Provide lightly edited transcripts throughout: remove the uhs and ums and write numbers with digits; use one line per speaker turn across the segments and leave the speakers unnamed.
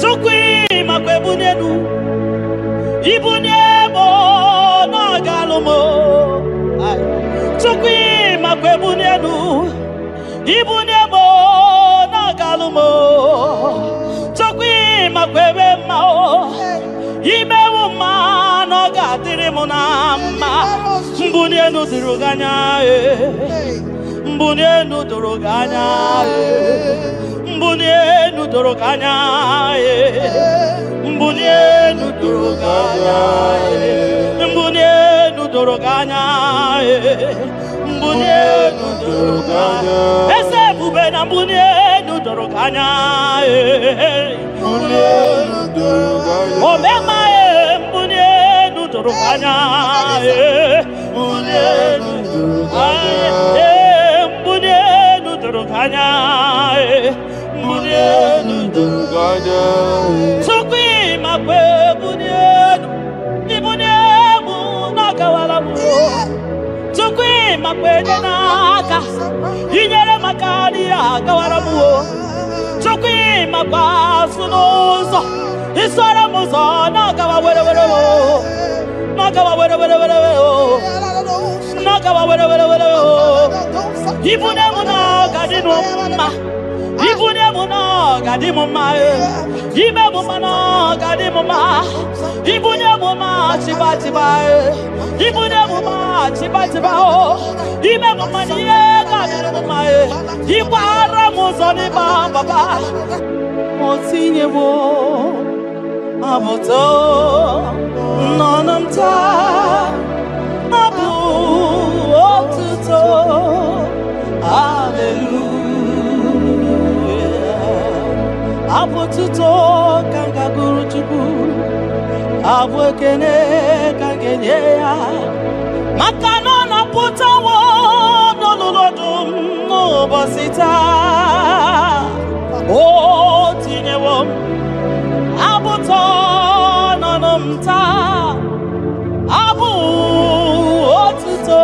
Tukwi makwebunenu Ibuniemo na galumo Tukwi makwebunenu Ibuniemo na galumo Tukwi makwebemao Imewu ma no gadirimu na ma Mbunienu diruganya Mbunienu doroganya Mbunienu doroganya Mbunienu doroganya Mbunienu doroganya Mbunienu doroganya Ese bubena mbunienu doroganya Mbunienu doroganya Omema mbunienu doroganya Mbunienu doroganya Mbunienu doroganya Mbunienu doroganya Tukwi makwe mbunienu Ibuniemu nakawalamu Tukwi makwe naka Inyere makani akawalamu Tukwi makwa sunuzo Isora muzo nakawa were Nakawa were Nakawa were Ibuniemu nakadinu ma Ibuniemu nakadimu ma Ibuniemu nakadimu ma Ibuniemu ma chiba Ibuniemu ma chiba Ibuniemu ma niye kadimu ma Ibara muzoni baba Motinyewo Abuto Nonamta Abu Otuto Hallelujah Abututo kanga guru chuku Abu ekene kangenye ya Makano na putawo Nololodum no bosita O tinyewo Abuto nonomta Abu Otuto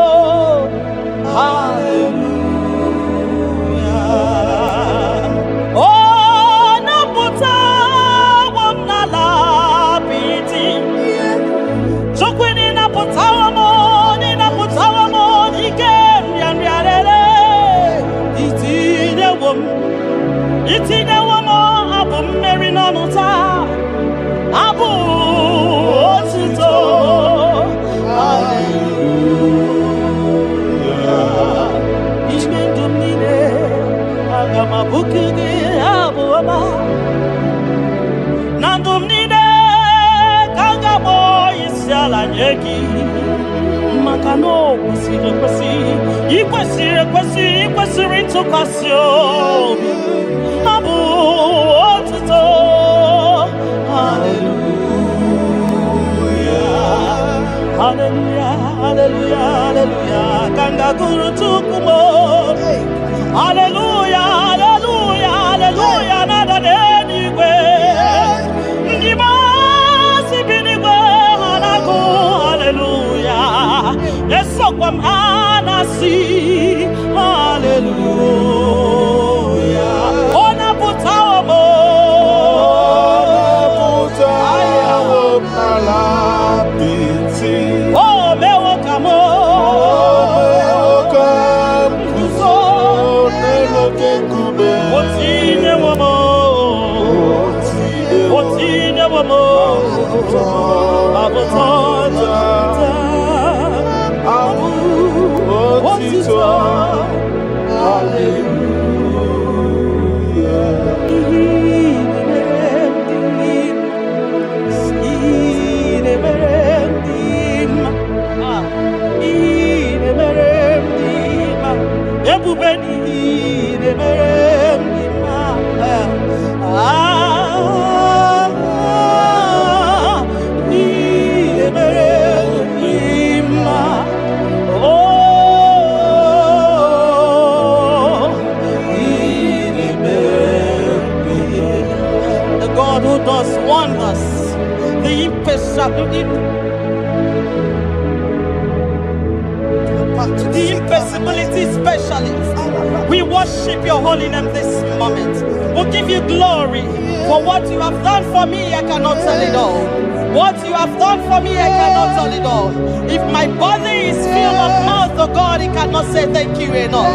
Hallelujah Oh naputa wamnala piti Chokwini naputa wamoni Ikem yanriarele Itine wamo Abu meri nonuta Abu Otuto Hallelujah Ishmendumine Agama bukige Abu ama Nandumnine Kangamo Isyala nyeki Makano Ikwesiri tukasyo Abu Otuto Hallelujah Hallelujah Kanga guru tukumo Hallelujah Nada denigwe Ndimasi binigwe hanaku Hallelujah Yeso kwa mhanasi Hallelujah Ona putawa mo Malapiti Oh mewa kamo Kuzo Neloke kube Otine wamo Abotota Abu Otito the impossibility specialist. We worship your holy name this moment. will give you glory. For what you have done for me, I cannot tell it all. What you have done for me, I cannot tell it all. If my body is filled of mouth, oh God, it cannot say thank you enough.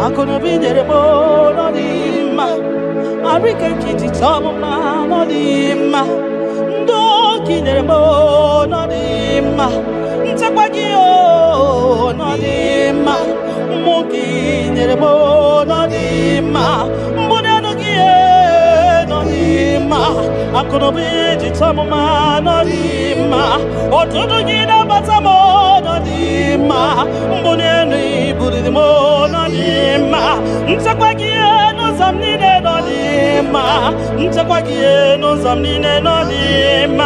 I'm gonna be there more than him. I reckon kitty trouble man on him. Don't get there more than him. Takagio no him. Monkey there more than him. Monano gie no him. I'm gonna be the trouble man on him. Or to do get a batamo on him. Monani buri mo no him. Takwagie no zamnine no him. Takwagie no zamnine no him.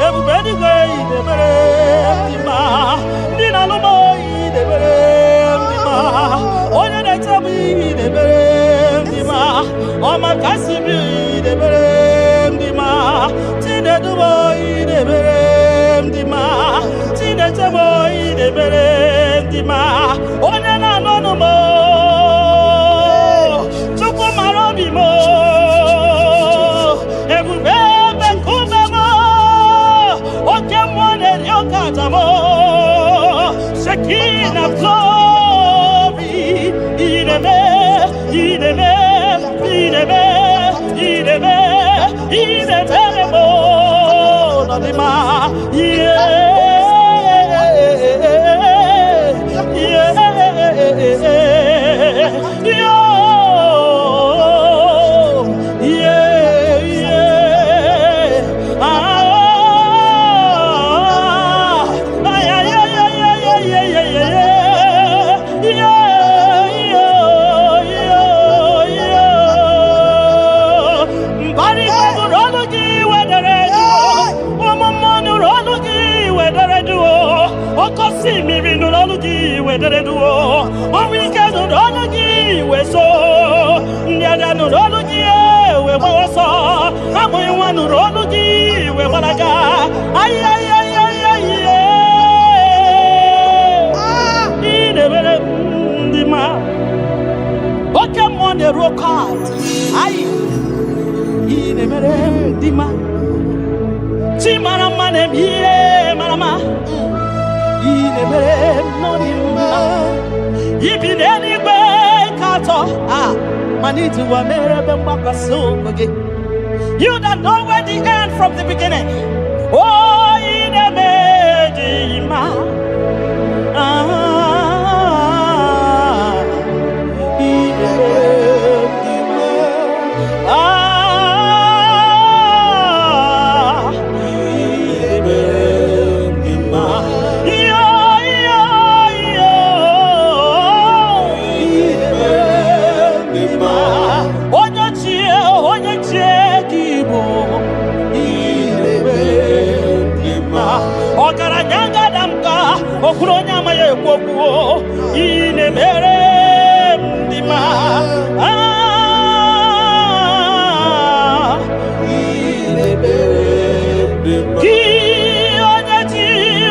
Everybody go the berendima, Dina Lomo the berendima, Oya the Tabi the berendima, Oma Kasibi the berendima, Tina Duboy the berendima, Tina Taboy the berendima, Oya no more, Choco Marobi mo, Shekinah glory, ideme, nadima, see me in the Lologi where they do. On weekend, no Lologi where so. Near no Lologi where I saw. I'm going one Lologi where I got. Ay. In the Velendima. What come on the rock cart? Ay. In the Velendima. Chimana manem ye, Marama. You that know where the end from the beginning. Oh, in a medima. Okuronya maye kwokuo ine mere ndima ine mere ndima ki onye ti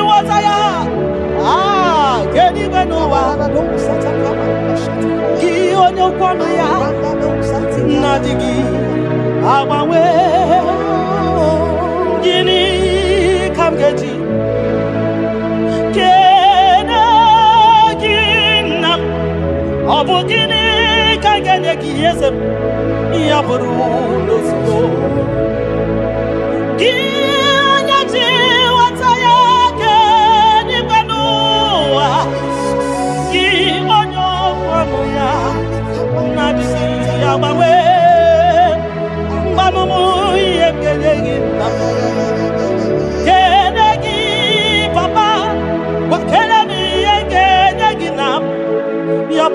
wataya kedi beno wa na do sataka ki onye kwano ya na digi abawe gini kamgeji Obugini kaganye kiyesem yaburu losgo Kianya ji wataya keni banua Ki onyo kwanu ya Nabisi ya bawe Mbanomo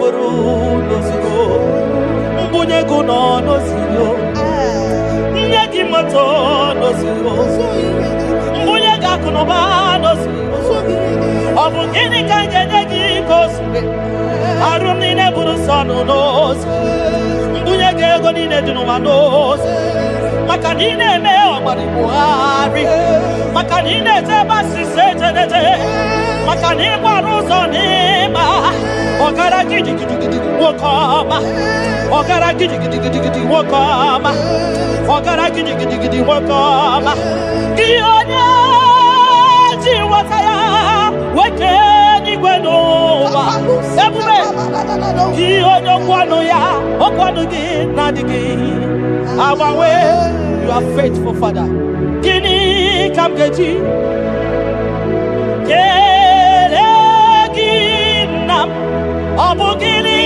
buru n'ozugbo mbunye gị nọ n'ozugbo nye gị moto n'ozugbo mbunye gị akụ na ụba n'ozugbo ọ bụ gịnị ka m ga-enye gị ka o zuru arụ m niile bụrụ nsọ n'ozu mbunye gị ego niile dị n'ụwa n'ozu maka na ị na-eme ọgbara Buhari maka na ị na-eje ebe asịsị ejenete maka na ịgbara ụzọ n'ịgba ọgara gidigidigidi nwoke ọma ọgara gidigidigidi nwoke ọma ọgara gidigidigidi nwoke ọma gị onye ji nwata ya weke n'igwe n'ụwa ebube gị onye okwu ya okwu ọnụ gị na-adịghị agbanwe. You are faithful, Father. Gịnị ka m ga-eji kele gị nna m? Ọ bụ gịnị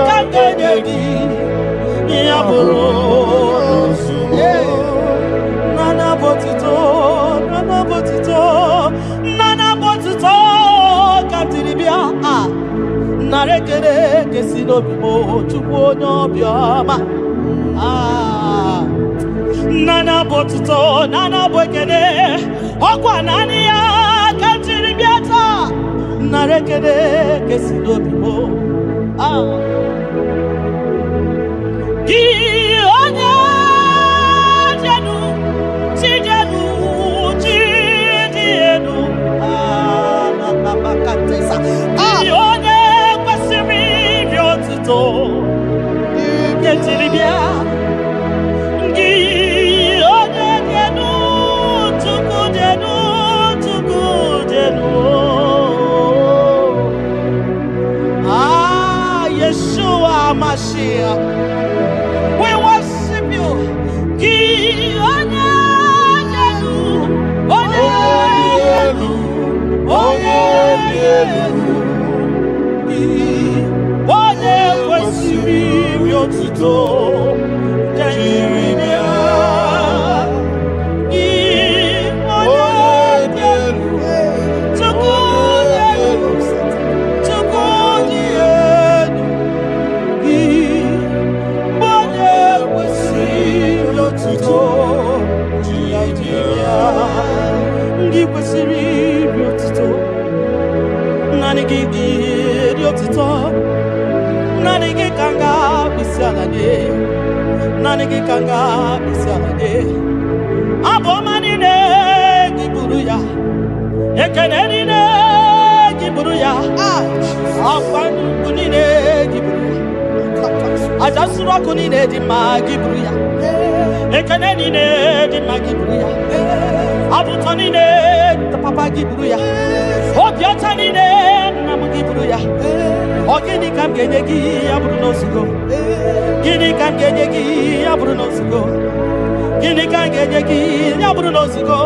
ka m ga-enye gị ya bụrụ nana botito ka m tiri bịa nara ekele ka si n'obi m Chukwu onye obiọma. Nana botito nana bokene ọkwa naanị ya ka m jiri bịa taa nara ekele ka si n'obi m gị onye jenu chi dị elu gị onye kwesịrị ibi otuto ka m jiri bịa Mashiach, we worship you. Nanigi kanga bisalade abomani ne giburuya ekeneni ne giburuya afanu kunine giburuya ajasura kunine di magiburuya ekeneni ne di magiburuya abutoni ne papa giburuya obiotani ne namugiburuya ogini kam genegi aburu nosugo gini kam genegi aburu nosugo gini kam genegi aburu nosugo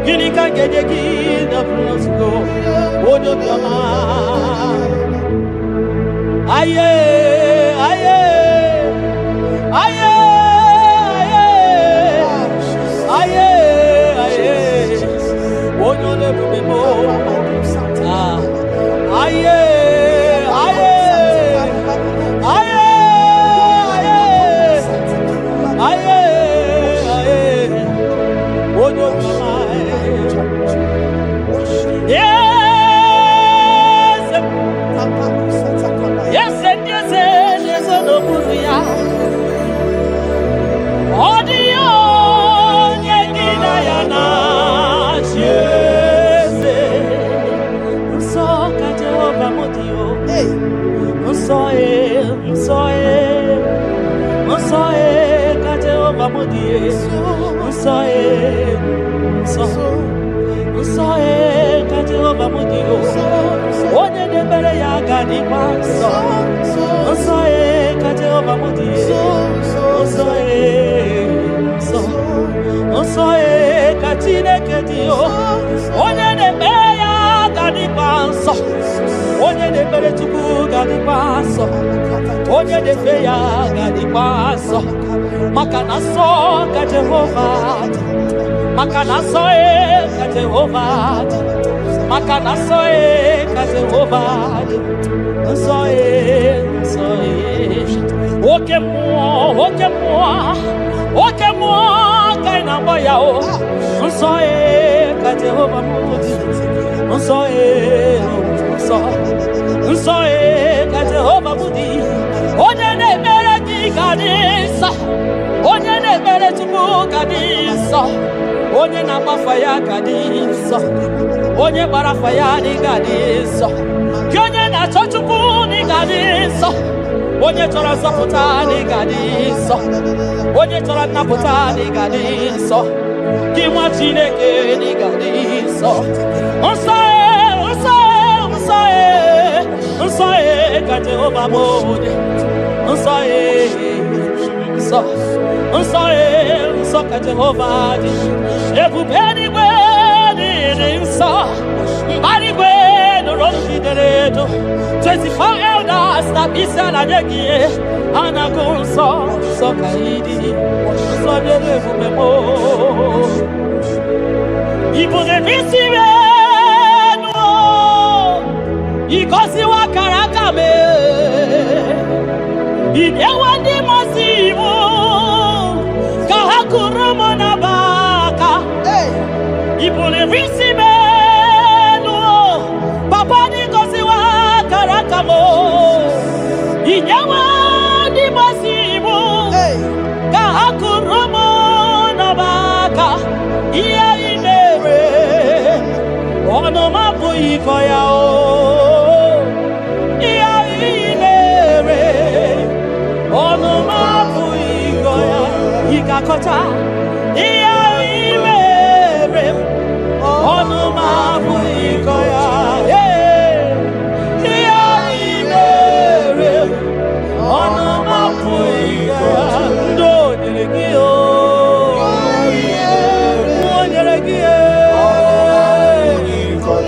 gini kam genegi aburu nosugo odo biama aye aye aye aye aye odo le bubemo aye Onye de feya gadi paso makana so ka Jehovah makana so ka Jehovah makana so ka Jehovah Oke mo kaina boya o. Nso ka Jehovah mudi. Nso ka Jehovah mudi. Onye na mere ki kadisa. Onye na mere tupu kadisa. Onye na gbafa ya kadisa. Onye gbarafa ya ni kadisa. Onye na chọchukwu ni kadisa. Onye chọrọ nsọpụta n'ịga dị nsọ. Onye chọrọ nnapụta n'ịga dị nsọ. Gị nwa Chineke n'ịga dị nsọ. Nsọ nsọ ka Jehova bụ onye. Nsọ nsọ ka Jehova dị. Ebube eluigwe dị nsọ. Mbara igwe nụrụ jidere edo. 24 elders na bisa na nyegie. Anago nsọ ka ịdị. Nsọ dị ebube mo. Ibu na-ebisi enu. Igosiwa kara aka me. Inyewe ndị mmasị iwu. Ka ha kụrụ m n'abaka. Ibu na-ebisi enu. Papa ni gosiwa kara aka mo. Inyewe ndị mmasị iwu. Ka ha kụrụ m n'abaka. Ihe ị mere. Ọnụ m abụghị ịkọ ya o. Ihe ị mere. Ọnụ m abụghị ịkọ ya. Ị ga-akọcha. Ihe ị mere. Ọnụ m abụghị ịkọ ya. Ihe ị mere. Ọnụ m abụghị ịkọ ya. Ndị o nyere gị o. O nyere gị o.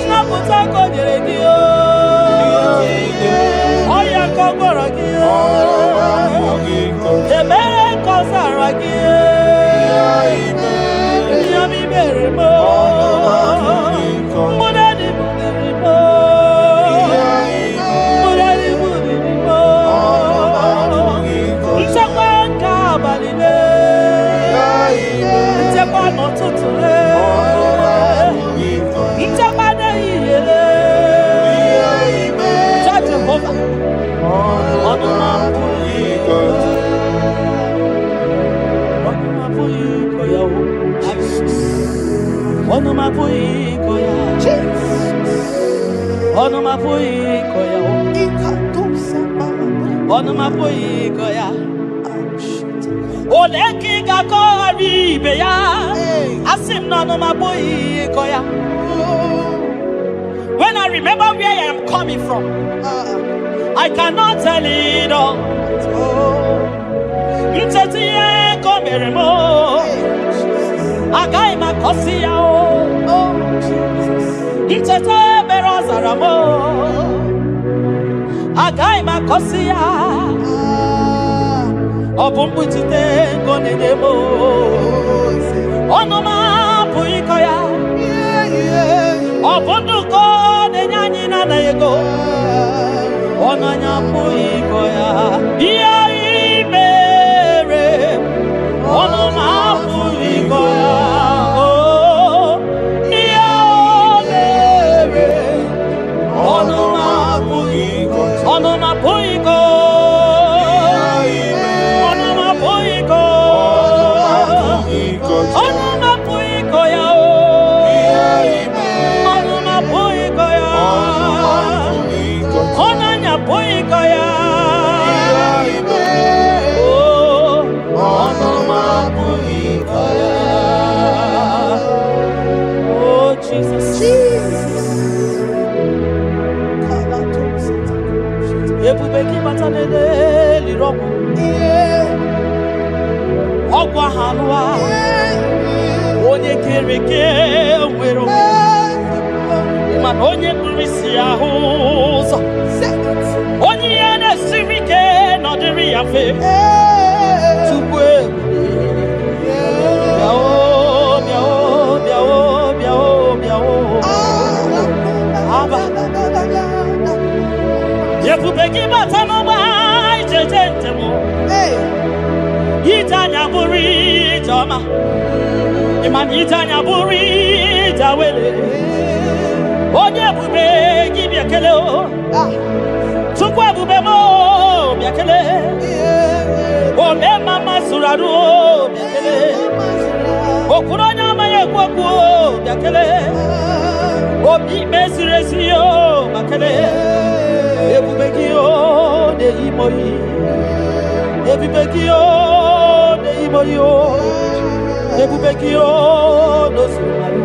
Nnapụta ka o nyere gị o. Ọya ka ọ gwọrọ gị o. Ebere ka ọ zara gị o. Ihe m mere m o. Mụdadị m mere m o. Mụdadị m mere m o. Nchekwa nke abalị le. Nchekwa n'ụtụtụ le. Nchekwa n'ehihie le. Chọọ Jehova. Ọnụ m abụghị ịkọ ya. Ọnụ m abụghị ịkọ ya o. Ọnụ m abụghị ịkọ ya. Ọnụ m abụghị ịkọ ya o. Ọnụ m abụghị ịkọ ya. Ole ka ị ga-akọghara ibe ya. Asị m na ọnụ m abụghị ịkọ ya. When I remember where I am coming from, I cannot tell it all. Ncheta ihe ka o mere m. Agaghị m akọsị ya o. Ncheta ebere ọ zara m. Agaghị m akọsị ya. Ọ bụ mkpuchite nke ọ na-enye m. Ọnụ m apụghị ịkọ ya. Ọ bụ ndụ ka ọ na-enye anyị na-anaghị ego. Ọnụ anyị apụghị ịkọ ya. Ihe ị mere. Ọnụ m apụghị ịkọ ya. Ihe o mere. Ọnụ m apụghị ịkọ ya. Ọnụ m apụghị ịkọ. Ọnụ m apụghị ịkọ. Ọnụ m apụghị ịkọ ya o. Ọnụ m apụghị ịkọ ya. Ọnụ anyị apụghị ịkọ ya. Ọnụ m apụghị ịkọ ya. Oh Jesus. Ebube gị bata n'elili ọgwụ. Ọgwụ ahụ alụwa. Onye kere eke nwere onwe. Mana onye kpụrụ isi ahụ ụzọ. Onye ihe na-esiri ike na ọ dịrị ya mfe. Chukwu ebube. Bịa o, bịa o, bịa o, bịa o, bịa o. Aba. Ebube jama imanitanya buri jawele onye bube gi biakele o tukwa bube mo biakele o me mama suraru biakele o kuronya maye kwaku biakele o bi mesiresi o bakele ebube gi o de imoyi ebube gi o de imoyi o ebube gi o no sumaru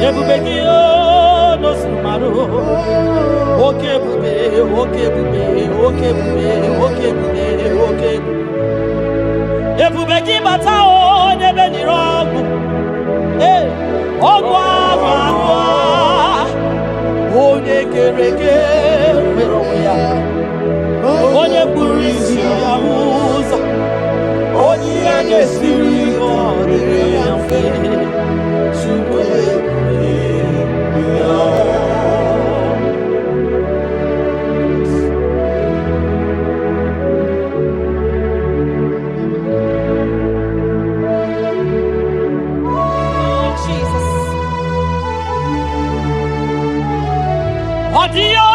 ebube gi o no sumaru oke bube ebube gi bata o nebe ni rogu ogwa agwa onye kereke pero ya onye kpuru isi ya ụzọ onye ya ga-esiri ọ dịrị ya mfe chukwu Odio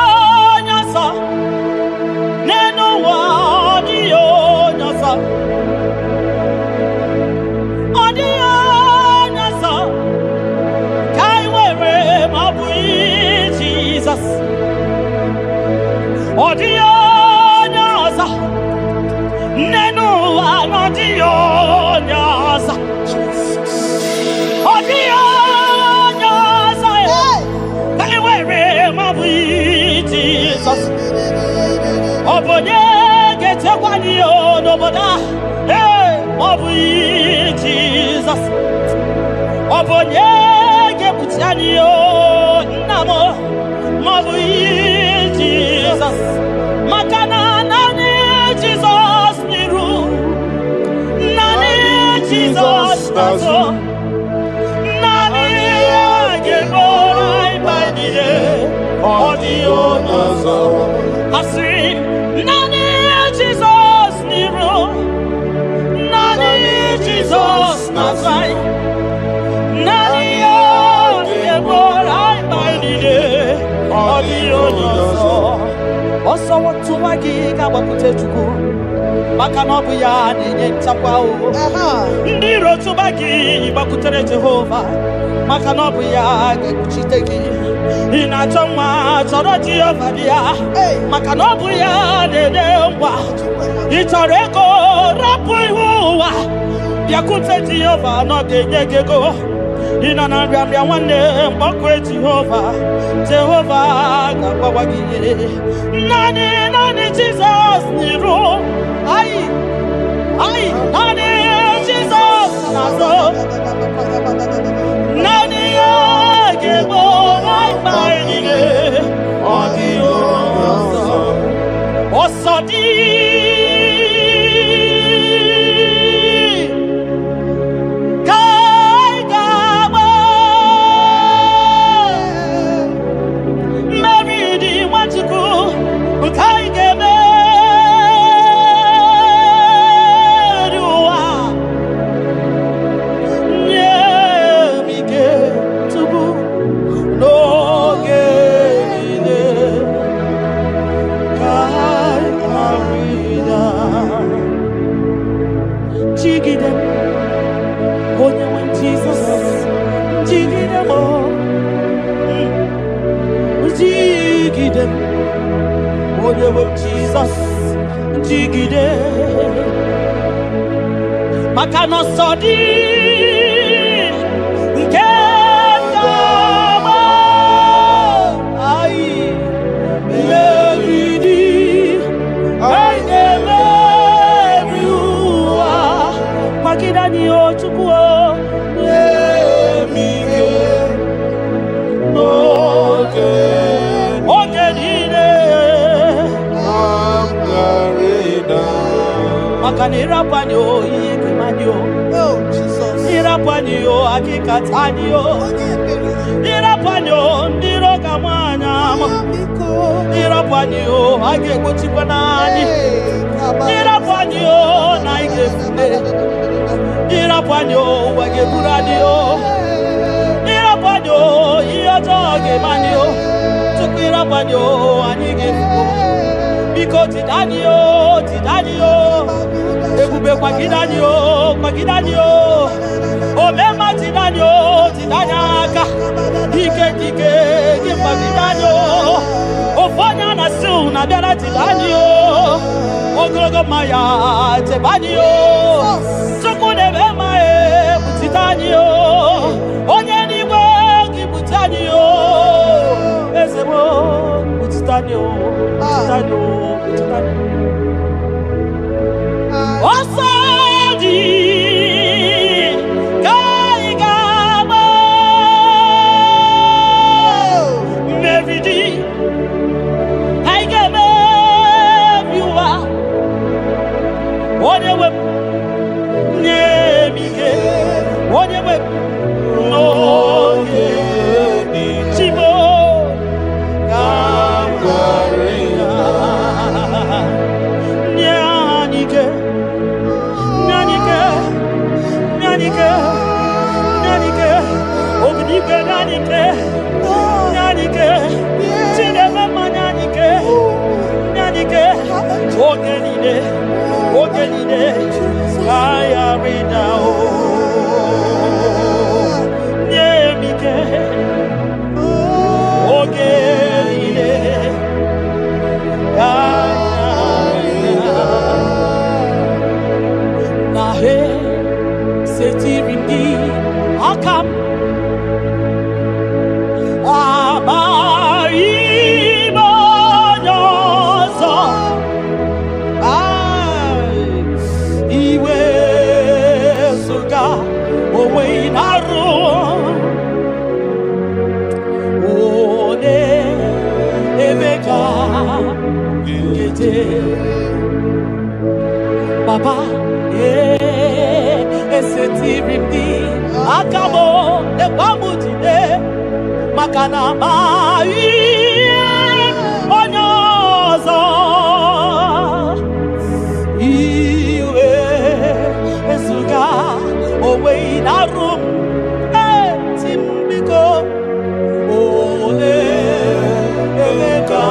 nyasa neno wa odio nyasa kai were mabui Jesus odio nyasa neno wa odio nyasa odio Jesus obonye getekwani onoboda obi Jesus obonye gebutiani namo mobi Jesus makana nani Jesus niru nani Jesus nazo nani geborai baidie Odio nazo Asi Nani Jesus niru Nani Jesus nazai Nani Yeborai baidide Odio nazo Oso watu magiga wakute chuku Maka nobu ya ninye nchakwa o Ndiro tubagi wakutere Jehova Maka nobu ya gekuchitegi Inachoma choro Jehova dia Maka nobu ya dedemwa Itoreko rapu ihuwa Yakute Jehova no gengegego Inanambia wane mbokwe Jehova Jehova gabawagire Nani Jesus niru Ai nani Jesus nazo Nani gebo baidide odio nazo osodi Jesus jigide makano sodi nkema ai meridi ai everyone makidani ochukuo emige Makanira panyo ikimanyo oh Jesus ira panyo akikatanyo ira panyo ndiro kamwana Irapanyo, I get what you banani. Irapanyo, I get Irapanyo, I get Buradio. Irapanyo, Iatage Manio. Took Irapanyo, and you get because Tidanio, Ebube Kwagidanio, Omema Tidanyaka, Dike, Gimpagidanio, Ofana Nasun, Adana Tidanio, Ogogo Maya, Tebanio, Sokune Bemae, Tidanio, Onyaniwe, Gibutanio, Ezebo, Tidanio. Osadi Kaigama Mevidi Kaigama Viwa Onewe Nemike Onewe Noye Chimo Papa, esetirindi akabo de bamutide makana mai onyozo iwe esuga owe na room timbiko ole emeka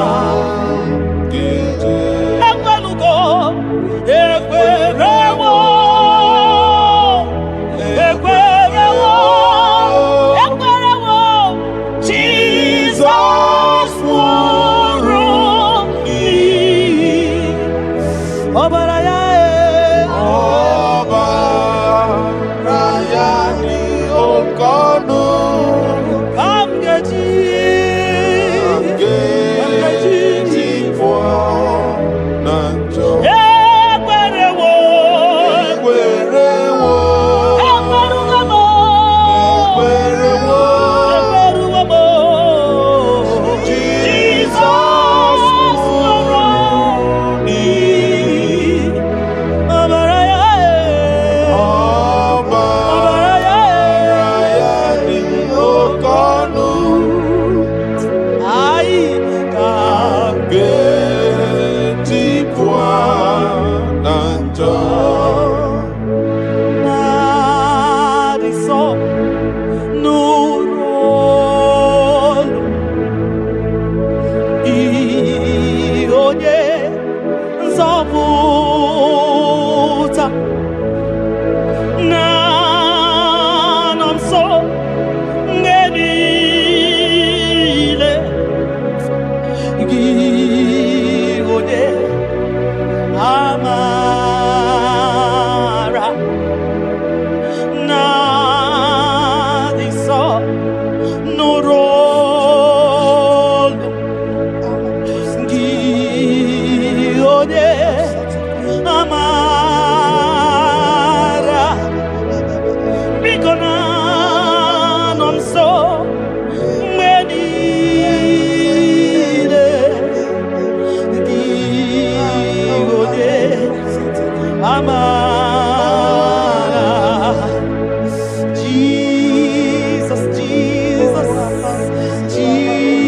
Jesus.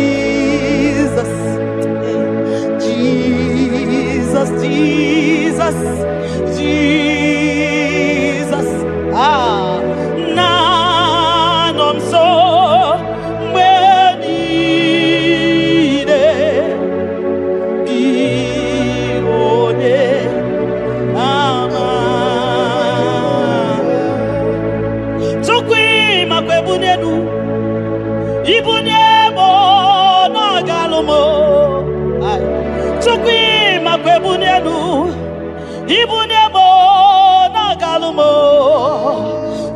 makwe bunenu ibunemo no galumo chukwi makwe bunenu ibunemo no galumo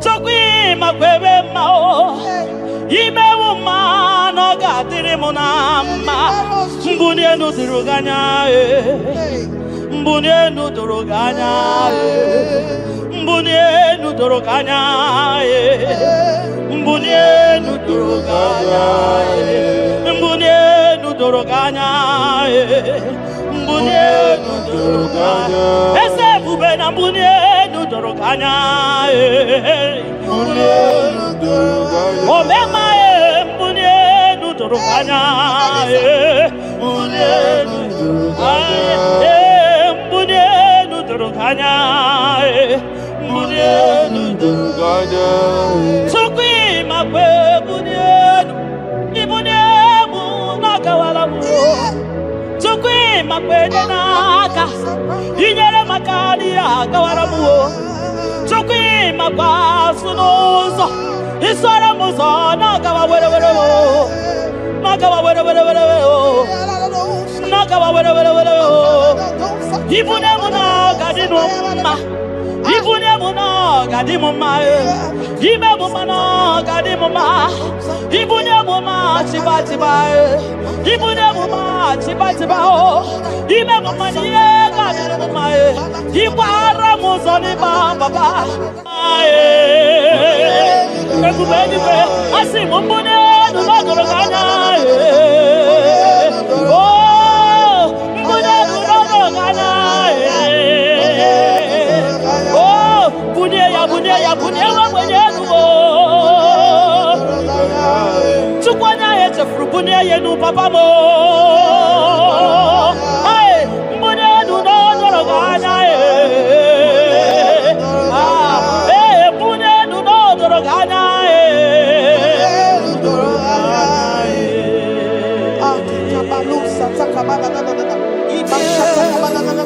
chukwi makwe mao imewu ma no gadiri munama mbunenu diruganya mbunenu duruganya mbunenu duruganya mbunenu duruganya mbunenu duruganya mbunenu duruganya ese bube na mbunenu duruganya mbunenu duruganya omema mbunenu duruganya mbunenu duruganya mbunenu duruganya mbunenu duruganya sokwi makwe bunenu ibunemu nakawalamu sokwi makwe denaka inyere makali akawalamu sokwi makwa sunuzo isara muzo nakawa were ibunemu na gadinu ma ibunemu na gadimu ma ibemu na gadimu ma ibunemu ma chibatiba ibunemu ma chibatiba ibemu ma niye gadimu ma ibara muzoni baba ekubeni pe asimu mbunenu no doroganya Bunya yenu papa mo, ay bunya nu no doroganya bunya nu no doroganya kabalusa takamana na ibashata kamana na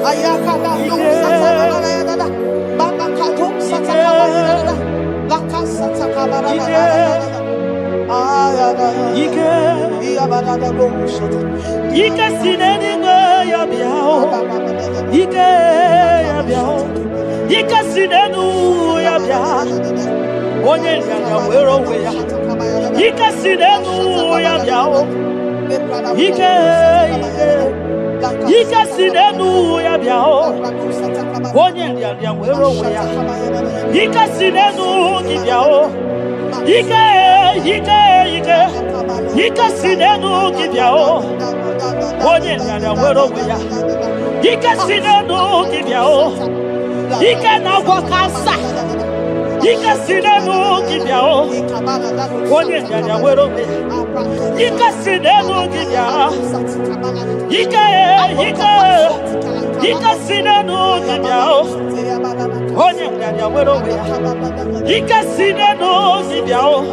ayaka na lusa takamana na baba katumsa takamana na lakasa takamana na Ike sineni ya biao, Ike ya biao, Ike sinenu ya biao, onye ya wero ya, Ike sinenu ya biao, Ike sinenu ya biao, onye ya wero ya, Ike sinenu ya biao. Ike sinenu kibyao onye nyanya wero ya Ike sinenu kibyao Ike na gwakasa Ike sinenu kibyao onye nyanya wero ya Ike sinenu kibyao Ike sinenu kibyao onye nyanya wero ya Ike sinenu kibyao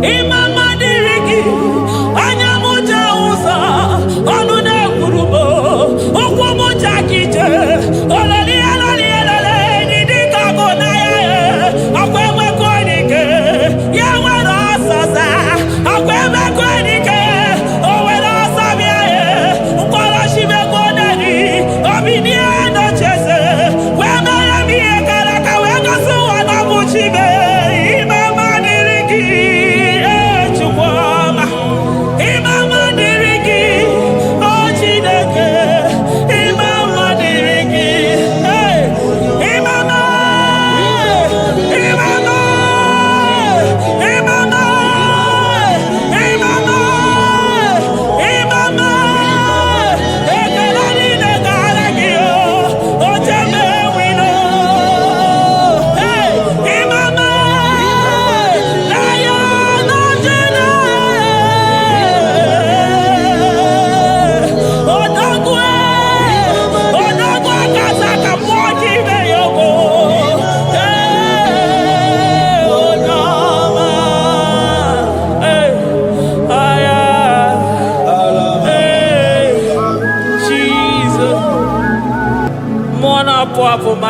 Imama dirigi anya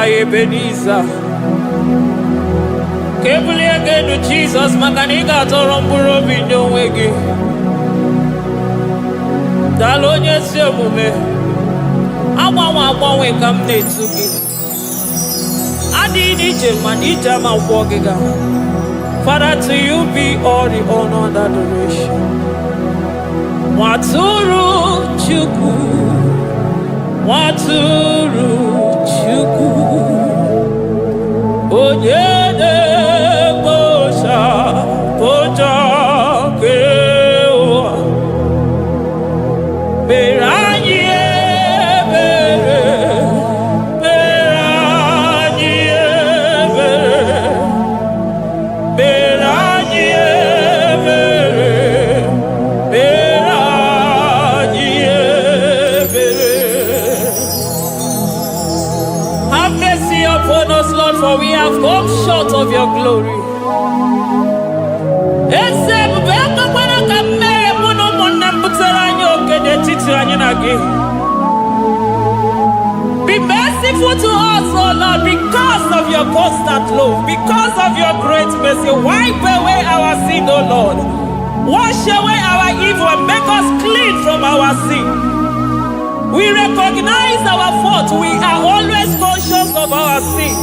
Ebenezer. Kebuli agenu Jesus makaniga toro mburo binyo wegi. Dalonye si omume. Agbanwe ka m na-etu gị. Adịghị n'ije ma n'ije ama ụgbọ gị ga. Father, to you be all the honor and adoration. Nwatụrụ Chukwu, Nwatụrụ Chukwu, onye na-ekpocha pocha nke ụwa, mere anyị ebere, mere anyị ebere, mere anyị ebere, mere anyị ebere. Have mercy upon us, Lord, for we have come short of your glory. Be merciful to us, O Lord, because of your constant love, because of your great mercy. Wipe away our sin, O Lord. Wash away our evil and make us clean from our sin. We recognize our fault. We are always conscious of our sin.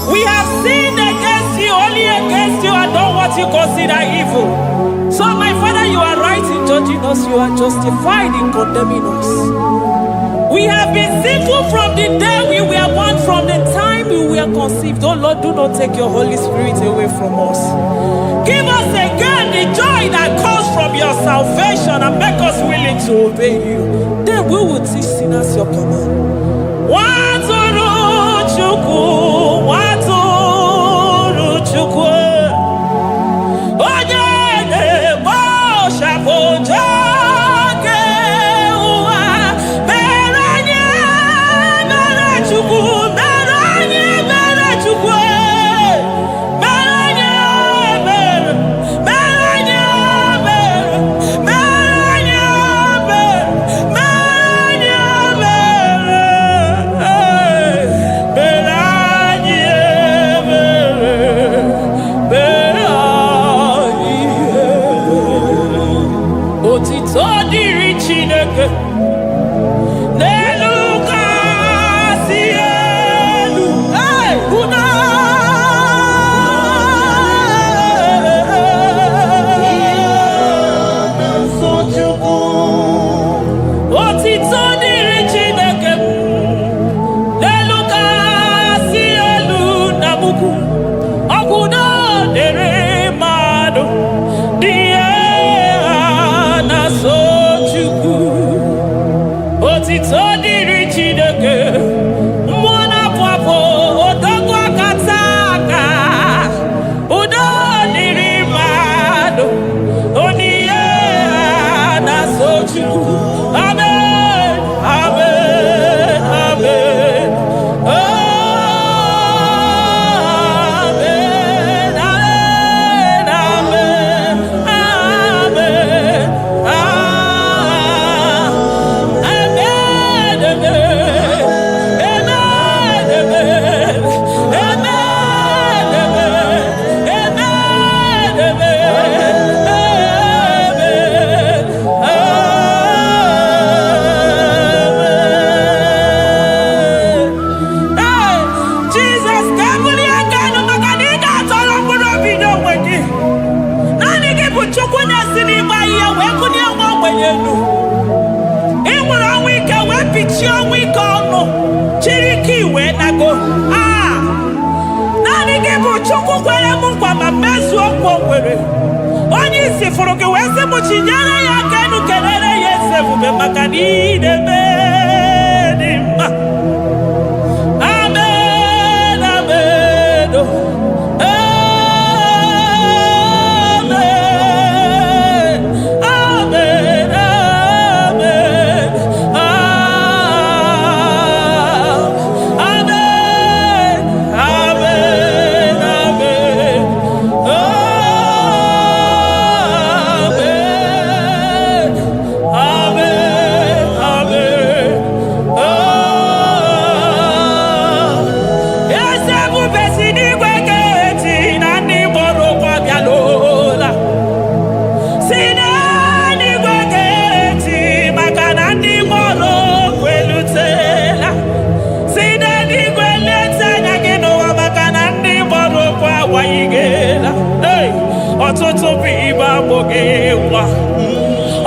We have sinned against you, only against you, and done what you consider evil. So, my Father, you are right in judging us. You are justified in condemning us. We have been sinful from the day we were born, from the time we were conceived. Oh Lord, do not take your Holy Spirit away from us. Give us again the joy that comes from your salvation and make us willing to obey you. Then we will teach sinners your command. Nwatụrụ Chukwu, Nwatụrụ Chukwu, onye na-ekpocha pocha nke ụwa, mere anyị ebere Chukwu, mere anyị ebere Chukwu, mere anyị ebere, mere anyị ebere, mere anyị ebere, mere anyị ebere, mere anyị ebere. Otito dịrị Chineke n'elu kasị elu. Una otito dịrị Chineke n'elu kasị elu na mukwu. Ọgwụ na dịrị mmadụ dị ha na-asọ Chukwu. Otito dịrị Chineke, mmụọ na-apụ apụ, odogwu aka taa aka. Udo dịrị mmadụ, oniye ha na-asọ Chukwu. Amen, amen, amen. Oh, amen, amen, amen, amen, Jesus, kabuli agano maganiga toro mbuno bido wengi. Nani gibu chukwu na-esi n'ime ahịhịa wee kụnye nwa ogbenye elu. Ị nwere ọnwụ ike wee pichie ọnwụ ike ọnụ, chiri ike iwe nago. Naanị gị bụ Chukwu kwere m nkwa ma mezuo nkwa o kwere. Onye isi fụrụ gị wee sị m chinyere ya aka enu, kelere ya eze ebube maka na ị na-eme dị mma. Amen, amen, oh. Amen, amen, amen, amen, amen, amen, amen, amen, amen.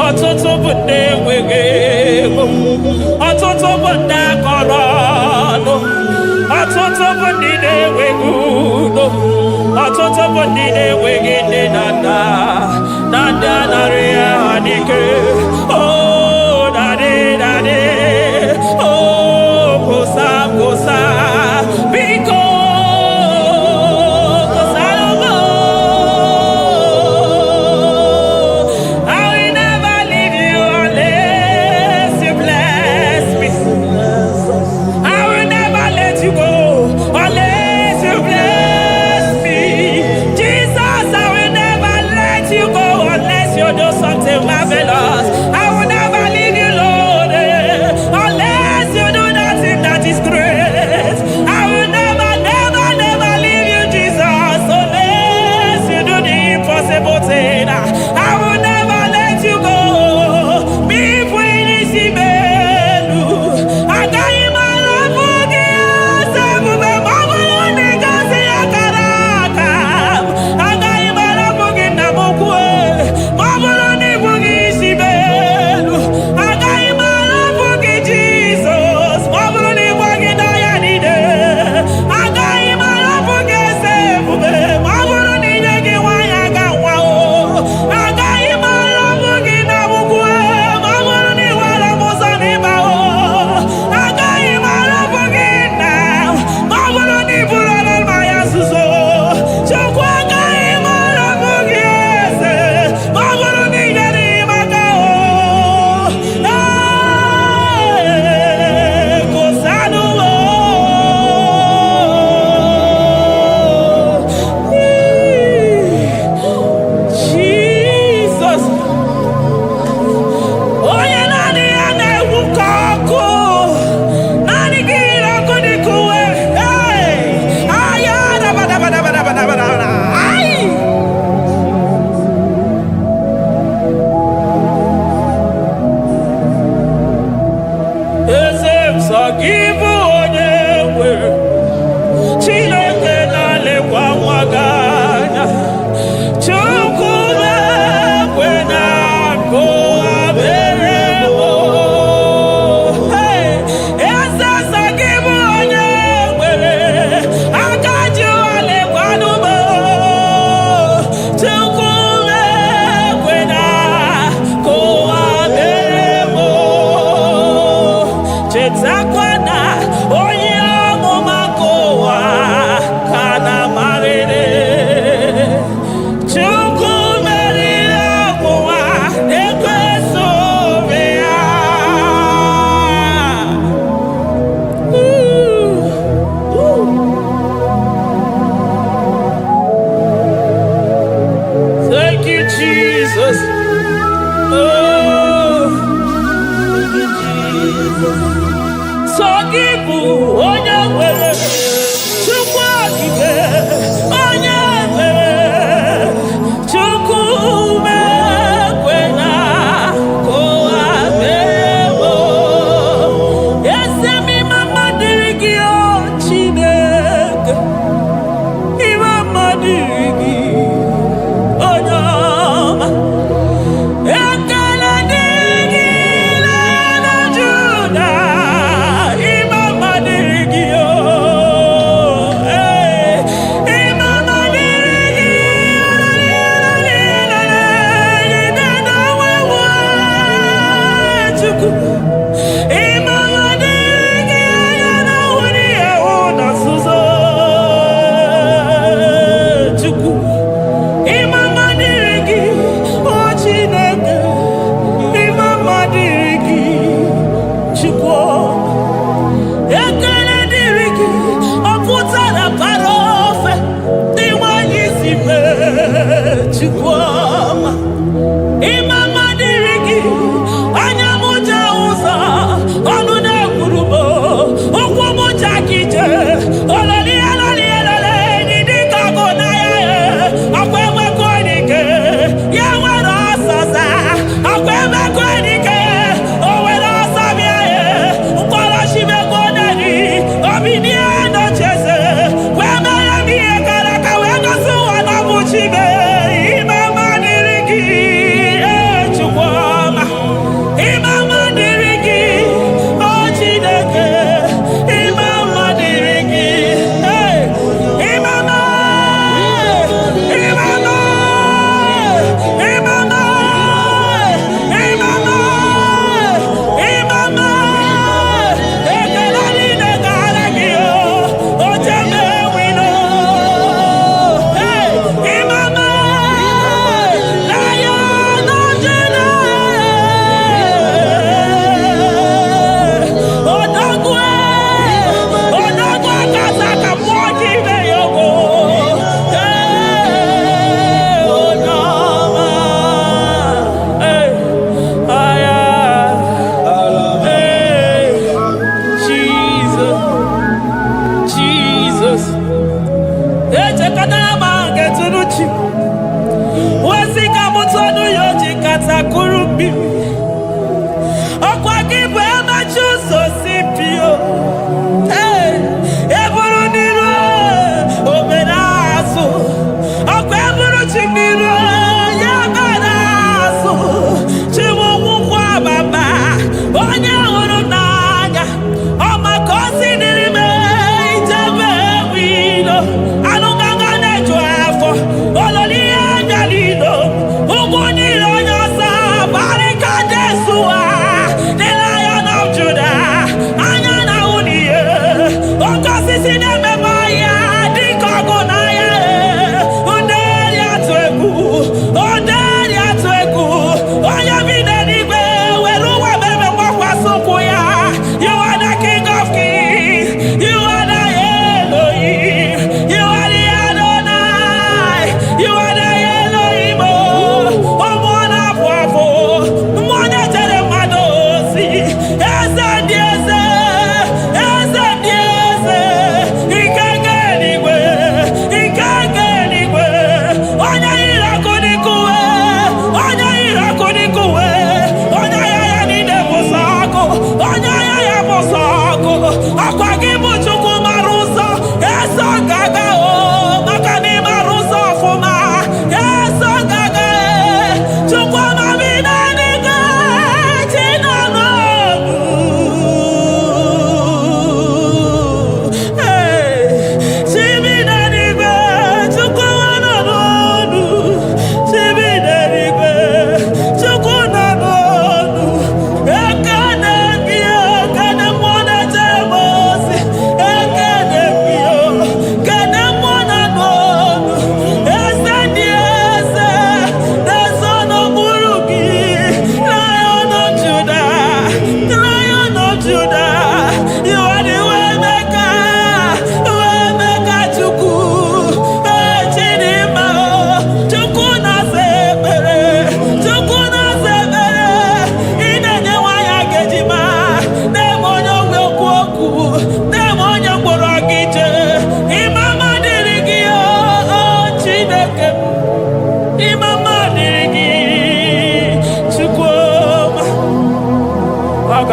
ọtụtụ bụ ndị enweghị ego, ọtụtụ bụ ndị akọrọ ọnụ, ọtụtụ bụ ndị na-enweghị udo, ọtụtụ bụ ndị na-enweghị nne na nna, na ndị anarị ya n'ike. Oh, daddy, daddy, oh, gosa, gosa, biko.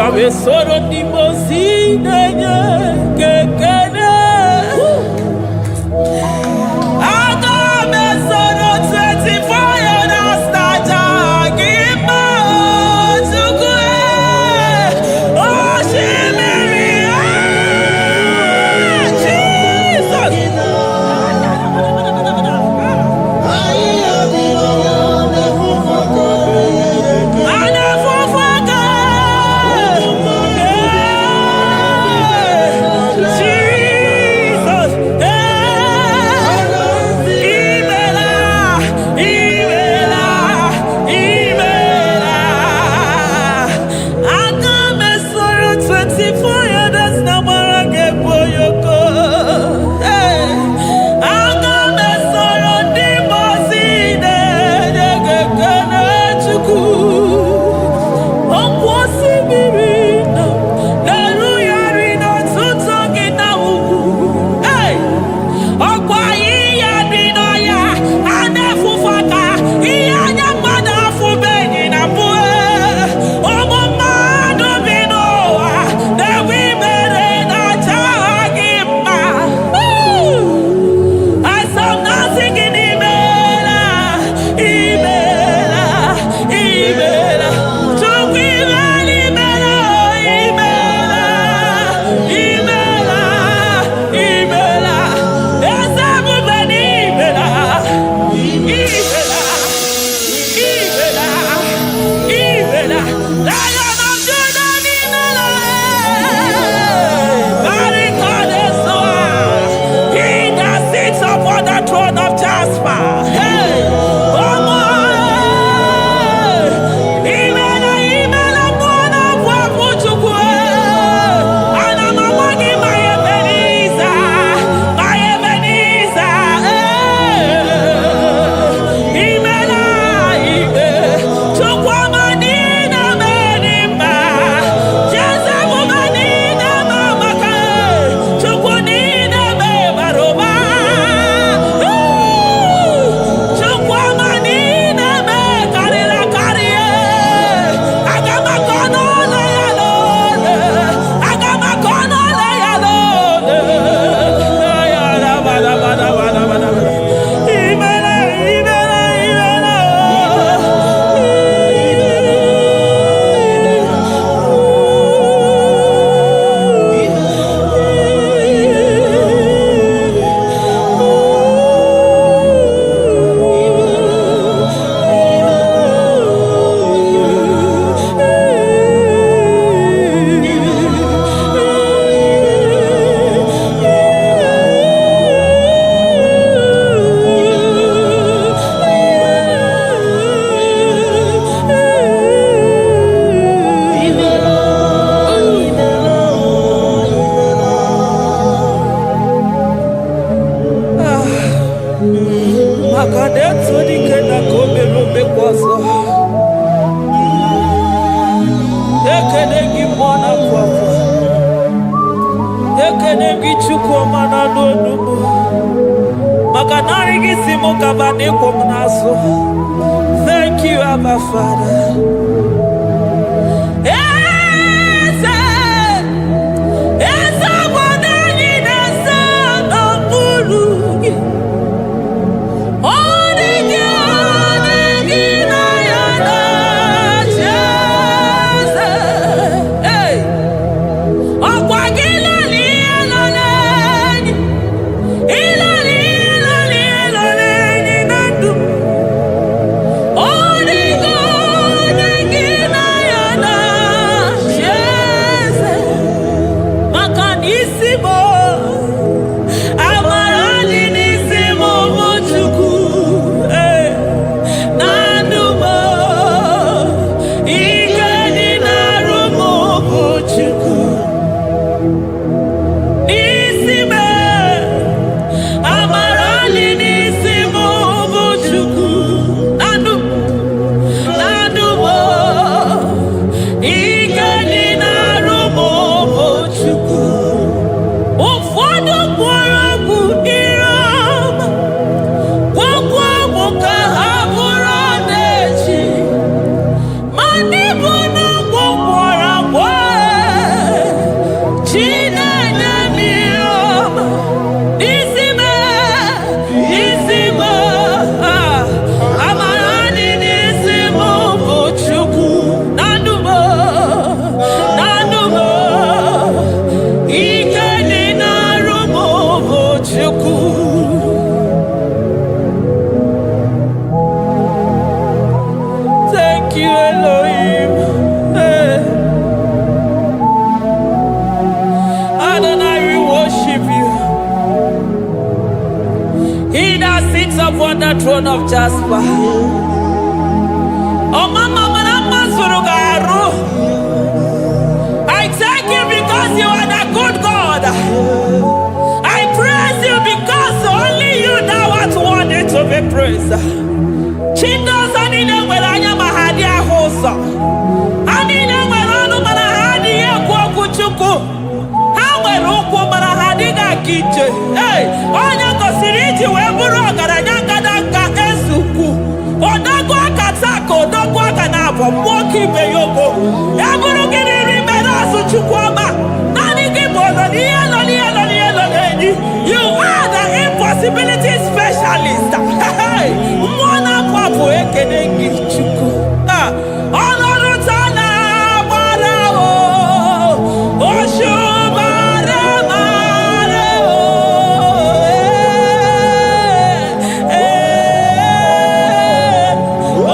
Soro di mosine kekene Agame soro 24 na staja gima chukwe Oshimiri Jesus Thank you, Abba Father. Give sits upon the throne of Jasper. Oh, Mama, I thank you because you are the good God. I praise you because only you thou art worthy to be praised. Chindos anile nwere anya ma ha dị ahụ ụzọ. Anile nwere ọnụ mana ha adịghị ekwu okwu Chukwu. Ha nwere ụkwụ mana ha adịghị aga ije. Onye gosiri iji wee bụrụ ọgaranya ngadanga ezukwu. Odogwu aka taa ka odogwu aka na-abọ nwoke ibe ya ogo. Ya bụrụ gịnị rime n'azụ Chukwu ọma. Naanị gị bụ ọnọdụ enyi. You are the impossibility specialist. Mmụọ na-apụ apụ ekele gị Chukwu. Ọnọdụ taa na-agbara oṣù mara mara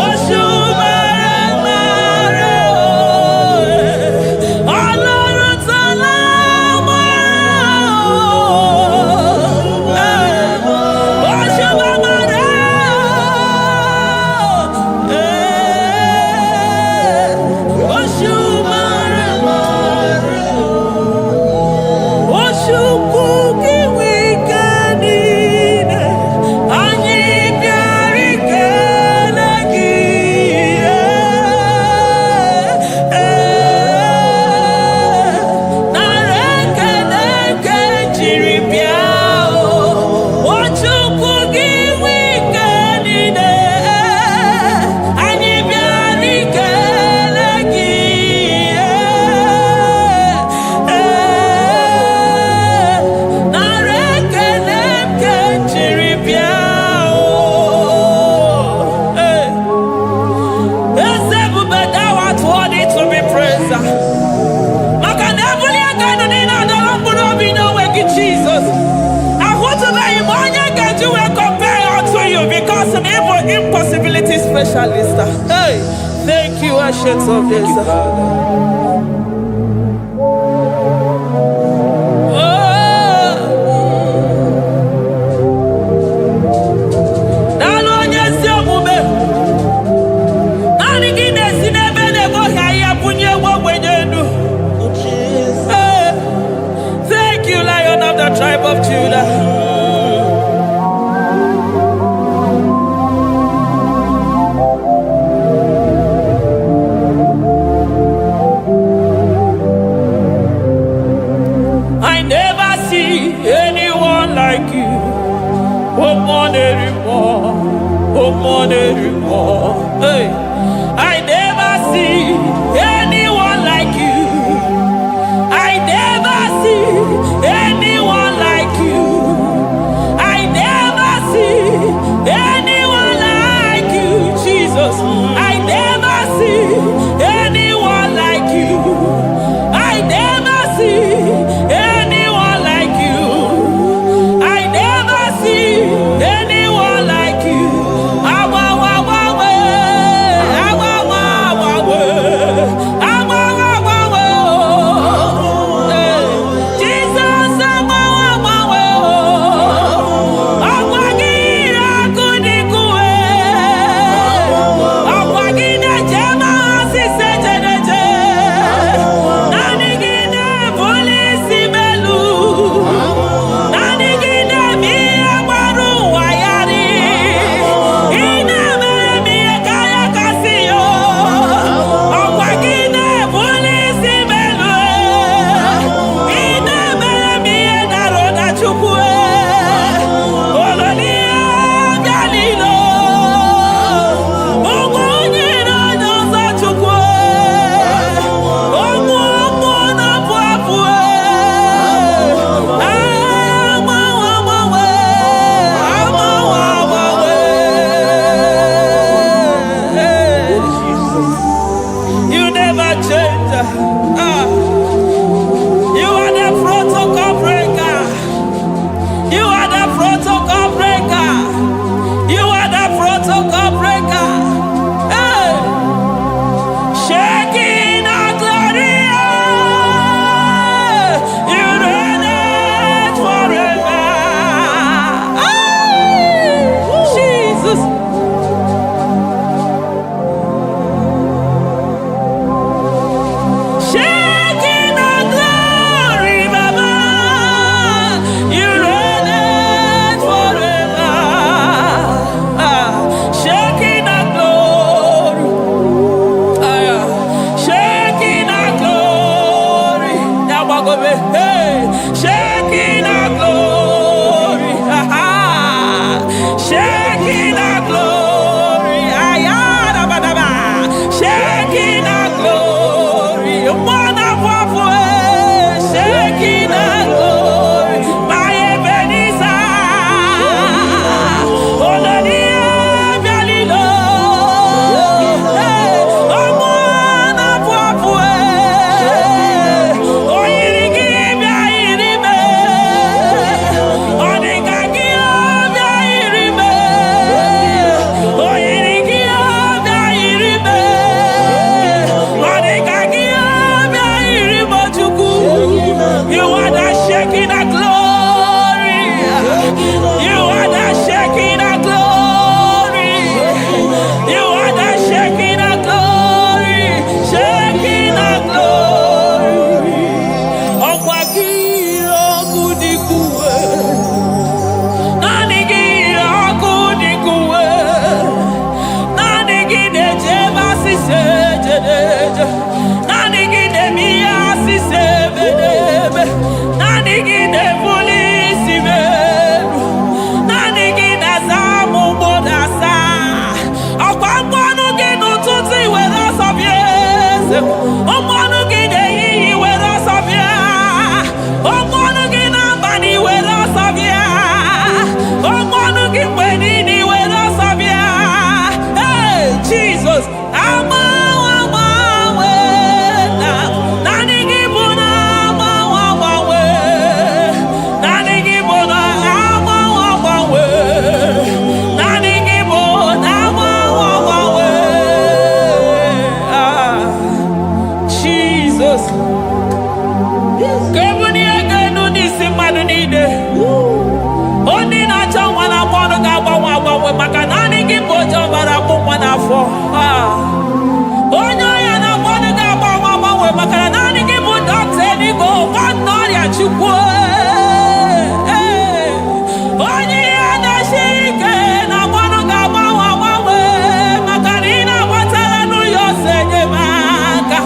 oṣù mara mara ọlọ́run taa na-agbara oṣù mara oṣù mara oṣù kúkì wíkẹ́ndì anyị bịara ikele gị nara ekele nke jiri bịa Ochukwu gị wíkẹ́ndì anyị bịara ikele gị nara ekele nke jiri bịa eze ebube thou art worthy to be praised. Maka na ebuli aka elu niile adọrọ mkpụrụ obi n'onwe gị Jizọs. Ahụtụbeghị m onye ga-eji wee compare unto you because na ị bụ impossibility specialist. Thank you, ancient of days. Daalụ onye ezi omume. Naanị gị na-esi n'ebe na-egboghị ahịhịa bunye nwa ogbenye elu. Thank you, Lion of the tribe of Judah. I never see anyone like you. Hey, I never see anyone like you. I never see anyone like you. I never see anyone like you, Jesus. I never see anyone like you. I never see anyone like you. I never see anyone like you. ụmụọnụ gị na-ehihie were ọsọ bịa, ụmụọnụ gị n'abalị were ọsọ bịa, ụmụọnụ gị mgbe niile were ọsọ bịa. Hey, Jesus, agbanwe na naanị gị bụ na agbanwe, naanị gị bụ na agbanwe, naanị gị bụ na agbanwe. Jesus, ka ebulie gị elu n'isi mmadụ niile. Ndị na-achọ nwa n'afọ ọnụ ga-agbanwe maka naanị gị bụ oche ọbara akpụ nwa n'afọ. Onye ọrịa na-afọ ọnụ ga-agbanwe maka na naanị gị bụ dọkịta eluigwe nwanne ọrịa Chukwu. Onye ihe na-esiri ike na-afọ ọnụ ga-agbanwe maka na ị na-agbatara n'ụlọ ose enyemaka.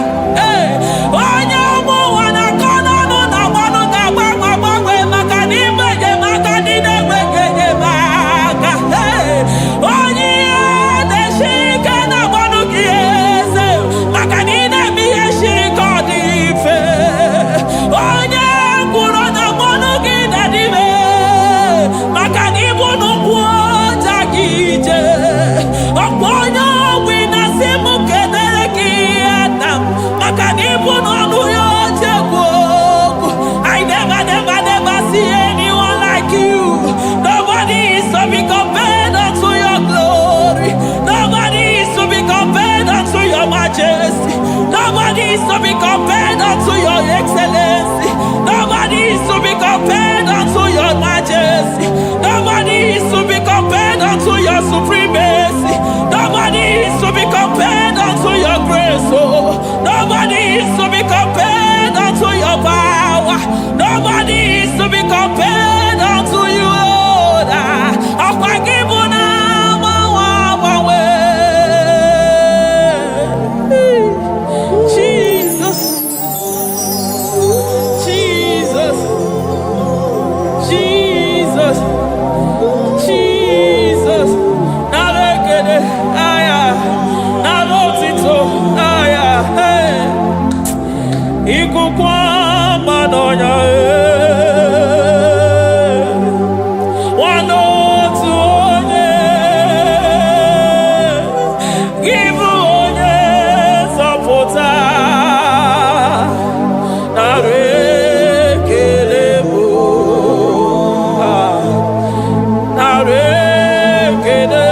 Onye ọmụ ụwa na-akọ n'ọnụ na-afọ ọnụ ga-agbanwe maka na ime enyemaka ndị na-enweghị enyemaka. Onye ihe na-esiri ike na-afọ ọnụ gị eze maka na ị na-eme ihe siri ike ọ dị mfe. Onye kwuru na afọ ọnụ gị dị ime maka na ịbụ n'ụkwụ ọja gị ije. Ọkwa onye ogbi na-asị m kedere gị Adam maka na ịbụ n'ọnụ ya oche egwu okwu. I never see anyone like you. Nobody is to be compared unto your glory. Nobody is to be compared unto your majesty. Nobody is to be compared unto your excellency. Nobody is to be compared unto your majesty. Nobody is to be compared unto your supremacy. Nobody is to be compared unto your grace. Oh, nobody is to be compared unto your power. Nobody is to be compared unto you, Lord. Jesus, Jesus, Jesus, Jesus. Narekede, aya, narotito, aya, hey. Ikukwa manonya, wanotu onye, give onye zọpụta. Narekele bụ, narekele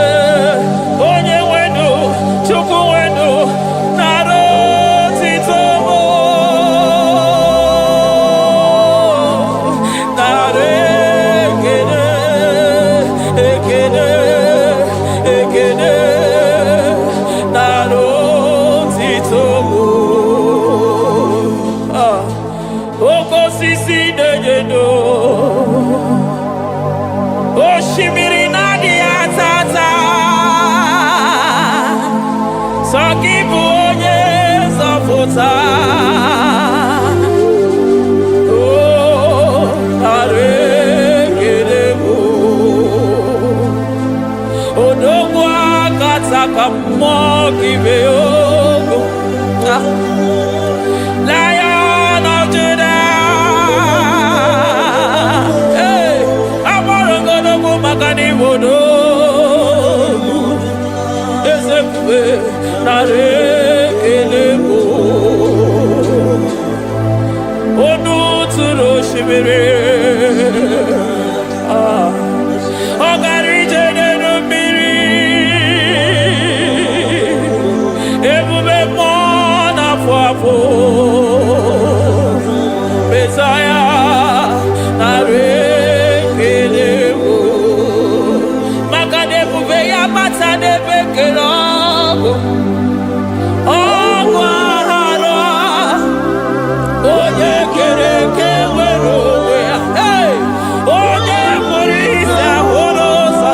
onye nwenu, Chukwu nwenu, narotito mụ. Narekele, ekele, ekele, narotito mụ. Oke osisi na-enyedo, osimiri na-adịghị atata, sọ gị bụ onye nzọpụta. Oh, narekele bụ odogwu akata ka mmụọ gị bee ogo. Lion of Judah, hey, agbara ogologo maka na ịbụ odogwu. Eze ebube, narekele bụ onu tụrụ osimiri, ọ gara ije n'elu mmiri. Ebube mmụọ na-afụ afụ, Mesaya, narekele bụ maka na ebube ya bata n'ebe kere ọgụ. Ọgụ aghara onye kere eke nwere onwe ya. Hey! Onye kpụrụ isi ahụ n'ụzọ,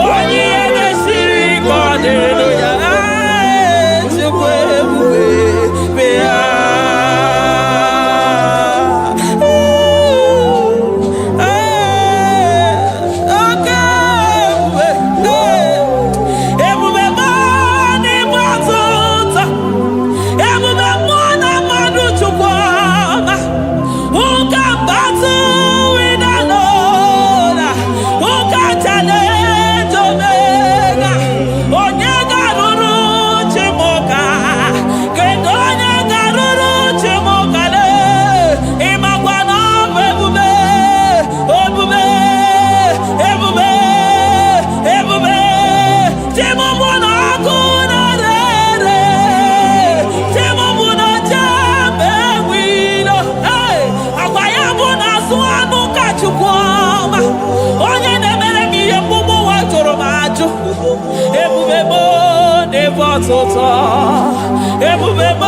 onye ihe mesiri ike ọ dịrị ya. Chukwu ebube bịa. n'ịbatụta ebube m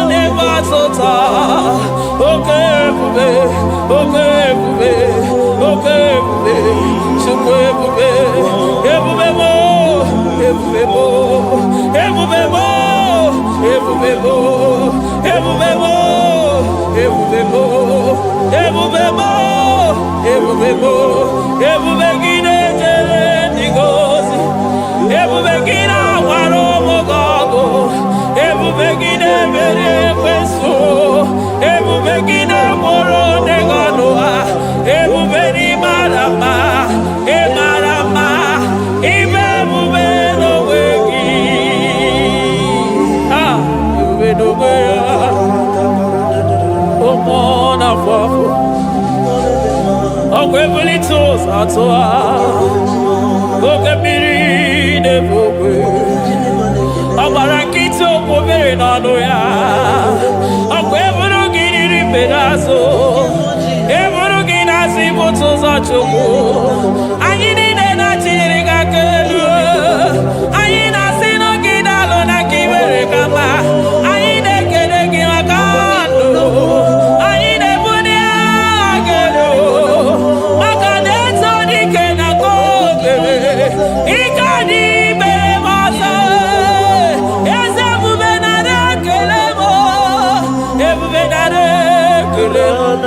n'ịbatụta oke ebube oke ebube oke ebube Chukwu ebube ebube m ebube m ebube m ebube m ebube m ebube m ebube m ebube m ebube gị na-ejere ndị gozi ebube gị na-agwara ụmụ gị ọgụ ebube gị na-emeri ekwensu ebube gị na-agboro ndị gị ọnụ ha ebube n'ịmara mma ịmara mma ime ebube n'onwe gị ebube n'onwe ya ụmụ na-afọ afọ ọgwụ ebulite ụzọ atụ ha oke mmiri na-ebu okwe ọ gbara nkịtị okwu obere n'ọnụ ya ọgwụ eburu gị riri mbere azụ eburu gị na-asị ibute ụzọ Chukwu anyị niile na-achịnyere gị aka elu anyị na-asị n'oge na-alụ na ka i mere ka mma anyị na-ekele gị maka ndụ anyị na-ebuli agha elu maka na eto dike na ka obere ike anyị mere m ọzọ eze ebube nara ekele m ebube nara ekele m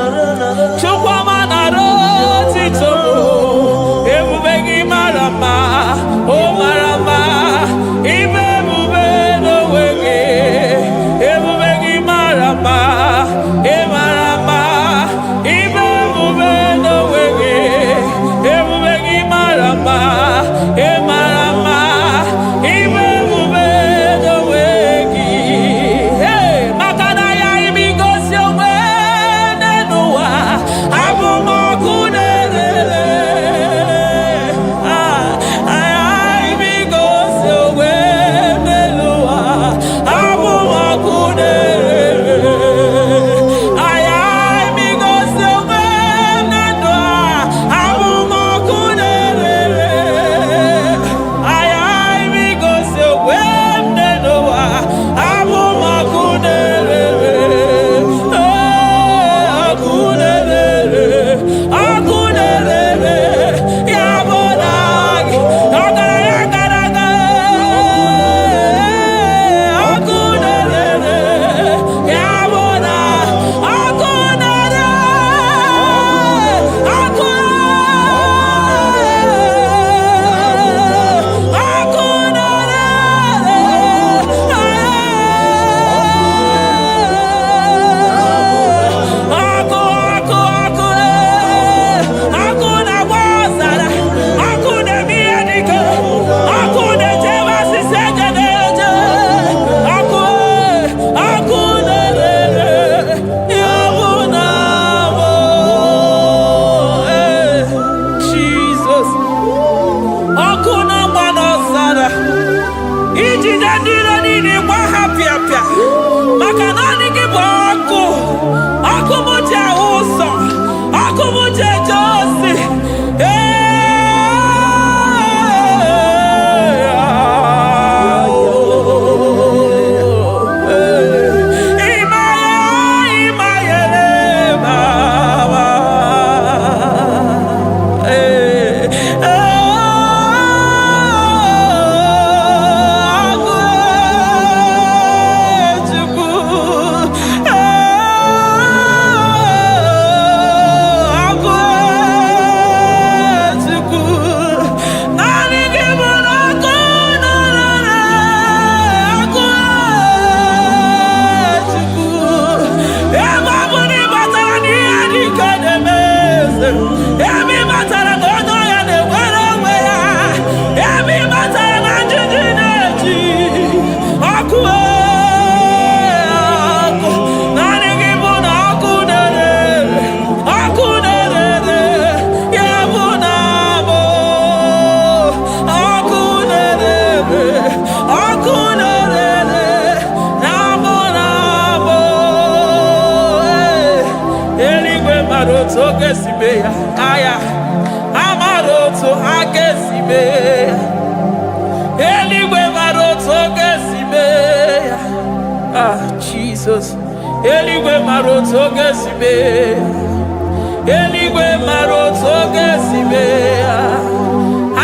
Chukwuma nara otito ebube gị mara mma o mara mma ime ebube n'onwe gị ebube gị mara mma ị mara mma ime ebube n'onwe gị ebube gị mara mma ị mara mma ime ebube n'onwe gị maka na ya imigosi onwe n'ụwa abụ m ọkụ na-erere imigosi onwe n'ụwa abụ m ọkụ na-erere imigosi onwe na ndụ abụ m ọkụ na-erere imigosi onwe n'ụwa abụ m ọkụ na-erere ọkụ na-erere ọkụ na-erere ya bụ na gị ọgaranya gara aga ọkụ na-erere ya bụ na ọkụ na-erere ọkụ ọkụ na-agba ọzara ọkụ na-eme ihe dike ọkụ na-ejebe asịsị eje na-eje ọkụ na-erere ya bụ na bụ Jizọs ọkụ na-agba n'ọzara ijide ndị iro niile gba ha pịapịa maka naanị gị bụ ọkụ ọkụ m ji ahụ ụzọ ọkụ m ji eje ozi ebe matara na onye ọya na-enwere onwe ya ebe matara na njiji na-eji ọkụ ọkụ naanị gị bụ na ọkụ na-erere ọkụ na-erere ya bụ na abụ ọkụ na-erere ọkụ na-erere na abụ na abụ eluigwe mara otu oge si mee ya aya amara otu ha ga-esi mee ya eluigwe mara otu oge si eluigwe mara otu oge si mee, eluigwe mara otu oge si mee ya,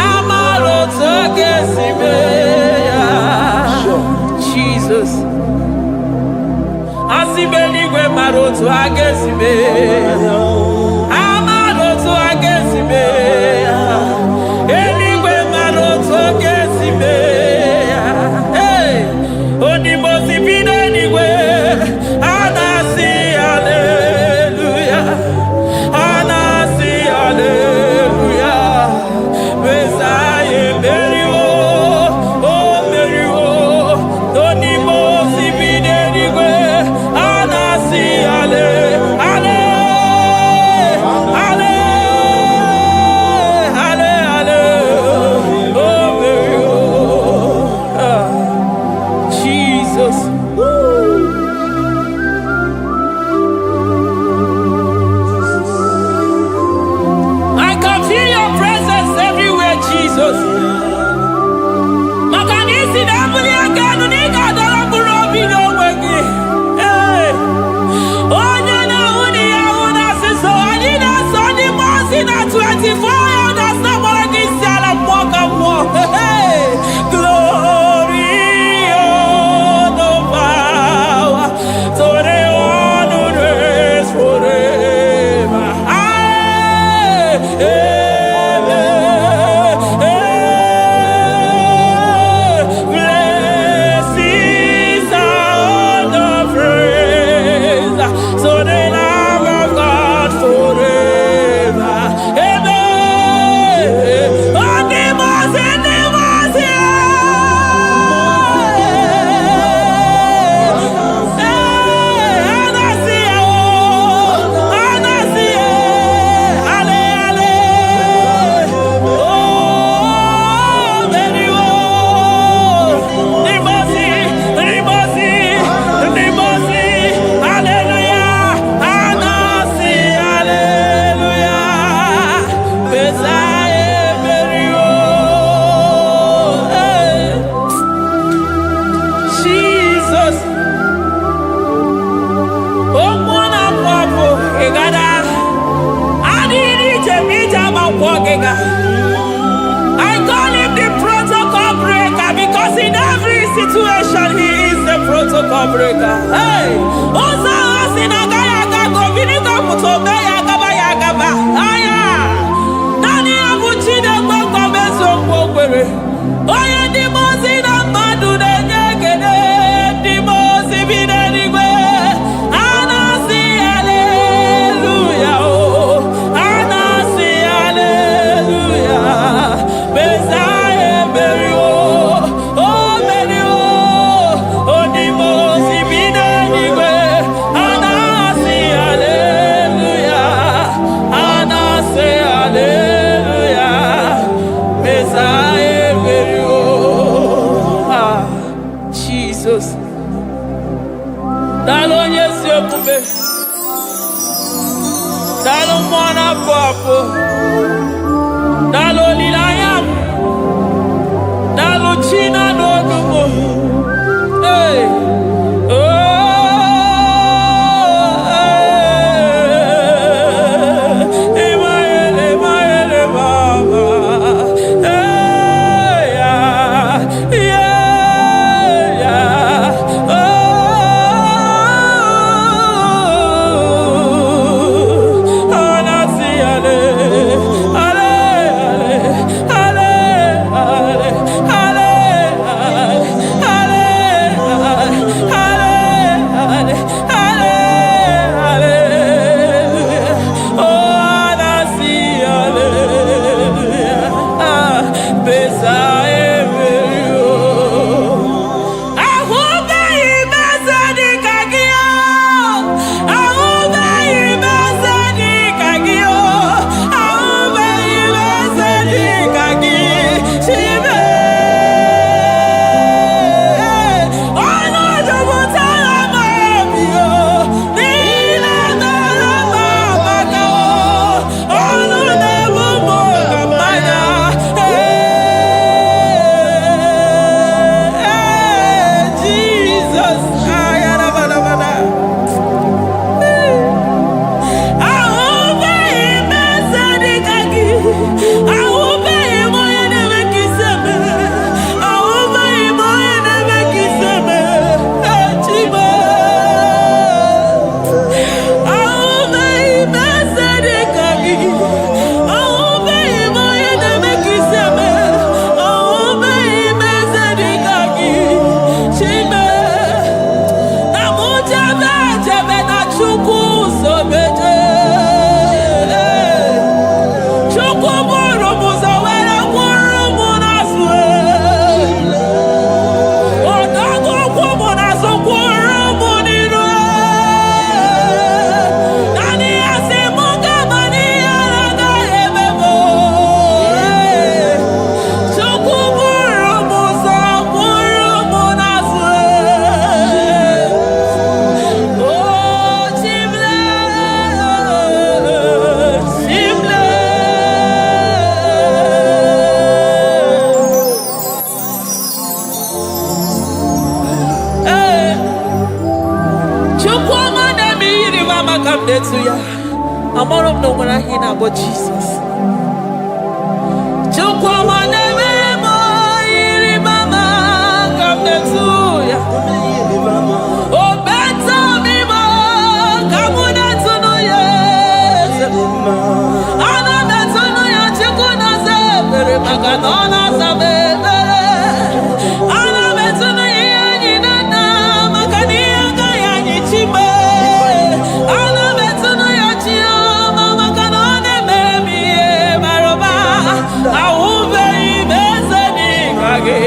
amara otu oge si mee ya. Jesus, asị m eluigwe mara otu oge si mee ya, amara otu oge si mee ya, eluigwe mara otu oge si mee ya. Onimo si bi n'eluigwe, a na-asị haleluya, a na-asị haleluya. Mesaya emeriwo, o meriwo. Onimo si bi n'eluigwe, a na-asị hale, hale, hale, hale, hale. O meriwo. Jesus. I can feel your presence everywhere, Jesus. Makanisi na mbuli aganu nika dala burobi no wegi. Onye na uni ya una siso alina soni mosi na 24 elders na mwagi siala mwaka mwo. Glory, honor, power, to the one who reigns forever. Blessings are the praise, so the Lamb of God forever. Amen. Animals, animals, Jesus. Oh, mwana papo, egada. Adiri jemija makwogega. I call him the protocol breaker because in every situation he is the protocol breaker. Hey, oza asinagaya gago vinigo mutobe yagaba yagaba. Aya, nani abuchide kwakwa meso mwokwere. Oye di mozi na madu nenyegede, di mozi bidenigwe. Anasi hallelujah, oh, anasi hallelujah. Messiah merio, oh merio, oh di mozi bidenigwe. Anasi hallelujah, anasi hallelujah. Messiah merio. Ah, Jesus. Dalo nyesi okume, dalo mwana papo, dalo lilayam, dalo china nodumo. Hey, oh, Emaele mama, hey, yeah, oh. Anasi ale, ale. Chukwama na mi yiri mama come there to ya. I'm all of no one I hear about Jesus. Chukwama na mi yiri mama come there to ya. Oh better me ma come there to no ya. Ana better no ya chukuna se pere maganona se bebe. Ana better no ya ni na makani ya ni chimbe. Ana better no ya chia mama kanone baby maroba. Ahube ibeze ni kage.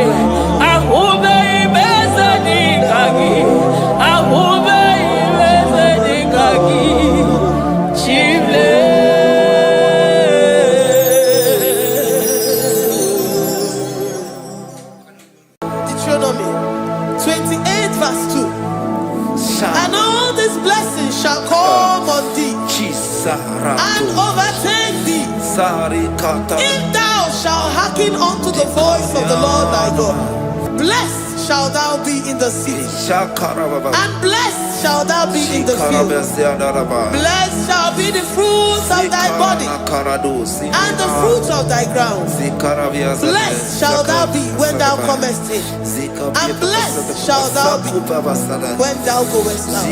Ahube ibeze ni kage. Ahube ibeze ni kage. Chimle.
Deuteronomy 28 verse 2. And all these blessings shall come on thee and overtake thee if thou shalt hearken unto the voice of the Lord thy God. Blessed shalt thou be in the city, and blessed shalt thou be in the field. Blessed shall be the fruits of thy body, and the fruits of thy ground. Blessed shalt thou be when thou comest in, and blessed shalt thou be when thou goest out.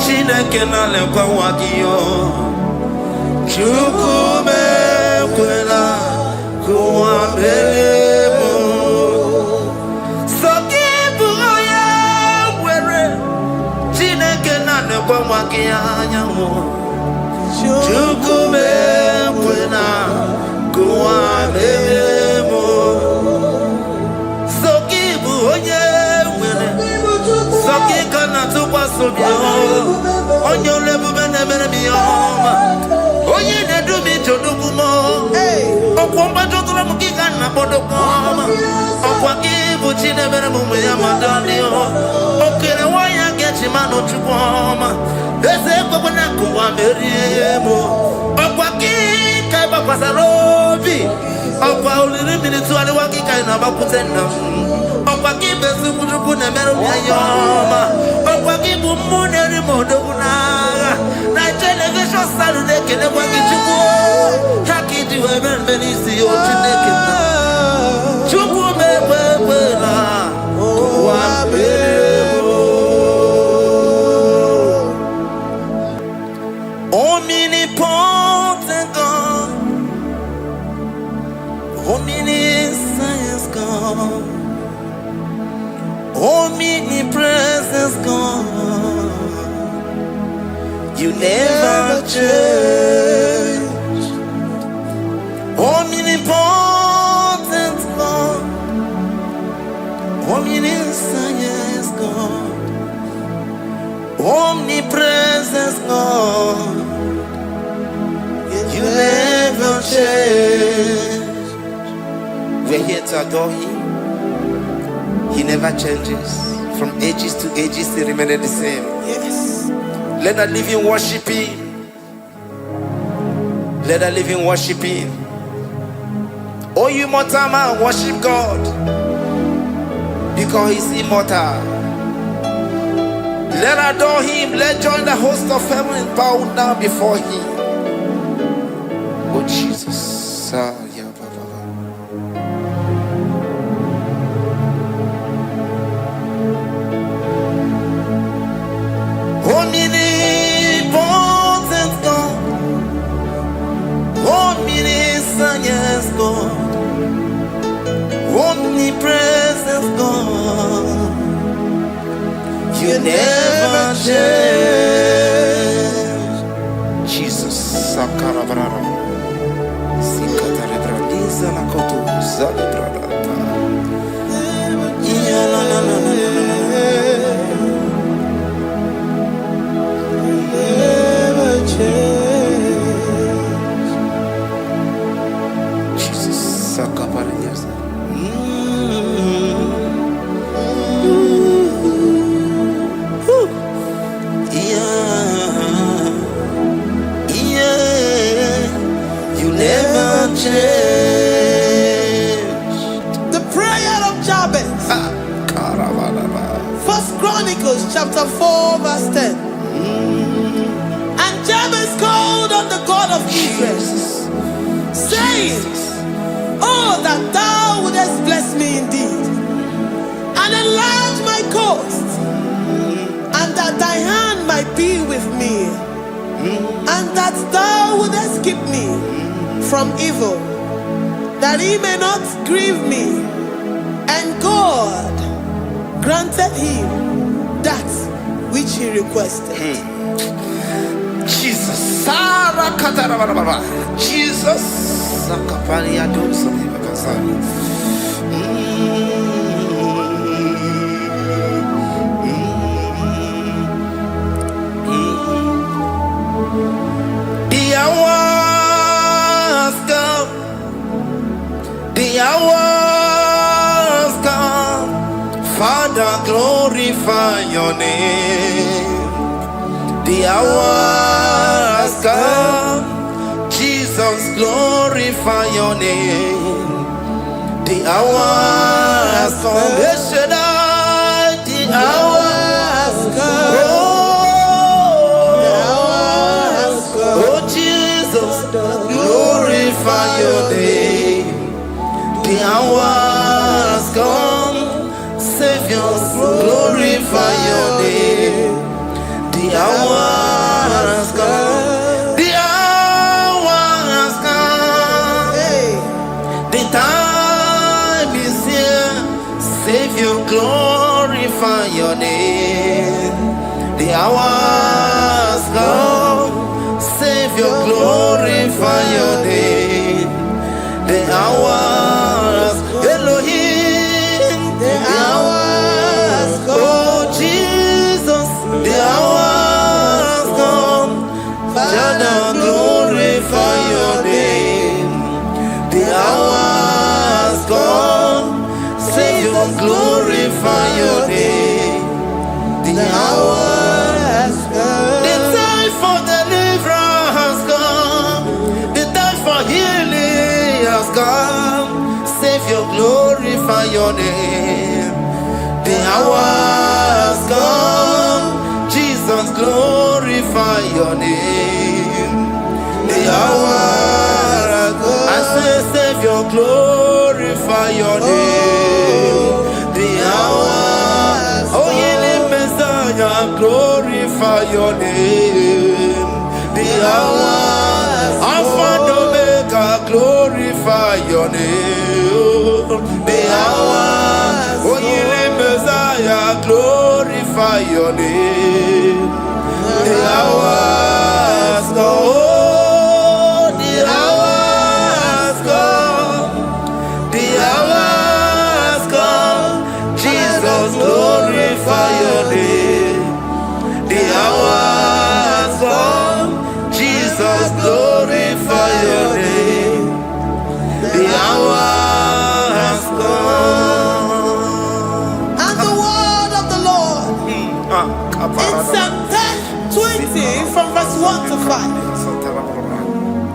Chineke na lekwa wagiyo Chukume kwela kuwa mbelemo Sokibu oya were Chineke na lekwa wagiyo Chukume kwela kuwa mbelemo Sokibu oya were Sokika na tukwa sobyo Onyo lebu bene bene miyoma Onye ne dumi chodukumo Okwamba chotula mukika na bodokoma Okwa kibu chine bene mume ya madani Okere waya gechi mano chukwoma Eze kwa kuna kuwa meriemo Okwa kika iba kwa sarobi Okwa ulirimi tuwali wakika inabakutenda Okwa kibesu kuchuku ne meru miyoma Okwa kibu mune rimodo kunaga Na television salu nekene kwa kichuku Haki diwe menisi yo chinekena Chuku mewewela Kuwa mebo Omnipotent God Omniscience God Omnipresence God You never change Omnipotent God Omniscience God Omnipresence God You never never change. We're here to adore Him. He never changes. From ages to ages, He remains the same.
Yes.
Let that living worship Him. Let that living worship Him. Oh, you mortal man, worship God, because He's immortal. Let adore Him. Let join the host of heaven and bow down before Him. Oh Jesus. Omnipotent God, omniscient God, omnipresent God, you never change. Jesus. Sakarabrara. Sikatarebradiza nakoto zalebrada. Yeah, la la la la la. Jesus, Sakaparias. You never change.
The prayer of Jabez. First Chronicles chapter 4 verse 10. And Jabez called on the God of Israel, saying, oh, that thou wouldest bless me indeed, and enlarge my coast, and that thy hand might be with me, and that thou wouldest keep me from evil, that he may not grieve me. And God granted him that which he requested.
Jesus. Sarah Katarababa. Jesus. Sakaparia dosa bakasani. The hours come. The hours come. Father, glorify your name. The hour has come. Jesus, glorify your name. The hour has come. The hour has come. The hour has come. Oh, Jesus, glorify your name. The hour has come. Savior, glorify your name. The hour has come. The hour has come.
Hey.
The time is here. Savior, glorify your name. The hour has come. Savior, glorify your name. The hour has come. Elohim. The hour has come. Oh, Jesus. The hour has come. Father, glorify your name. The hour has come. Savior, glorify your name. The hour has come. The time for deliverance has come. The time for healing has come. Savior, glorify your name. The hour has come. Jesus, glorify your name. The hour has come. I say, Savior, glorify your name. The hour, oh, healing Messiah, glorify your name. The hour, Alpha and Omega, glorify your name. The hour, oh, healing Messiah, glorify your name. The hour has come. The hour has come. The hour has come. Jesus, glorify your name. The hour has come. Jesus, glorify your name. hour has come.
And the word of the Lord in Psalm 10:20 from verse 1 to 5.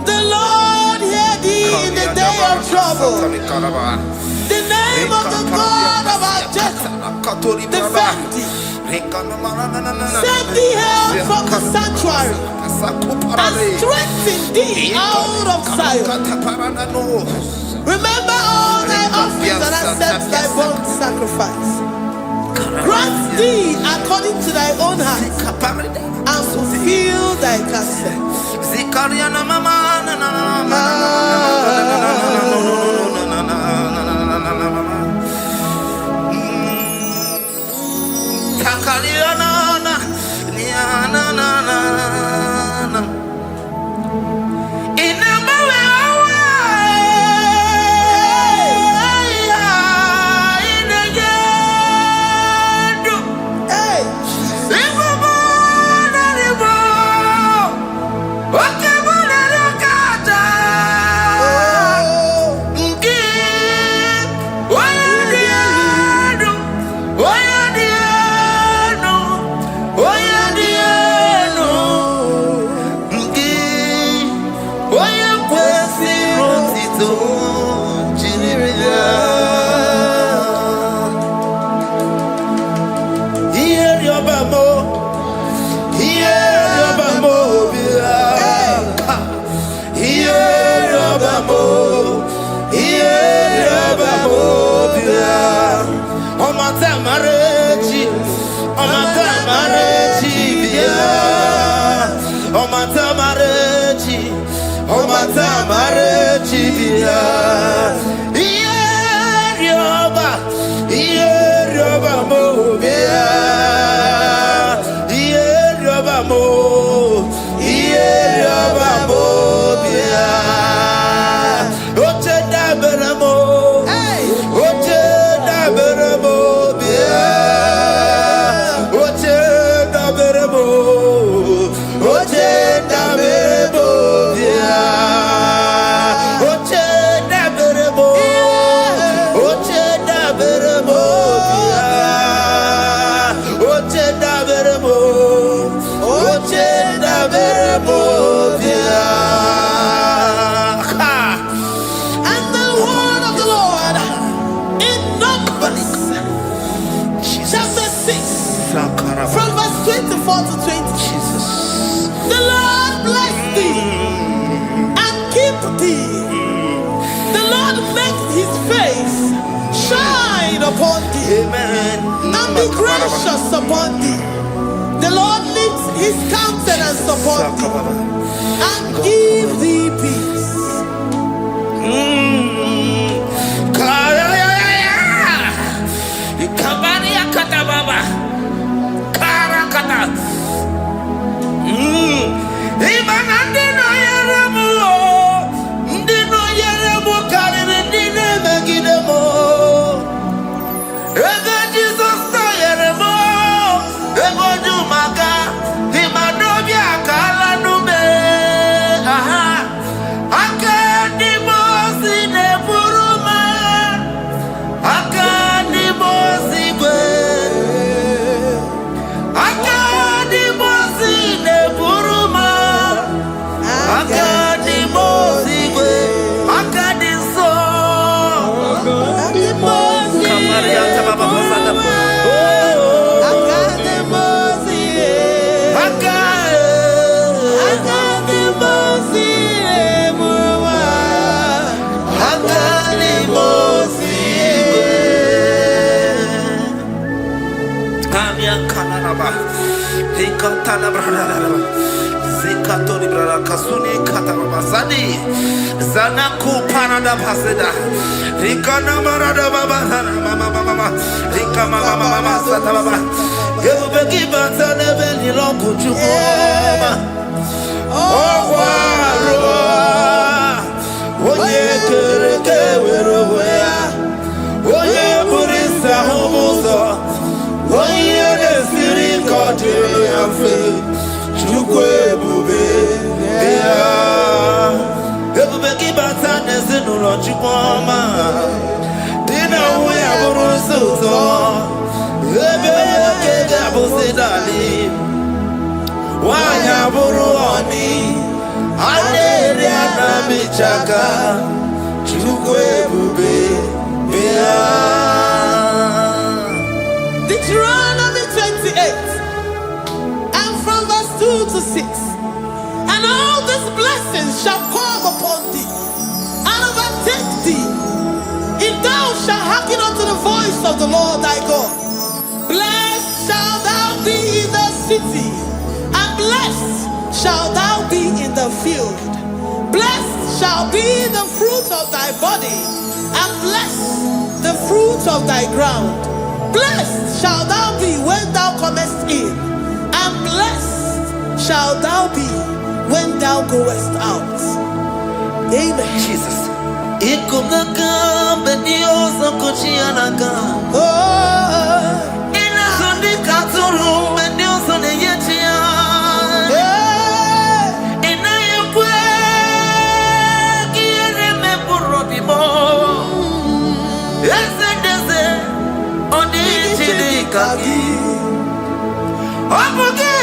The Lord hear thee in the day of trouble. The name of the God of our Jacob defend thee. Send thee help from the sanctuary and strengthen thee out of Zion. Remember all thy offerings and accept thy burnt sacrifice. Grant thee according to thy own heart and fulfill thy counsel. And be gracious upon thee. The Lord lifts his countenance upon thee and give thee peace.
Zanaku Panada Paseda Rikana Marada Baba Mama Rika Mama Satababa Yubeki Batana Beni Loku Chuma Waro Oye Kereke Weroya Oye Burisa Homosa Oye Desiri Kotiru Yafe Chukwe Bube Everybody batana zinu lo chukwa ọma dị na nwe ya bụrụ nsọ ụtọ ebe nwoke ga-abụzi dali nwanyị abụrụ ọnị a na-eri anamichaka Chukwu ebube bịa.
Deuteronomy 28 and from verse 2 to 6. And all these blessings shall come upon thee and overtake thee, if thou shalt hearken unto the voice of the Lord thy God. Blessed shalt thou be in the city, and blessed shalt thou be in the field. Blessed shall be the fruit of thy body, and blessed the fruit of thy ground. Blessed shalt thou be when thou comest in, and blessed shalt thou be when thou goest out. Amen.
Jesus. Ikumaka benioso kuchianaka.
Oh,
Inazundi katuru benioso neyetia. Inayekwe kiere meburodimo. Ezedeze oni chidikagi. Obuge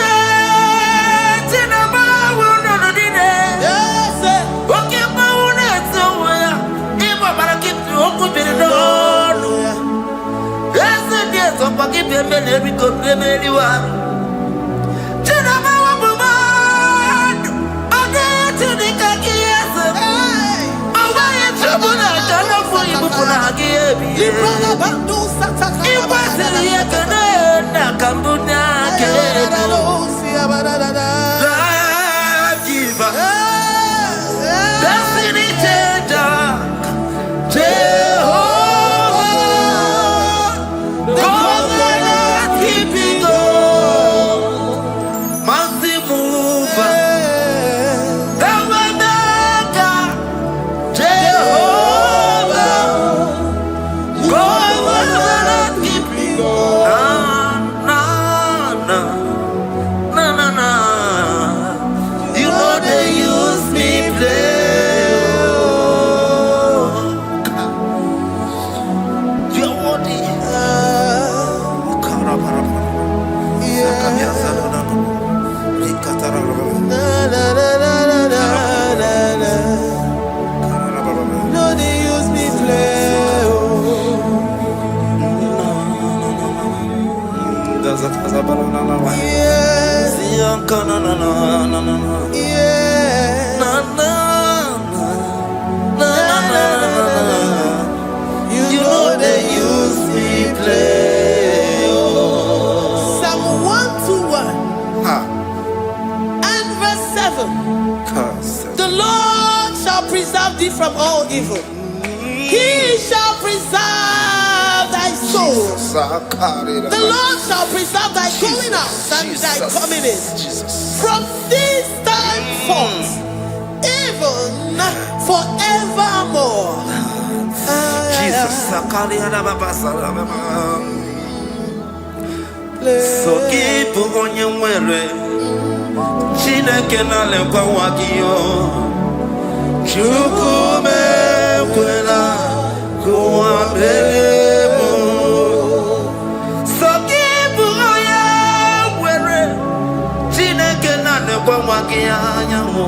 Destiny changer, Jehovah, covenant keeping God, mighty mover, the maker, Jehovah, covenant keeping God. Na na na, you know they use me play. You know they use me play.
Psalm 121 and verse 7. The Lord shall preserve thee from all evil. He shall preserve thy soul. The Lord shall preserve thy going out and thy coming in from this time forth, even forevermore.
Jesus, so keep on your way. Chineke na lekwa wakiyo. Chukume kwela kuambelemo. So keep on your way. Chineke na lekwa wakiyanyamu.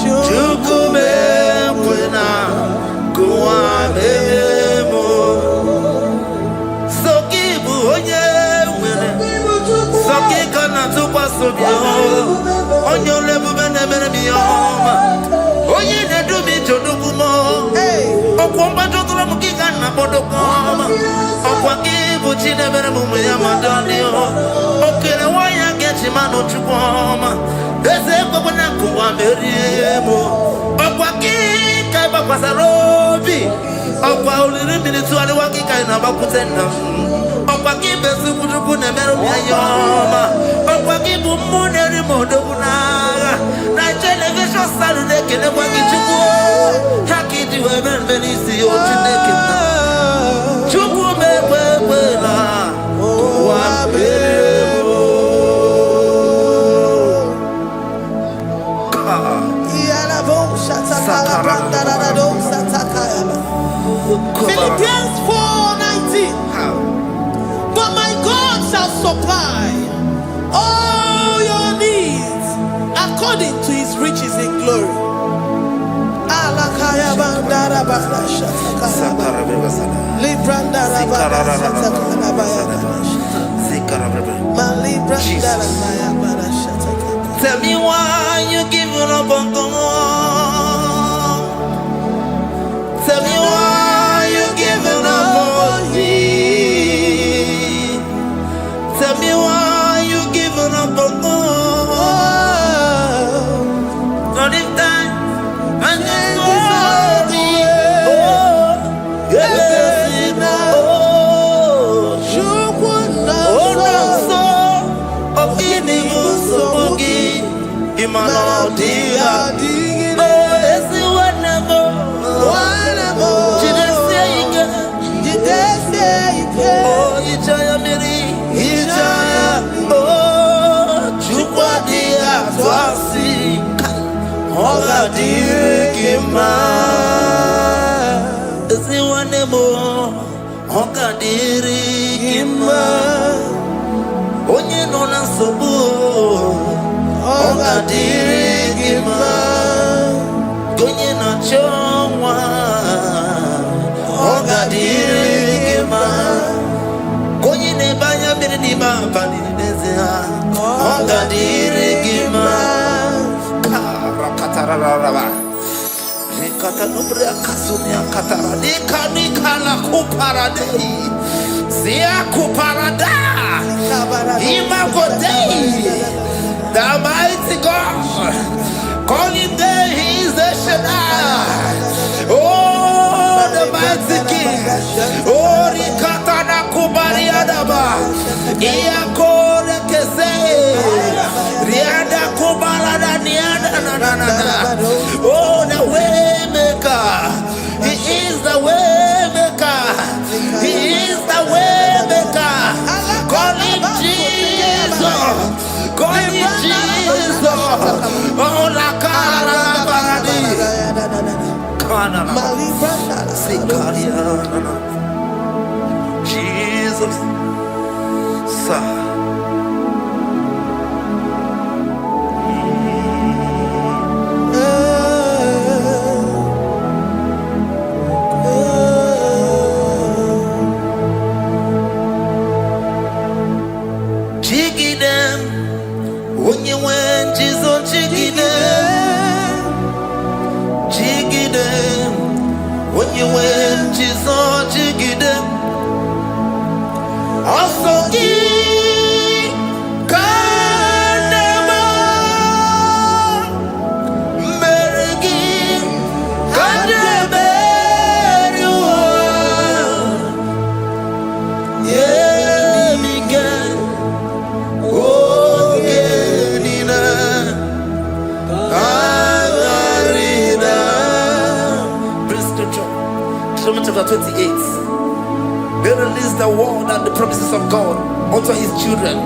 Chukume kwela kuambelemo. So keep on your way. So keep on your onyo lebu bene mi oma oye ne du mi jodugu mo okwomba jodoro mukika na bodokoma okwakibu chine bene mu ya madani o okere waya gechi mano chukoma eze kwabona kuwa meriemo okwakika bakwasarobi okwa uliri militu ali wakika ina bakutenda okwakibe sibudugu ne meru ya yoma okwakibu muneri modogunaga na television salude kele kwakichuku hakiti webenbenisi otineke chuku mekwela wapelemo
Yalabo shatakala brandara do satakaya.
Tell me why you giving up on God. Tell me why you giving up on me. Tell me why you giving up on God. Not this time. And this worthy. Oh, yes. Onye no na nsogbu Oga dịrị gị mma Onye na-achọ nwa Oga dịrị gị mma Onye na-ebe anya mmiri n'ime abalị n'ezie Oga dịrị gị mma Karakatarararaba Nikata nubre akasuni akatara Nika la kuparadei Zia kuparada Imagodei The mighty God, calling there, He is the Shaddai. Oh, the mighty King. Oh, Rikatana Kubariadaba. Iakore Kese. Riada Kubarada Niana. Oh, the way maker. He is the way maker. He is the way maker. Call Him Jesus. Call Him Jesus. Oh, la cara baradi. Kana. Sikaria. Jesus. Sa. Chapter 28. They release the word and the promises of God unto His children.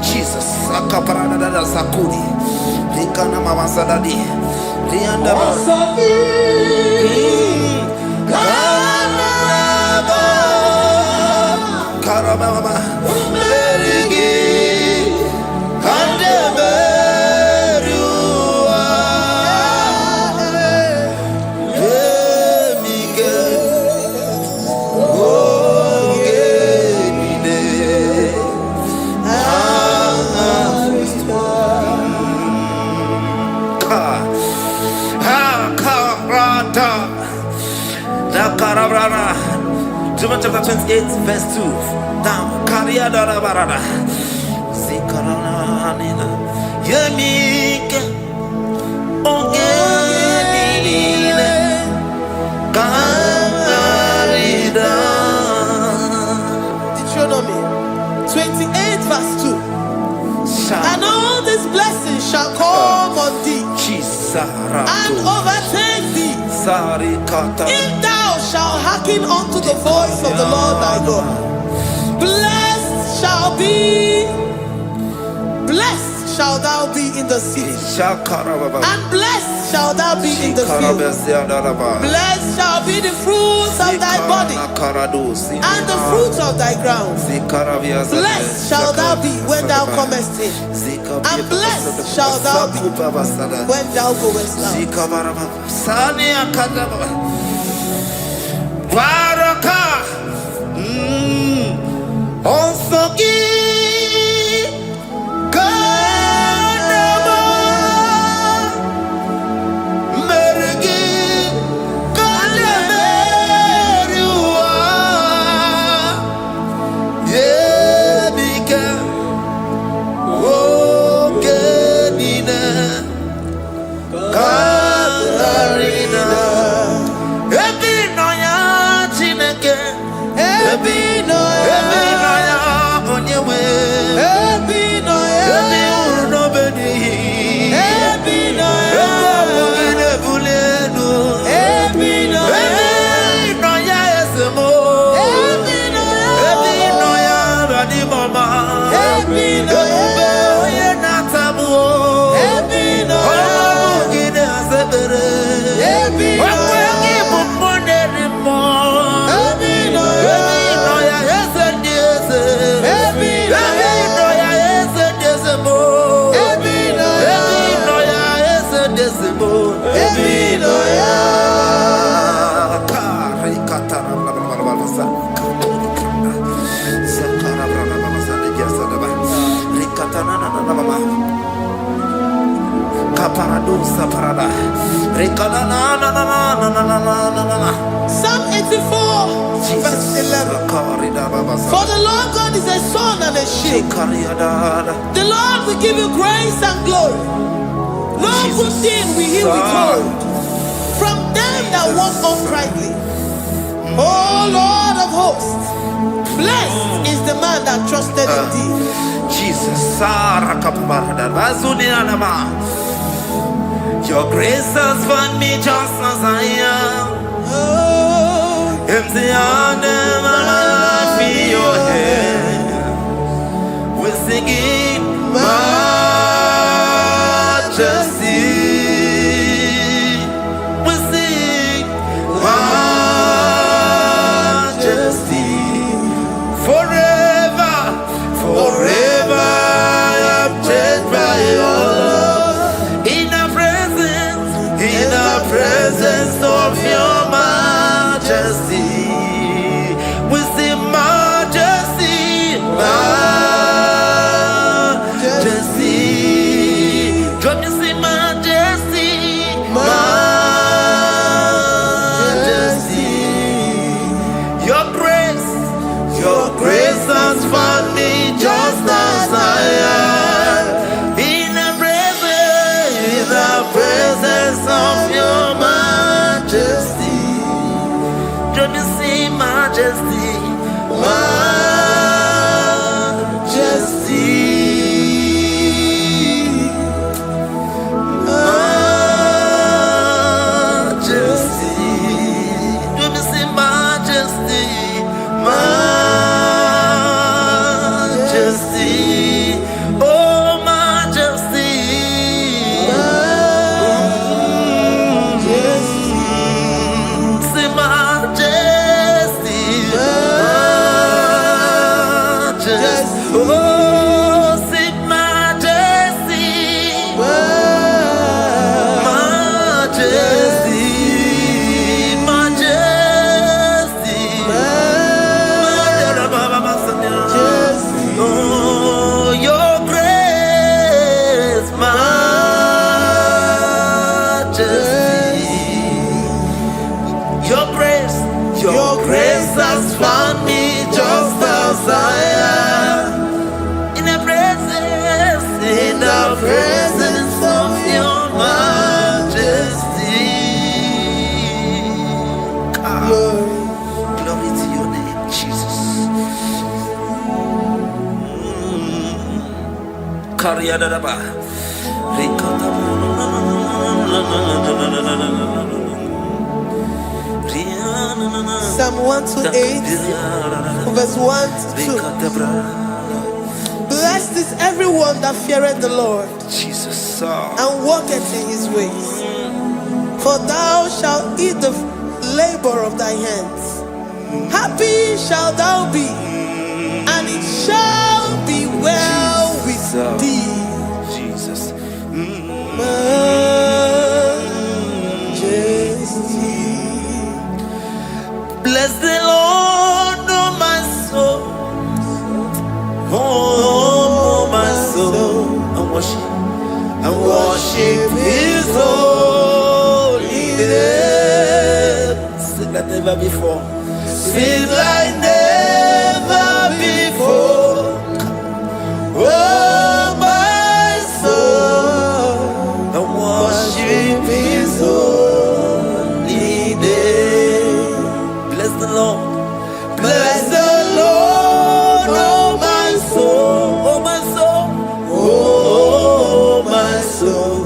Jesus. Akaparadada sakudi. Likana mama sadadi. Lianda Karababa. Berigi. John chapter 28 verse 2. Down. Karia dara barada. Zikarana nina. Yemike. Ongenile. Karida.
Deuteronomy 28 verse 2. And all these blessings shall come on thee and overtake thee if thou shalt hearken unto the voice of the Lord thy God. Blessed shall thou be in the city, and blessed shall thou be in the field. Blessed shall be the fruits of thy body and the fruits of thy ground. Blessed shall thou be when thou comest in, and blessed shall thou be when thou goest out. Psalm 84, verse 11. For the Lord God is a sun and a shield. The Lord will give you grace and glory. No good thing will he withhold from them that walk uprightly. O Lord of hosts, blessed is the man that trusted in thee.
Jesus, your grace has found me just as I am. Empty handed, I feel your hand. We're singing majesty. We sing majesty. Forever, forever I'm changed by your love. In the presence of your majesty, we see majesty, majesty. Come you see majesty, majesty. Your grace has found me just as I am. In the presence of your majesty, don't you see majesty, majesty, majesty, don't you see majesty, majesty, oh majesty. Your grace has found me just as I am. In the presence of your majesty. Glory to your name, Jesus.
Psalm 128, verse 1 to 2. Blessed is everyone that feareth the Lord,
Jesus,
and walketh in his ways. For thou shalt eat the labor of thy hands. Happy shalt thou be, and it shall be well with thee.
Jesus. Bless the Lord, oh my soul, oh my soul, and worship His holy name. Sing like never before. Sing like never before. Oh my soul, and worship His holy name. Bless the Lord, bless the Lord, oh my soul, oh my soul, oh my soul,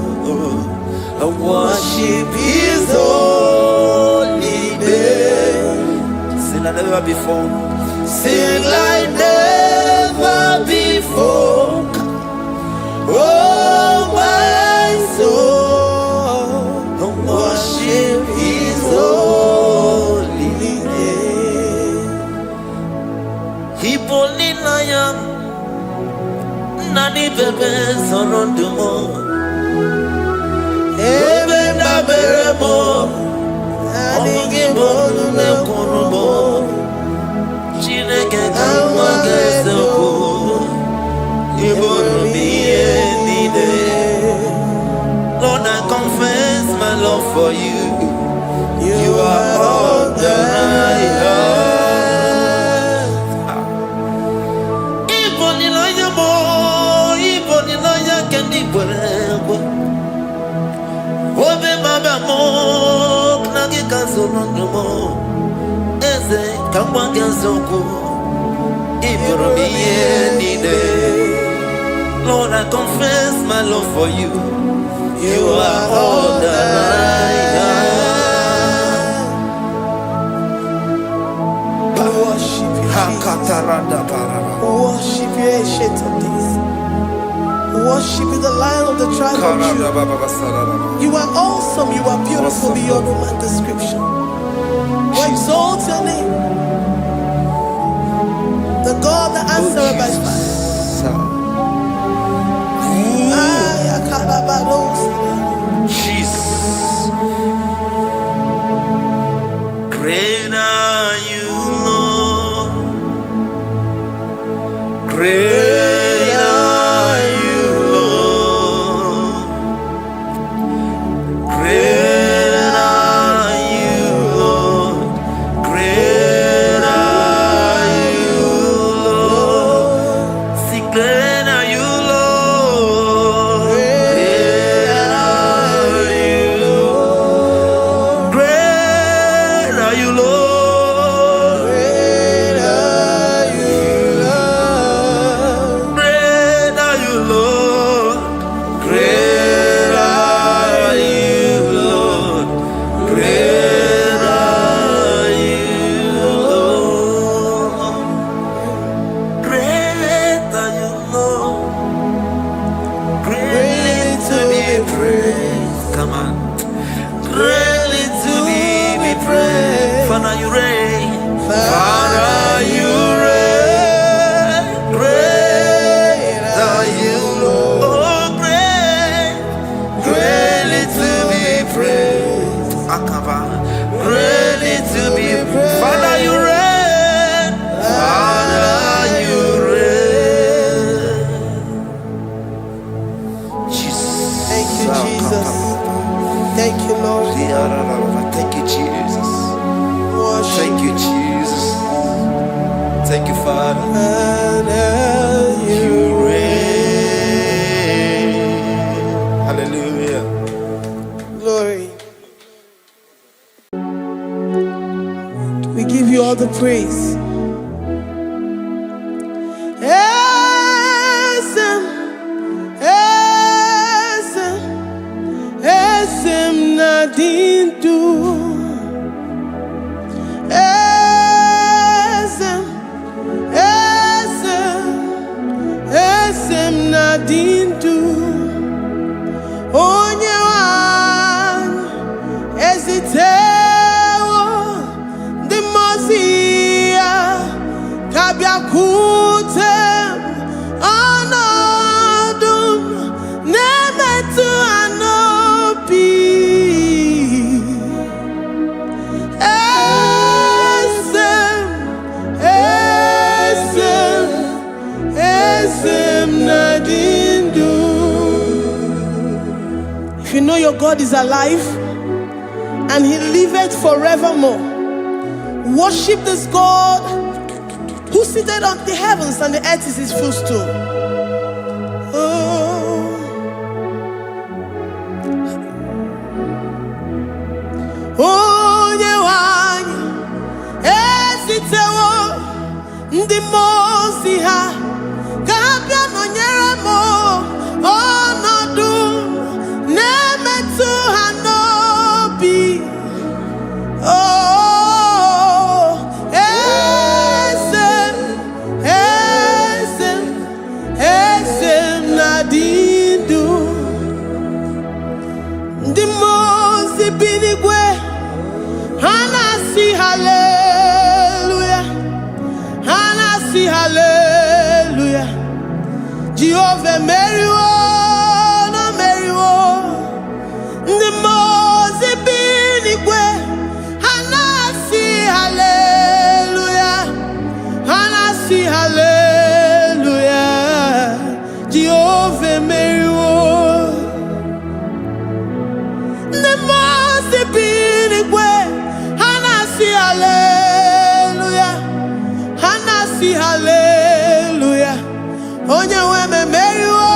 and worship His holy name. Sing like never before, sing like never before. Oh my soul, and worship His holy name. Hipolina nani bebe sorondumo, ebe na beremo, omugi bolu ne kunumo. Lord, I confess my love for you. You are all that I have.
We worship you, Jesus. We worship you, Ancient of Days. We worship you, the Lion of the tribe of Judah. You are awesome. You are beautiful beyond human description. We exalt your name, the God that answered by fire.
Jesus, great are you, Lord. Great are you, Lord. Great are you, Lord. Great are you, Lord. See, great are you, Lord. Great are you. Great are you, Lord.
Great are you, Lord.
Great are you, Lord. Great are you, Lord. Great are you, Lord. Great are you, Lord. Greatly to be praised. Come on. Greatly to be praised. Father, you reign. Father, you reign. Great are you, Lord. Oh, great. Greatly to be praised. Akaba. Greatly to be praised. Father, you reign. Father, you reign. Jesus.
Thank you, Jesus. Thank you, Lord.
Thank you, Jesus.
Worship
Thank you, Jesus. Thank you, Father.
and
You reign. Hallelujah.
glory. We give you all the praise. Esem, esem, esem nadindu. Esem, esem, esem nadindu. Onye wan ezitewo ndi mozia kabia kutem anadum nemetu anopi esem esem esem nadindu. If you know your God is alive and he liveth forevermore, worship this God who seated on the heavens and the earth is his footstool. Oh. Onye wanyi ezitewo ndị mmụọ ozi ha ka ha bịa nọnyere m ọnọdụ na-emetụ ha n'obi. Oh, esem, esem, esem nadindu. Ndị mmụọ ozi bi n'igwe ha na-asị haleluya, ha na-asị haleluya. Jehovah meriwo na meriwo. Ndị mmụọ ozi bi n'igwe ha na-asị haleluya, ha na-asị haleluya. Jehovah meriwo. Ndị mmụọ ozi bi n'igwe ha na-asị haleluya, ha na-asị haleluya. Onye nwe m emeriwo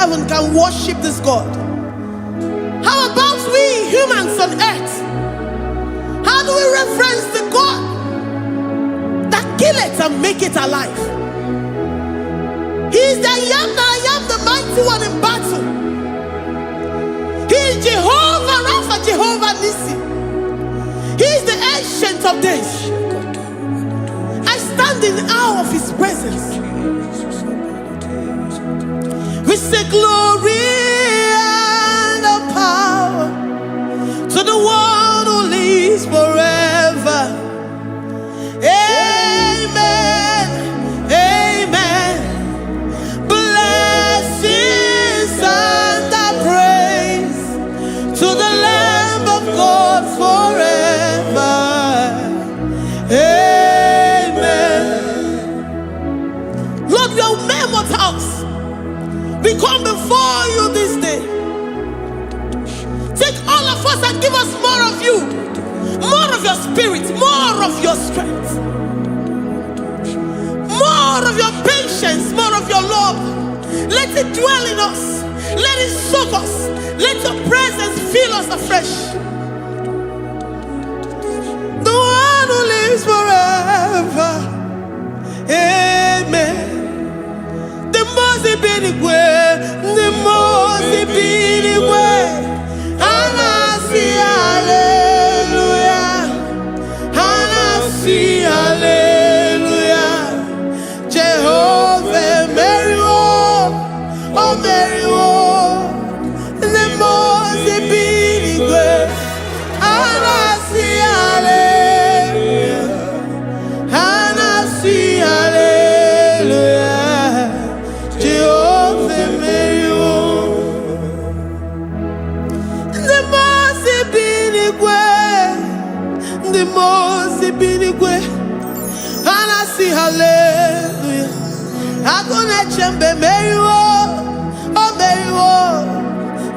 heaven can worship this God? How about we humans on earth? How do we reference the God that kill it and make it alive? He is the I am, the mighty one in battle. He is Jehovah Rapha, Jehovah Nissi. He is the ancient of days. I stand in awe of his presence. We say glory and the power to the one who lives forever. Amen, amen. Blessings and the praise to the Lamb of God forever. Amen. Lord, we are mere mortals. We come before you this day. Take all of us and give us more of you, more of your spirit, more of your strength, more of your patience, more of your love. Let it dwell in us. Let it soak us. Let your presence fill us afresh. The one who lives forever. Amen. The most way, the most way. Anasi, hallelujah. Anasi, hallelujah. Jehovah, Mary, oh Mary, the most way. Anasi, hallelujah. Anasi, hallelujah. The most binigwe, and I see hallelujah. I'm gonna chamber Mary, oh Mary,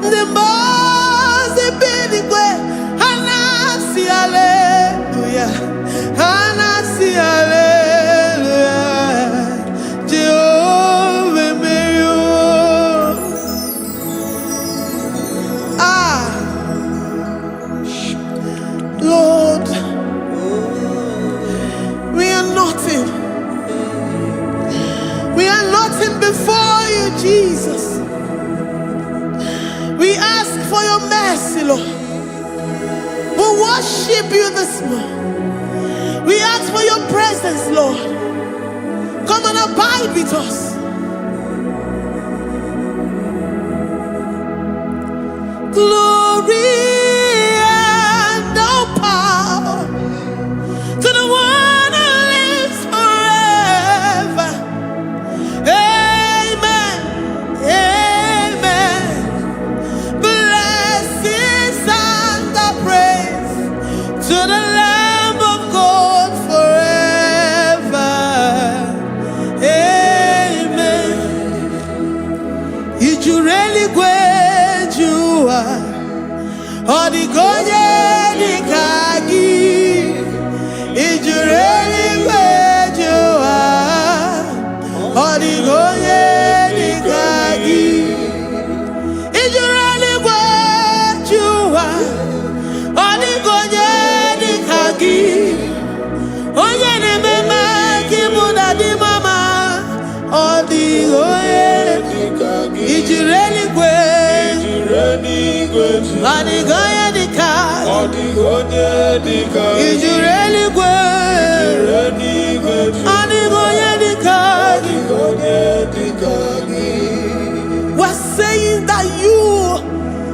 the most binigwe, and I see hallelujah, and I see hallelujah. Jehovah Mary, Lord. We are nothing before you, Jesus. We ask for your mercy, Lord. We worship you this morning. We ask for your presence, Lord. Come and abide with us. Glory and no power to the one. Odigonye dikagi, ijureli kwejuwa. Odigonye dikagi, ijureli kwejuwa. Odigonye dikagi, onye ne mema kimuda di mama. Odigonye dikagi, ijureli kwejuwa. Odigonye dikagi, ijureli kwejuwa. Odigonye dikagi. We're saying that you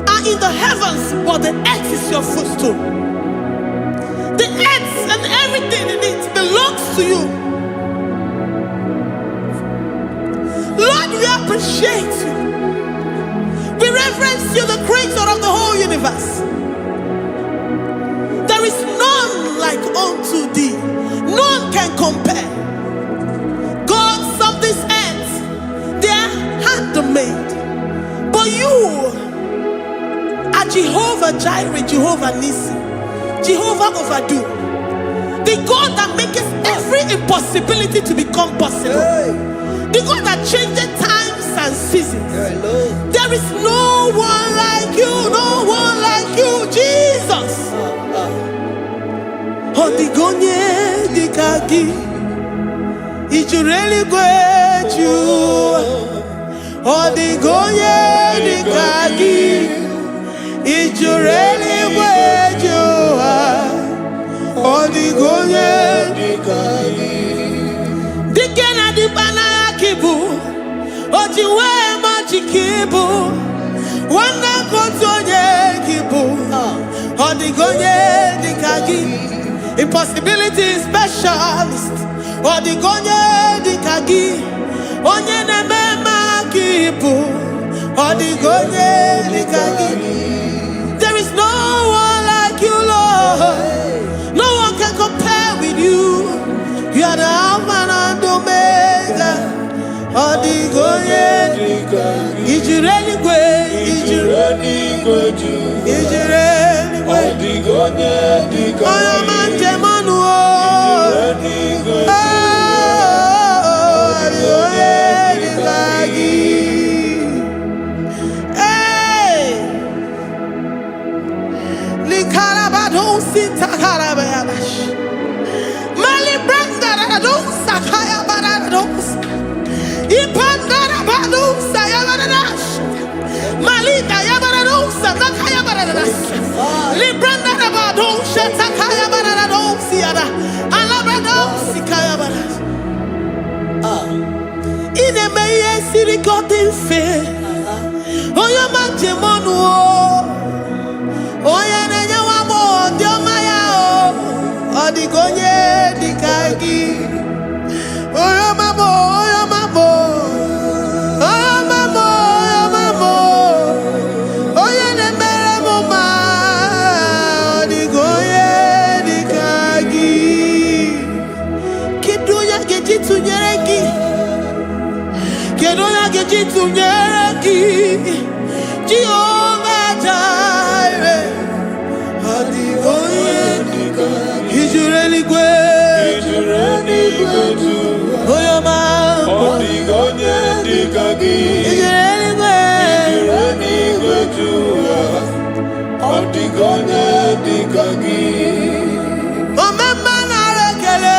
are in the heavens, but the earth is your footstool. The earth and everything in it belongs to you. Lord, we appreciate you. We reverence you, the creator of the whole universe. There is none like unto thee. None can compare. Gods of this earth, they are handmade. But you are Jehovah Jireh, Jehovah Nissi, Jehovah Overdo, the God that makes every impossibility to become possible. The God that changes times and seasons. There is no one like you, no one like you, Jesus. Odigonye dikagi, ijureli gweju. Odigonye dikagi, ijureli gweju. Odigonye dikagi. Dikena dipana kibu, ojiwe majikibu, wana kotonye kibu. Odigonye dikagi. Impossibility specialist. Odigonye dikagi. Onye nemema kipu. Odigonye dikagi. There is no one like you, Lord. No one can compare with you. You are the Alpha and Omega. Odigonye dikagi. Ijureli gwe. Ijureli gwe. Odigonye dikagi. Sirikotin fe, oya manjemonu o, oya nenya wamo diomaya o, odigonye dikagi, oya mamo, oya mamo, oya mamo, oya mamo, oya nemere moma, odigonye dikagi, kiduya kejitu nyereki. Kedoya gejitu nyereki, Jehovah Jireh. Odigonye dikagi, ijureli gwe, oyoma. Odigonye dikagi, ijureli gwe, odigonye dikagi. Omema na rekele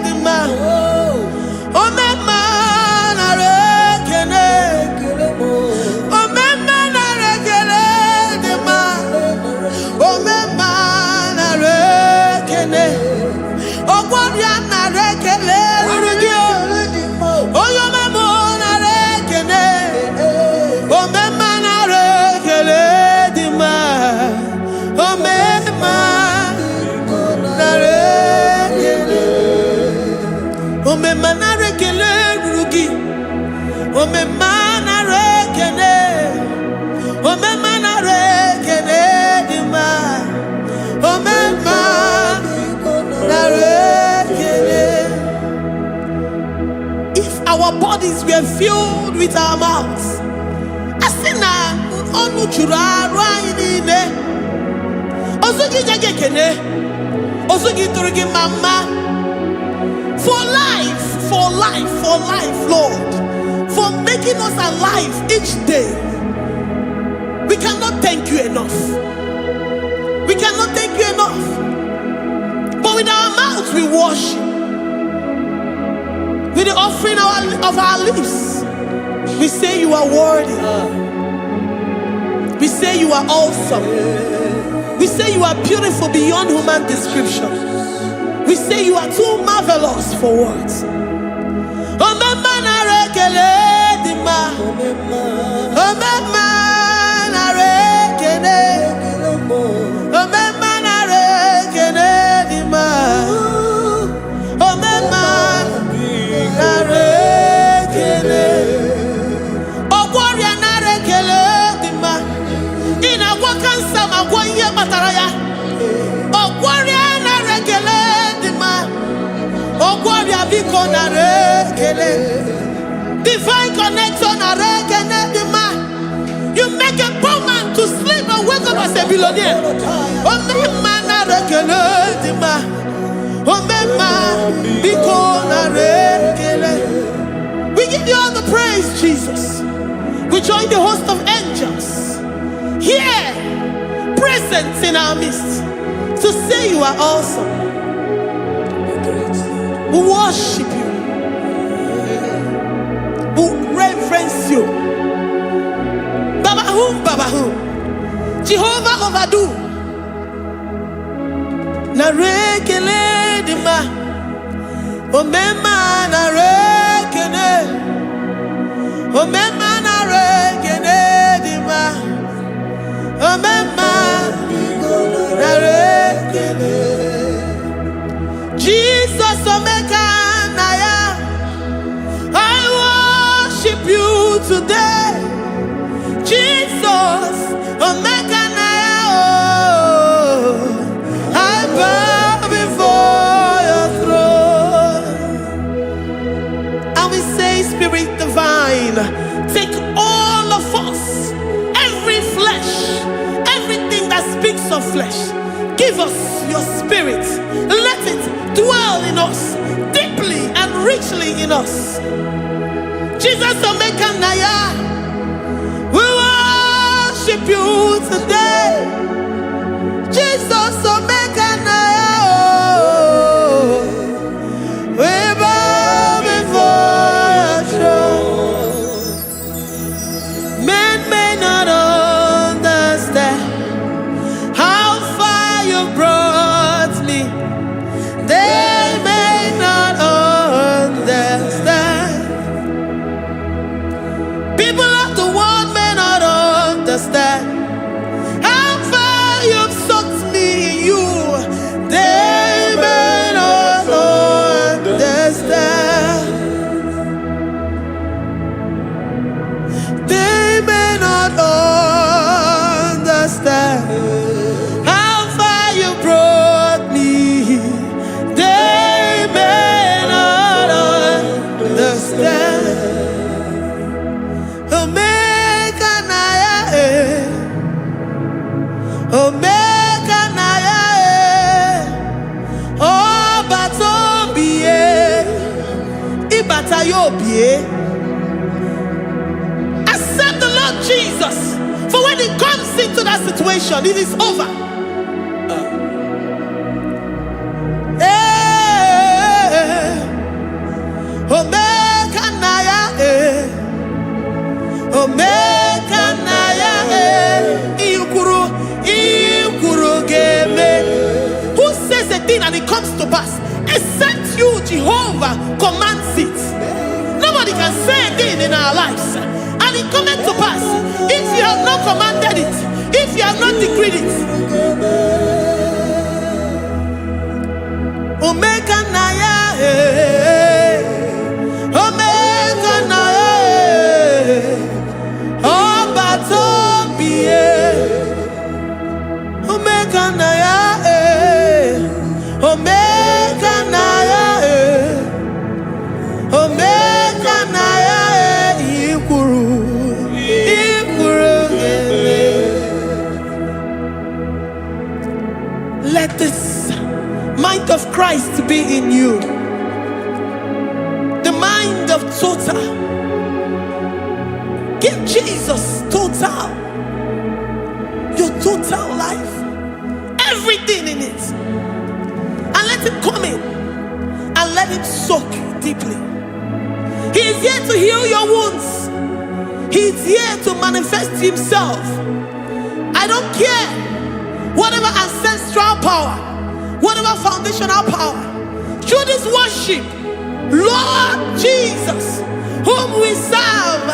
dima, omema. If our bodies were filled with our mouths, asina onu chura rainine, osugi jagekene, osugi turugi mama. For life, Lord, for making us alive each day. We cannot thank you enough. We cannot thank you enough. But with our mouths we worship. With the offering of our lips, we say you are worthy. We say you are awesome. We say you are beautiful beyond human description. We say you are too marvelous for words. Divine connection. You make a poor man to sleep and wake up as a billionaire. We give you all the praise, Jesus. join the host of angels here, present in our midst, to say you are awesome. We worship you. We reverence you. Baba Jehovah overdo. Na rekele dima. Omema na rekene. Omema na rekene dima. Omema na rekene. Jesus Omega Naya. I worship you today. Jesus Omega Naya. I bow before your throne. And we say, Spirit divine, take all of us, every flesh, everything that speaks of flesh. Give us your spirit. Let it dwell in us, deeply and richly in us. Jesus Omega Naya, we worship you today. Jesus Omega Naya, we bow before your throne. Men may not understand how far you brought me. They may not understand. People of the world may not understand how far you've sucked me in you. They may not understand. They may not understand how far you brought me. They may not understand. Omega Naya, Omega Naya, oh Batobie, Ibatayobie. Accept the Lord Jesus, for when He comes into that situation, it is over. Omega Naya, Omega Naya, Ikuru Geme. Who says a thing and it comes to pass? Except you, Jehovah, commands it. Nobody can say a thing in our lives and it comes to pass if you have not commanded it, if you have not decreed it. Omega Naya, Omega Naya, oh Batobie, Omega Naya, Omega Naya, Omega Naya, Ikuru. Let this mind of Christ be in you. The mind of total. Give Jesus total. Your total life. Everything in it. And let it come in. And let it soak deeply. He is here to heal your wounds. He is here to manifest Himself. I don't care. Whatever ancestral power, whatever foundational power, through this worship, Lord Jesus, whom we serve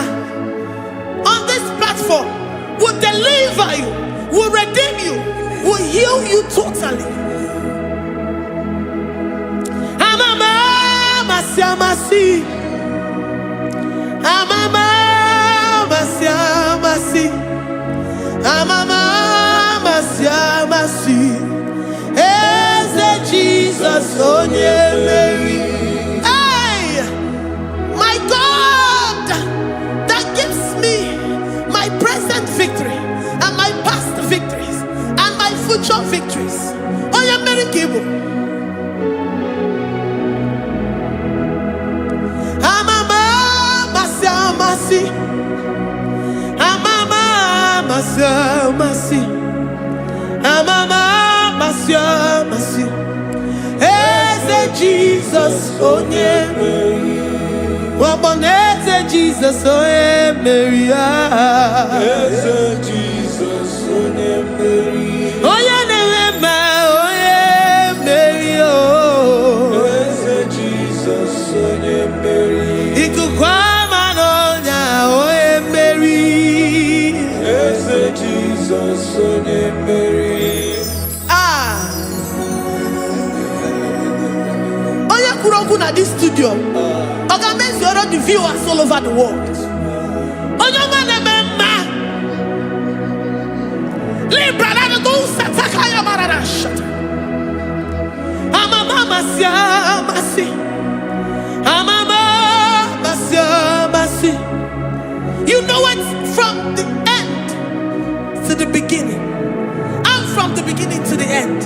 on this platform, will deliver you, will redeem you, will heal you totally. Amama Masiamasi, Amama Masiamasi, Amama Masiamasi. Jesus, oh yeah, Mary. Hey, my God, that gives me my present victory and my past victories and my future victories. Oh yeah, Mary Kibu. Amama Masiamasi, masi. Amama masi. Eze Jesus onye Mary. Waboneze Jesus onye Mary.
Eze Jesus onye Mary.
Onye na-eme onye Mary.
Eze Jesus onye Mary.
Ikuku ama n'ọnya onye Mary.
Eze Jesus onye Mary.
Na this studio, organize all the viewers all over the world. Onyoma nemema, libra na do sataka ya marara shata. Amama masi, amama masi. You know it from the end to the beginning, and from the beginning to the end.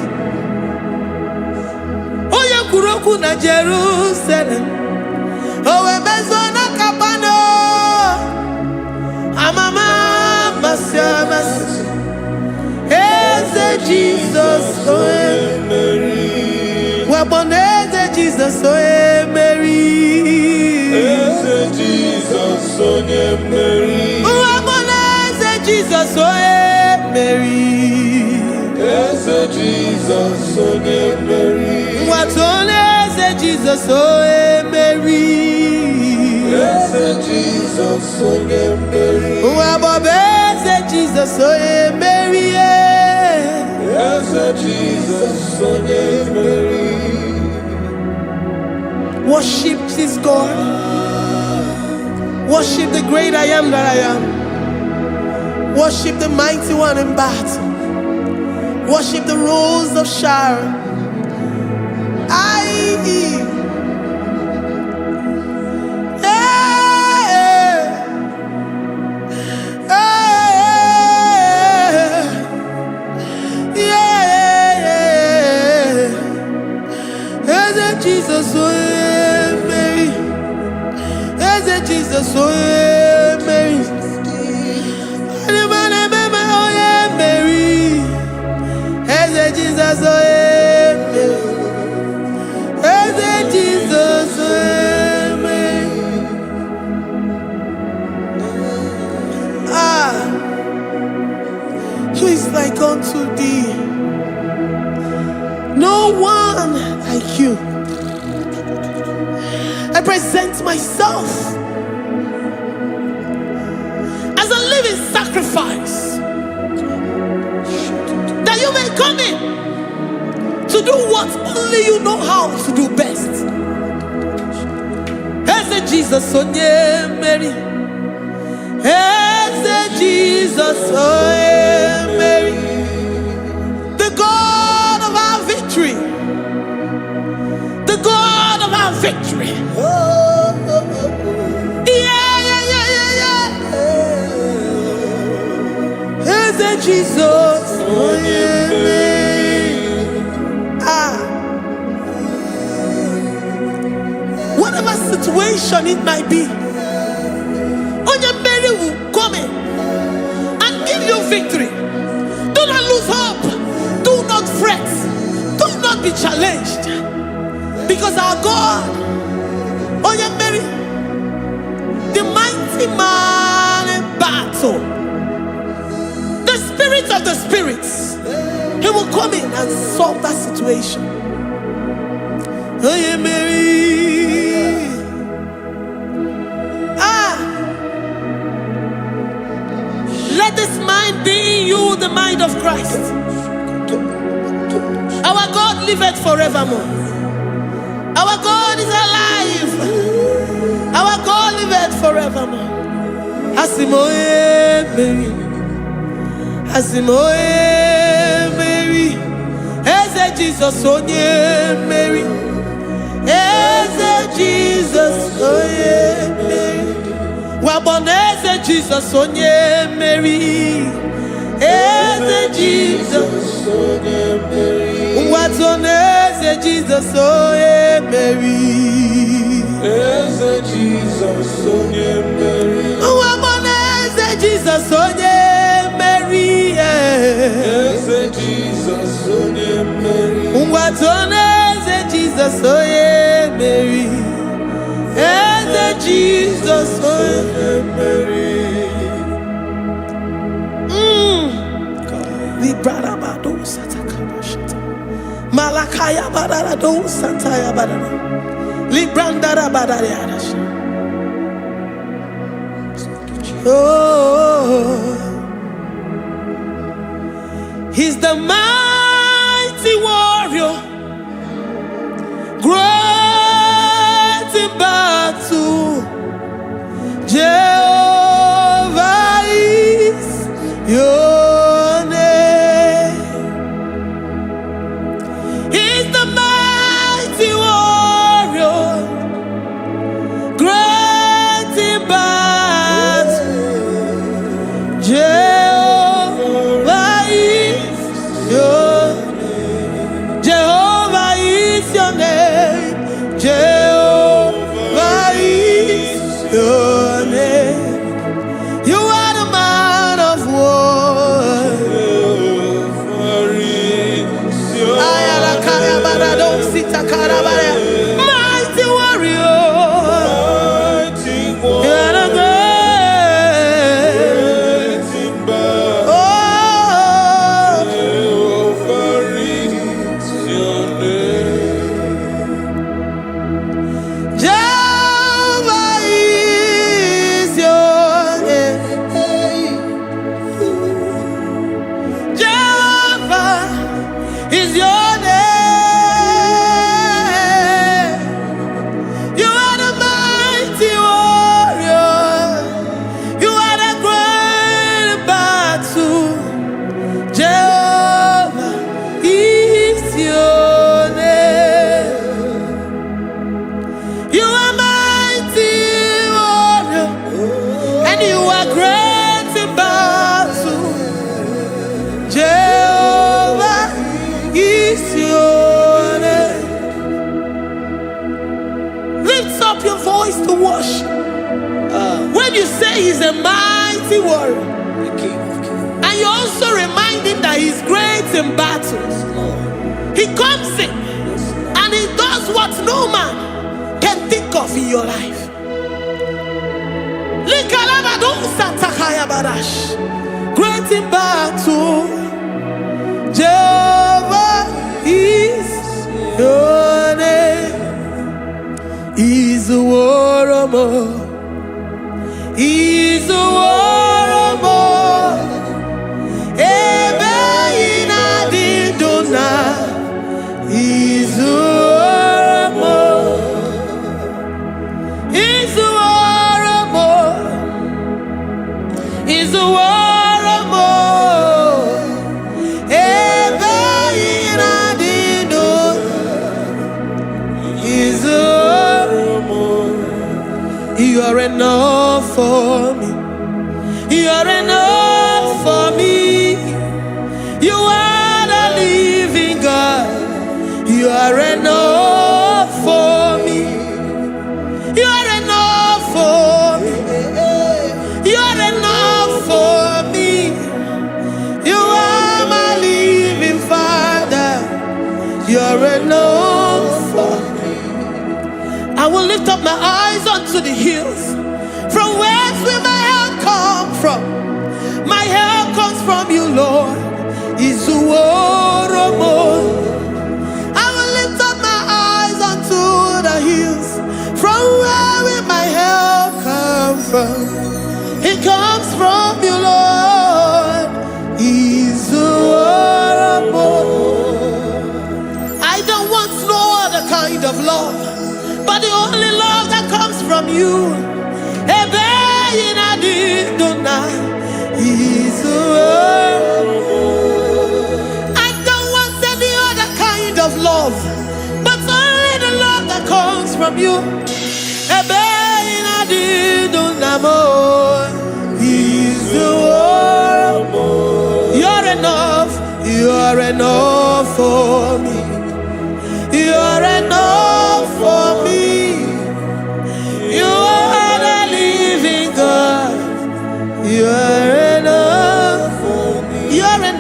Kuroku na Jerusalem, owe bezona kapano, amama masi. Eze Jesus oe Mary, waboneze Jesus oe Mary.
Eze Jesus oe Mary,
waboneze Jesus oe Mary.
Eze Jesus oe Mary.
Watoleze Jesus oe Mary.
Eze Jesus oe Mary.
Wabobeze Jesus oe Mary.
Eze Jesus oe Mary.
Worship this God. Worship the great I am that I am. Worship the mighty one in battle. Worship the rose of Sharon. Jesus oe Mary. Eze Jesus oe Mary. Oye Mary. Eze Jesus oe Mary. Eze Jesus oe Mary. Who is like unto thee? No one like you. I present myself as a living sacrifice, that you may come in to do what only you know how to do best. Eze Jesus onye Mary. Eze Jesus onye Mary. The God of our victory. The God of our victory. Eze Jesus onye Mary. Whatever situation it might be, onye Mary will come in and give you victory. Do not lose hope. Do not fret. Do not be challenged. Because our God, onye Mary, the mighty man in battle, the spirit of the spirits, he will come in and solve that situation. Onye Mary. Let this mind be in you, the mind of Christ. Our God liveth forevermore. Our God is alive. Our God liveth forevermore. Asimoe Mary. Asimoe Mary. Eze Jesus onye Mary. Eze Jesus onye Mary. Waboneze Jesus onye Mary. Eze Jesus onye Mary. Watoneze Jesus onye Mary.
Eze Jesus onye Mary.
Waboneze Jesus onye Mary. Jesus, oh yeah, Mary. Jesus, oh yeah, Mary. Librada bado satakaba shata. Malakaya badara do sataya badara. Librandara badara yadasha. Oh, he's the mighty warrior, great in battle. Jehovah is your name. He's the mighty warrior, great in battle. Jehovah is your name. Jehovah is your name. Jehovah is your name. You are the man of war. Mighty warrior. You are the great. Oh, Jehovah is your name. Jehovah is your name. You are the mighty warrior. You are the great battle. Jehovah is your name. You are mighty warrior, and you are great in battle. Jehovah is your name. Lift up your voice to worship. When you say he's a mighty warrior, and you also remind him that he's great in battles, he comes in and he does what no man can think of in your life. Great in battle, Jehovah is your name. He's a warrior. He's a warrior. Ebe ina didona. He's a warrior. He's a warrior. He's a warrior. Ebe ina didona. He's a warrior. You are enough for me. You are enough for me. You are the living God. You are enough for me. You are enough for me. You are enough for me. You are my living Father. You are enough for me. I will lift up my eyes unto the hills. From whence will my help come from? My help comes from you, Lord. Is the word of God. I will lift up my eyes unto the hills. From where will my help come from? It comes from you, Lord. Is the word of God. I don't want no other kind of love, but the only love that comes from you. I don't want any other kind of love, but only the love that comes from you. You're enough. You're enough for me. You're enough for me. You are the living God. You're enough for me. You're enough.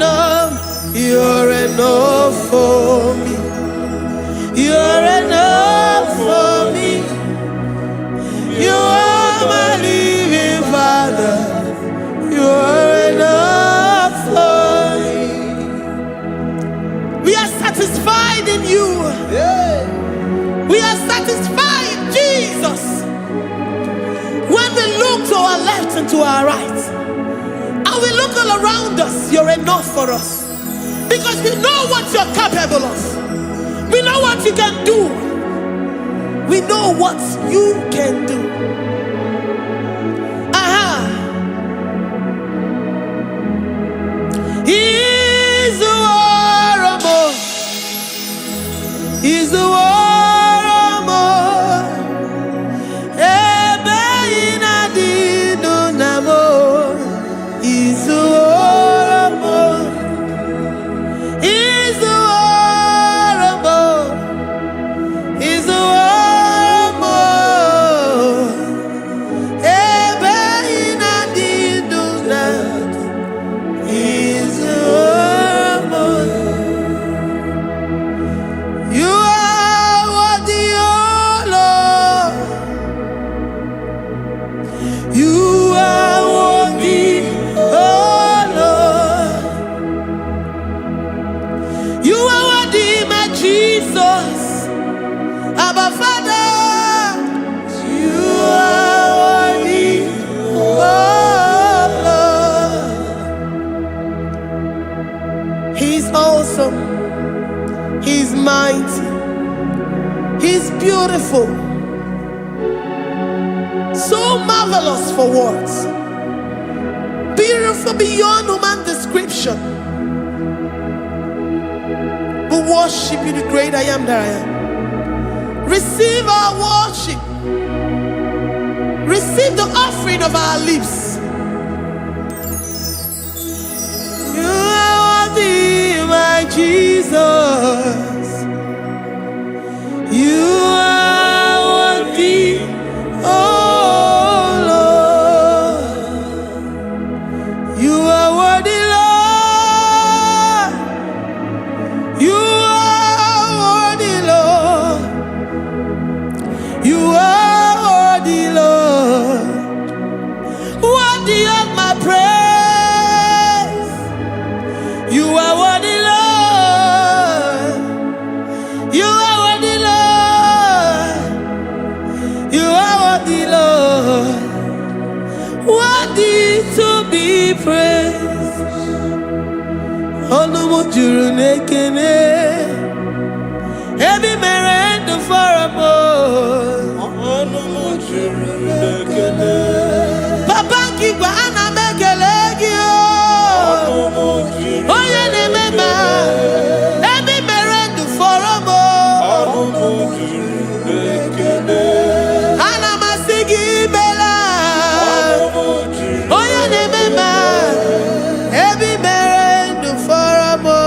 and to our right. And we look all around us, you're enough for us. Because we know what you're capable of. We know what you can do. We know what you can do. He's the warrior. He's the warrior. He's the warrior. He's the warrior. He's the Abba Father, you are worthy, oh Lord. He's awesome, He's mighty, He's beautiful, so marvelous for words, beautiful beyond human description. We worship you, the great I am that I am. Receive our worship. Receive the offering of our lips. You are worthy, my Jesus. You are worthy, oh Lord. You are worthy, Lord. You are worthy, Lord. You are worthy, Lord, worthy of my praise. You are worthy, Lord. You are worthy, Lord. You are worthy, Lord, worthy to be praised. Onumu juru nekene, ebi merendo for a more. Papa Kigwa ana mekelegi o. Oye ne mema. Ebi merendu foromo. Ana masigi bela. Oye ne mema. Ebi merendu foromo.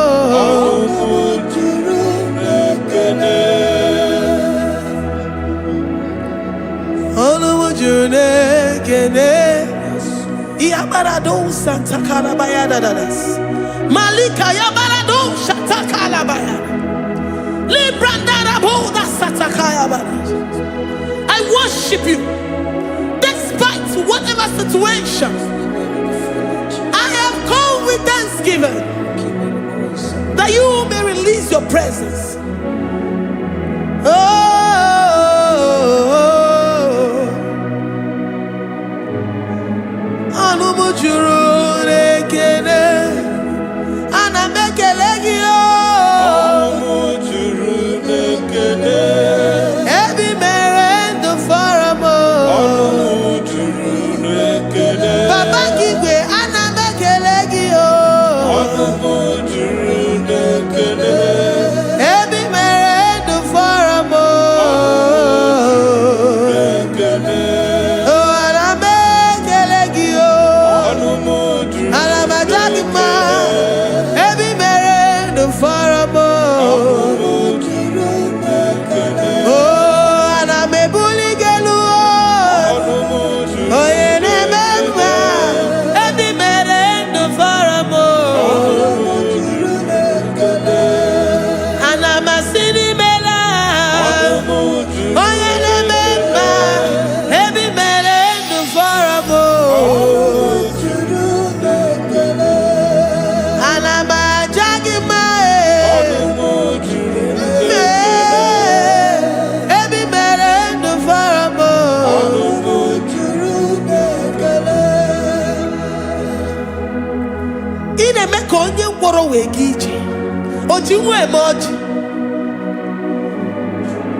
Yabarado Santa Calabaya Dadas Malika Yabarado Shata Calabaya Librandara Boda Satakaya. I worship you despite whatever situation. I have come with thanksgiving that you may release your presence. No more.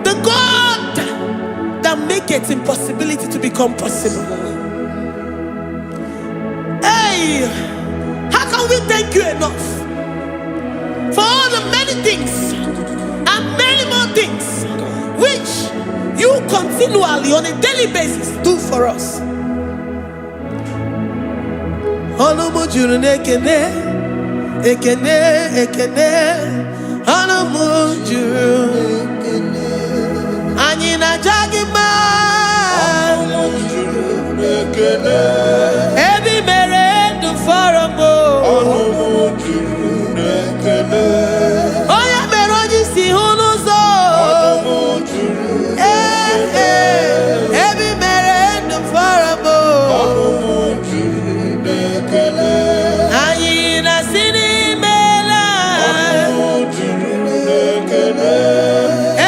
The God that maketh impossibility to become possible. Hey, how can we thank you enough for all the many things and many more things which you continually on a daily basis do for us? Anyị na-aja gị mma, ebe i mere ndụ fọrọ m, onye mere onye isi hụ n'ụzọ, ebe i mere ndụ fọrọ m, anyị na-asị n'imela,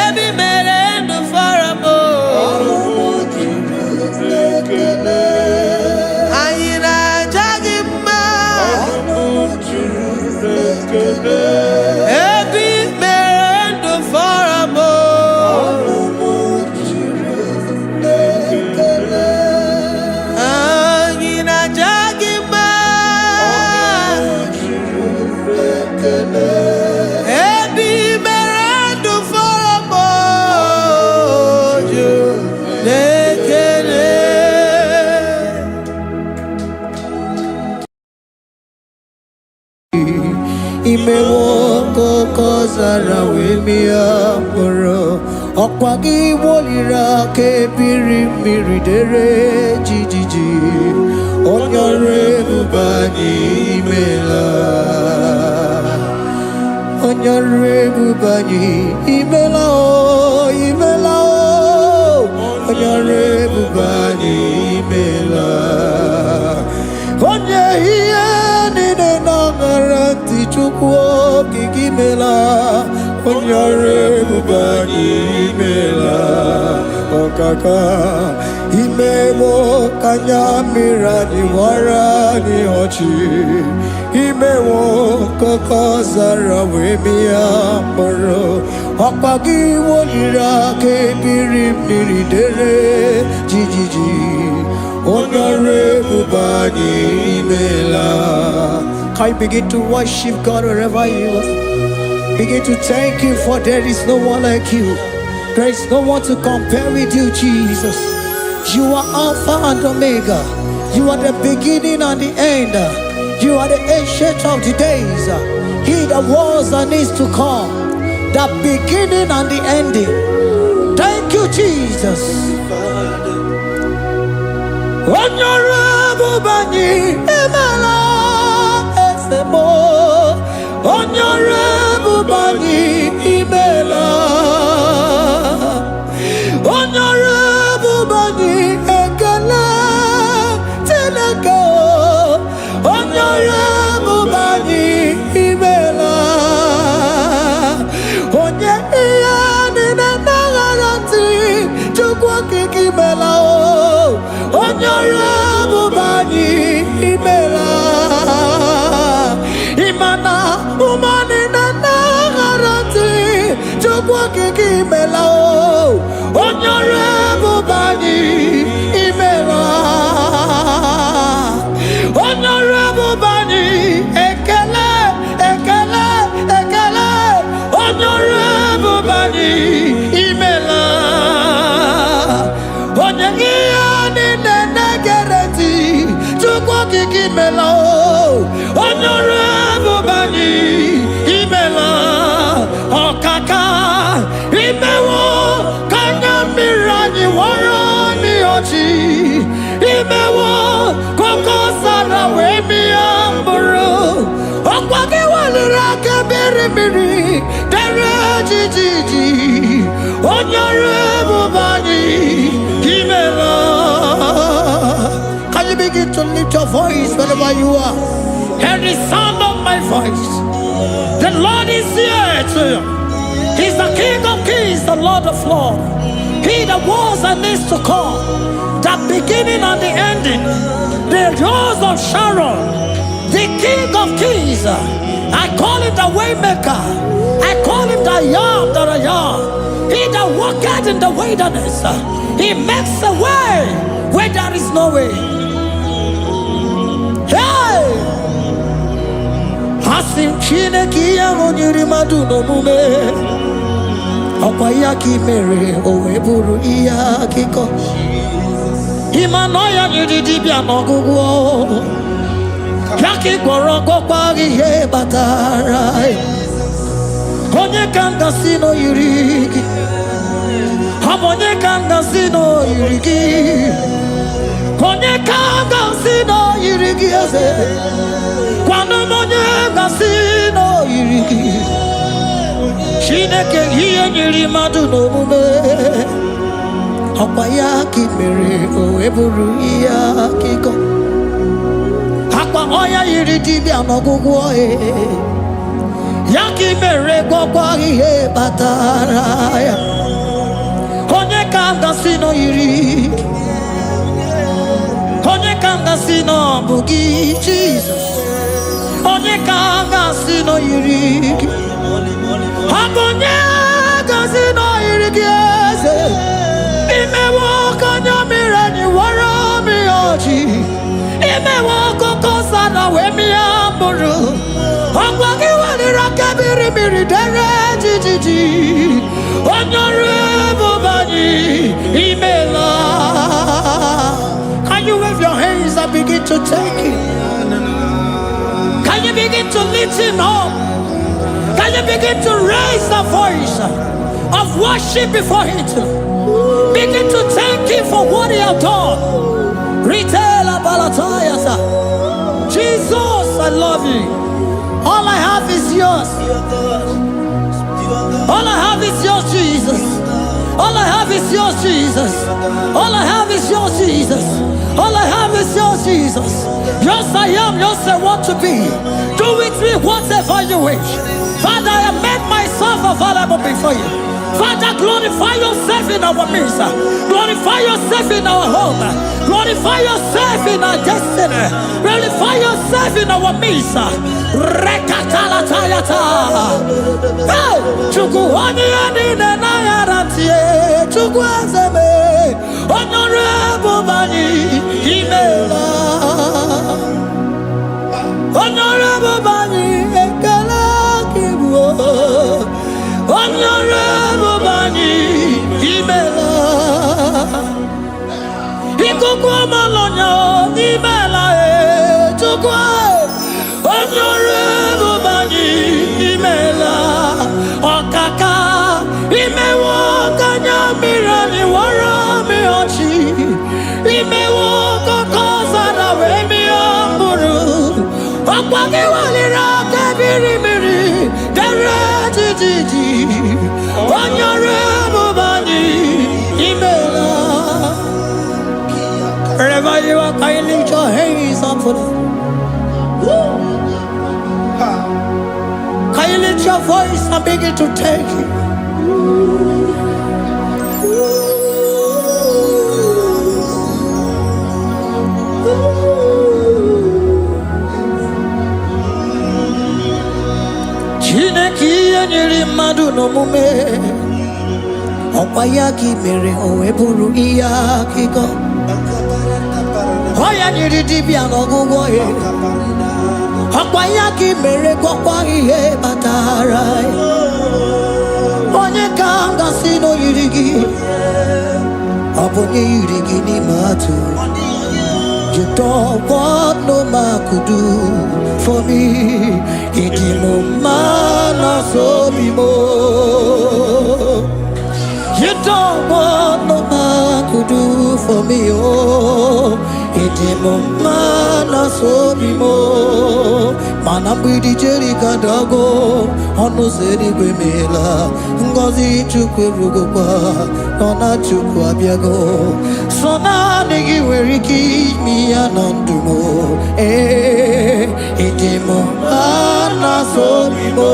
ebe i mere ndụ fọrọ m, anyị na-aja gị mma, ebe i mere ndụ fọrọ m, anyị na-aja gị mma, ebe i mere ndụ fọrọ m, na-ekele.
Imewo koko zara wemia moro ọkwa gị wolira ka ebiri mmiri dere jijiji onye ọrụ ebube anyị imela, onye ọrụ ebube anyị imela, o imela, o onye ọrụ ebube anyị imela, onye ihe niile nọgara ntị Chukwu okike imela, onye ọrụ ebube anyị imela, ọkaka imewo ka anya mmiri anyị gbara anyị ọchị, imewo koko zara wee mịa mkpụrụ, ọkpa gị woliri aka ebiri mmiri dere jijiji onye ọrụ ebube anyị imela. Can you begin to worship God wherever you are? Begin to thank Him, for there is no one like you. There is no one to compare with you, Jesus. You are Alpha and Omega. You are the beginning and the end. You are the ancient of the days. He that was and is to come. The beginning and the ending. Thank you, Jesus. Honorable Bani Emala Esemo. Honorable Bani Emala. Honorable Bani Ekala Teleko. Honorable Bani Emala. Onye iyani na nagarati Chukwa kikimela o. Honorable Bani Emala. Imana umani na nagarati Chukwa kikimela o. Honorable Bani Emala. Honorable Bani Ekele, Ekele, Ekele. Honorable Bani Emala. Onyengiani nenegereti Chukwa kikimela o. Honorable Bani Emala. Okaka imewo kanya mirani warani ochi imewo koko sara wemi amburu okwake walira kebiri miri dere jijiji Honorable Bani Emala. Can you begin to lift your voice wherever you are? Hear the sound of my voice. The Lord is here to you. He's the King of Kings, the Lord of Lords. He that was and is to come, the beginning and the ending, the Rose of Sharon, the King of Kings. I call it the Waymaker, I am that I am. He that walketh in the wilderness, he makes a way where there is no way. Hey! Hasim Chineke ya onyiri madu no mume. Okwa ya ki mere owe buru iya kiko. Imano ya nyiri dibia no gugu. Yaki gworo gokwa ihe batara. Onye kanga sino yirigi. Onye kanga sino yirigi. Onye kanga sino yirigi eze. Kwano onye kanga sino yirigi. Chineke hiye nyiri madu no mume. Okwa ya ki mere owe buru iya kiko. Akwa oya yiri dibia no gugu oe. Yaki mere gwakwa ihe batara ya. Onye kanga sino yiri. Onye kanga sino bugi Jesus. Onye kanga sino yiri. Abonye kanga sino yiri eze. Imewo kanya mirani wara mi oji. Imewo koko sana we mi amburu. Ogwagi walira kebiri miri dere jijiji. Onyore bubani imela. Can you wave your hands and begin to take it? Can you begin to lift him up? Can you begin to raise the voice of worship before him? Begin to thank him for what he has done. Retailer Balatayasa. Jesus, I love you. All I have is yours. All I have is yours, Jesus. All I have is yours, Jesus. All I have is yours, Jesus. All I have is yours, Jesus. Yours I am, yours I want to be. Do with me whatever you wish. Father, I have made myself available before you. Father, glorify yourself in our midst. Glorify yourself in our home. Glorify yourself in our destiny. Glorify yourself in our midst. Rekatalatayata. Hey! Chukwani anine na yarantie. Chukwazeme. Honorable Bani Imela. Honorable Bani Ekala Kibu. Honorable Bani Imela. Ikukwa malonya Imela chukwa. Honorable Bani Imela. Okaka imewo kanya mirani wara mi ochi. Imewo kokoza na we mi amburu. Okwagi walira kebiri miri dere jijiji. Honorable Bani Imela. Wherever you are, can you lift your hands up for them? Can you lift your voice and begin to take it? Chineke nyiri madu no mume. Okwa ya ki mere owe buru iya kiko. Oya nyiri dibia no gugu ye. Okwa ya ki mere gwakwa ihe batara. Onye kanga sino yirigi. Obonye yirigi ni matu. You don't want no man could do for me. Idimo mana so bimo. You don't want no man could do for me. Oh, idimo mana so bimo. Mana bidi jeri kadago. Ono zeri gwemela. Ngozi chukwe rugokwa. Nona chukwa biago. Sona nigi weriki mi anandumo. Idimo mana so bimo.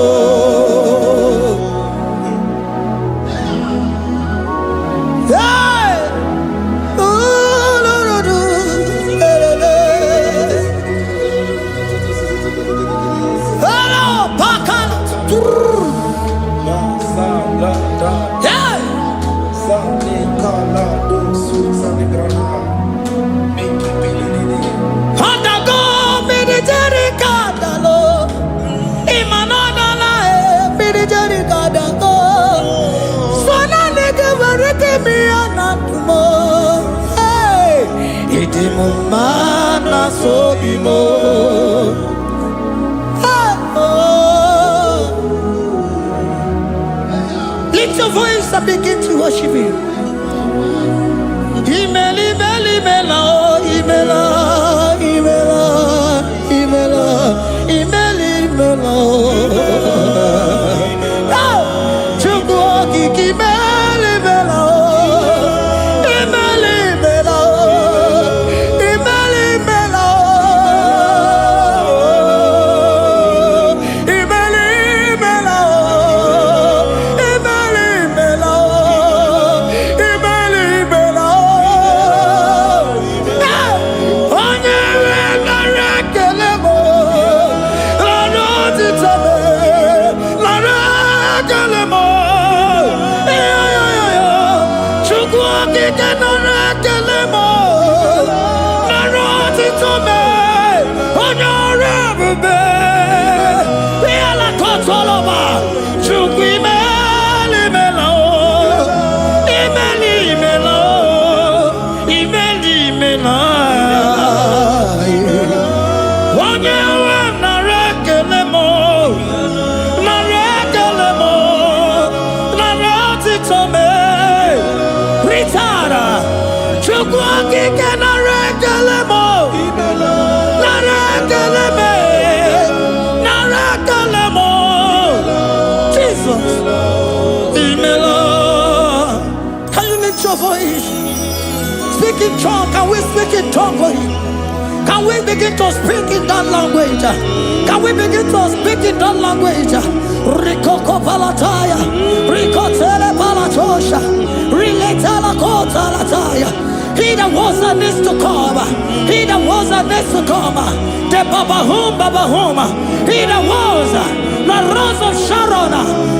mana sobimo. Lift your voice and begin to worship Him. Imela, imela, imela, imela, imela, imela, imela, imela. Chukwu okike imela, imela, imela, imela, imela, imela, imela, imela, imela, imela, imela, imela. Onye nara ekele m, nara otito m, nara ekele m. Chukwu okike nara ekele m, nara otito m, onye ọrụ ebube. Ihe na-akọtọlọba, Chukwu imela, imela, imela, imela, imela, imela. Onye nwe m nara ekele m, nara ekele m, nara otito m. Ritara, Chukwu okike nara ekele m, nara ekele m, nara ekele m. Jesus, imela. Can you lift your voice? Speak in tongue. Can we speak in tongue for Him? Can we begin to speak in that language? Can we begin to speak in that language? Rikoko palataya, rikotele palatosha, riletala kotalataya. He that was and is to come, He that was and is to come, the babahum, babahum, He that was, the rose of Sharon,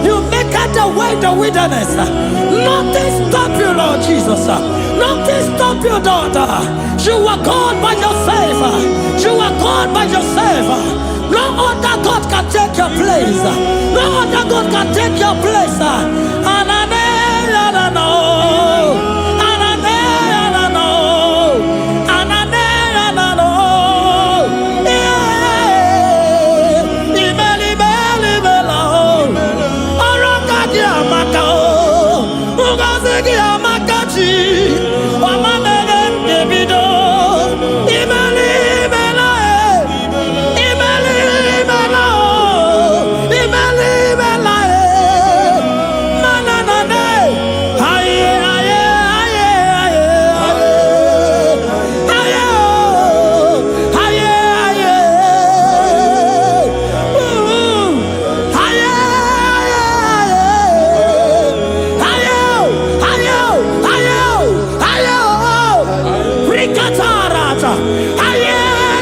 you make it the way in the wilderness. Nothing stop you, Lord Jesus. Nothing stop you, daughter. You are God by yourself. You are God by yourself. No other God can take your place. No other God can take your place. Anane, anano. Anane, anano. Anane, anano. Yeah. Imeli, imeli, imela. Orokagi amaka. Ugazigi amakachi. Wamamele mkebido. Imeli, imela. Imeli, imela. Imeli, imela. Mananane. Aye, aye, aye, aye, aye. Aye, aye, aye. Aye, aye, aye. Aye, aye, Rikatarata. Aye,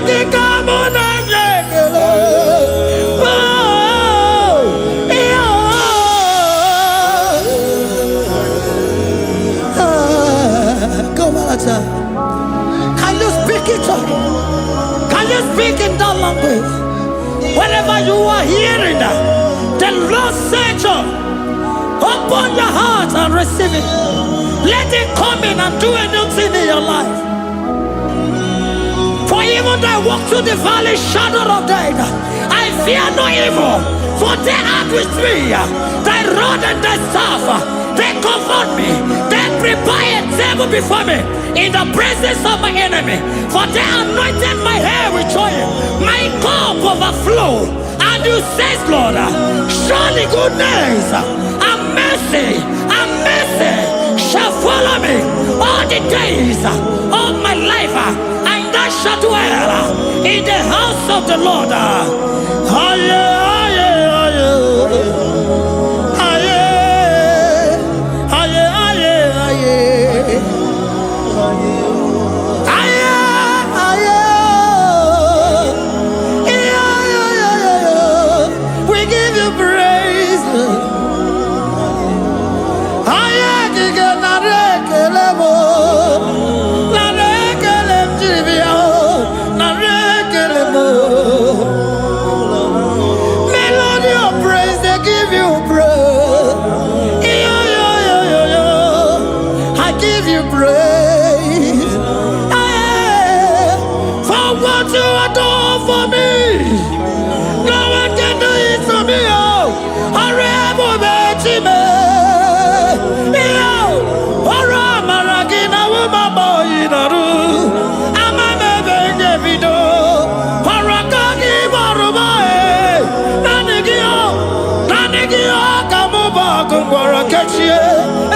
dikamona nyekele. Come on, can you speak it? Can you speak in that language? Whenever you are hearing that, the Lord said, open your heart and receive it. Let it come in and do a new thing in your life. For even though I walk through the valley shadow of death, I fear no evil. For they are with me. Thy rod and thy staff, they comfort me. They prepare a table before me in the presence of my enemy. For they anointed my hair with oil. My cup overflow. And you say, Lord, surely goodness and mercy shall follow me all the days of my life, and I shall dwell in the house of the Lord. Aye, aye, aye. Aye, aye, aye, aye. We give you praise.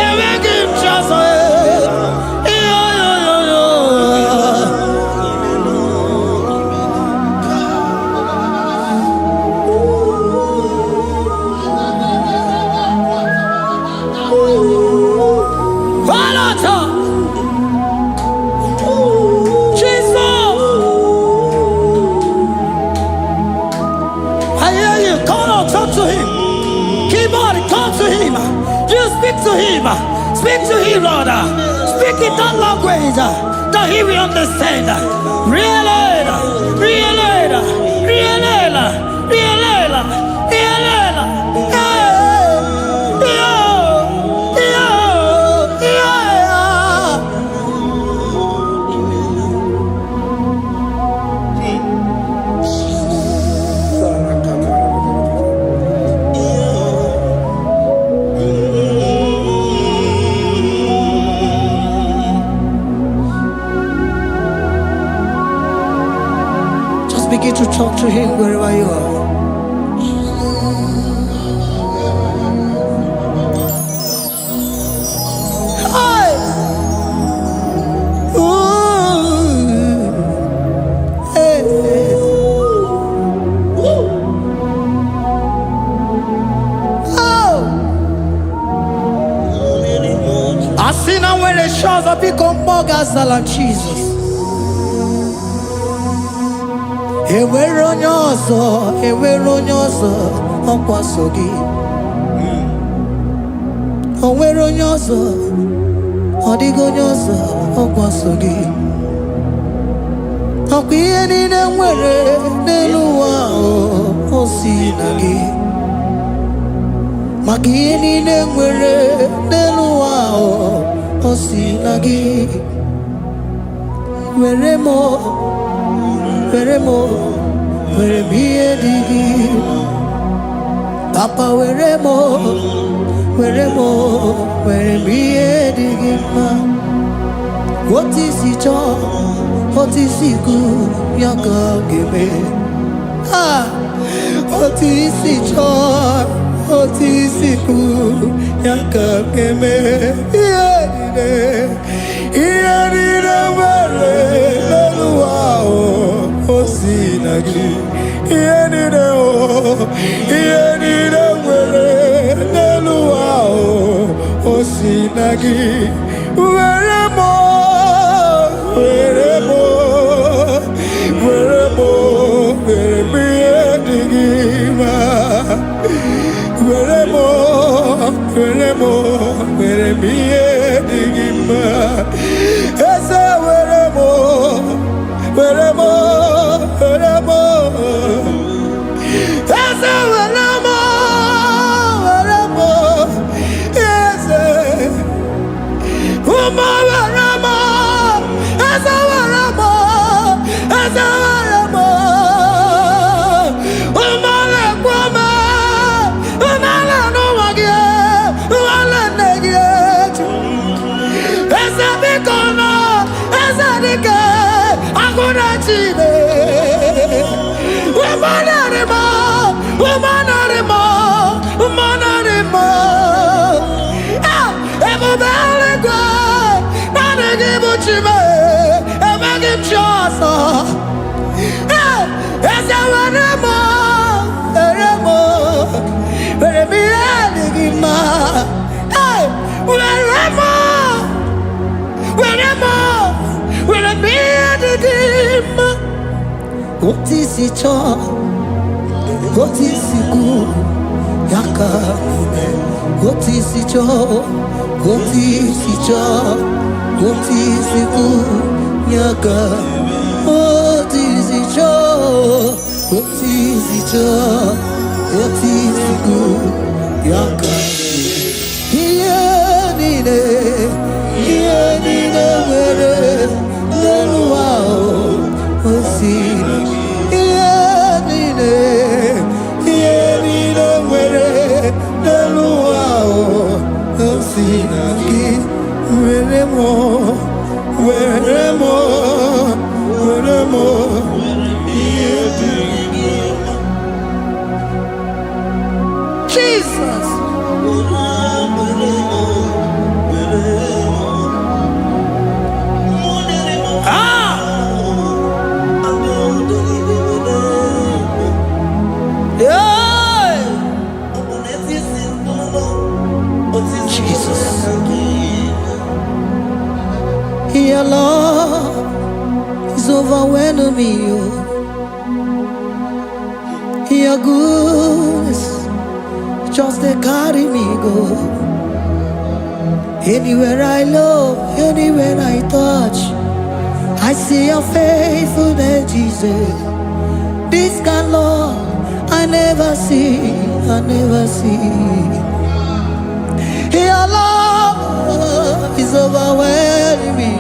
enweghị m chi ọzọ Speak to him, Lord. Speak in that language that he will understand. Begin to talk to him wherever you are. Hi. Ooh. Hey. Oh. I see now when the shores have become more than Jesus. Enwere onye ọzọ ọkwa so gị. O nwere onye ọzọ, ọ dịghị onye ọzọ ọkwa so gị. Ọkwa ihe niile nwere n'elu ụwa o si na gị. Maka ihe niile nwere n'elu ụwa o si na gị. Were m ihe dị gị. Papa were m ihe dị gị mma. Otu isi chọọ, otu isi kwu ya ka ọ ga-eme. Otu isi chọọ, otu isi kwu ya ka ọ ga-eme. Ihe niile nwere n'elu ụwa o si na gị. Ihe niile nwere n'elu ụwa o si na gị. Were m ihe dị gị mma. Were m ihe dị gị mma. Eze were m Eze were m Eze ụmụ were m Eze were m ụmụ lekwa m ụmụala n'ụwa gị ụmụala nne gị eju. Eze biko nọ Eze dike agụna Chine. Ebube eluigwe naanị gị bụ chi m, enweghị m chi ọzọ. Eze were m ihe dị gị mma. Were m ihe dị gị mma. Otu isi chọọ, otu isi kwu ya ka ome. Otu isi chọọ, otu isi kwu ya ka. Otu isi chọọ, otu isi kwu ya ka. Ihe niile nwere n'elu ụwa o si na gị. Ihe niile nwere n'elu ụwa o si na gị. Were m ihe dị gị. Jesus. Your love is overwhelming me. Your goodness just they carry me go. Anywhere I look, anywhere I touch, I see your faithfulness, Jesus. This kind of love I never see, I never see. Your love is overwhelming me.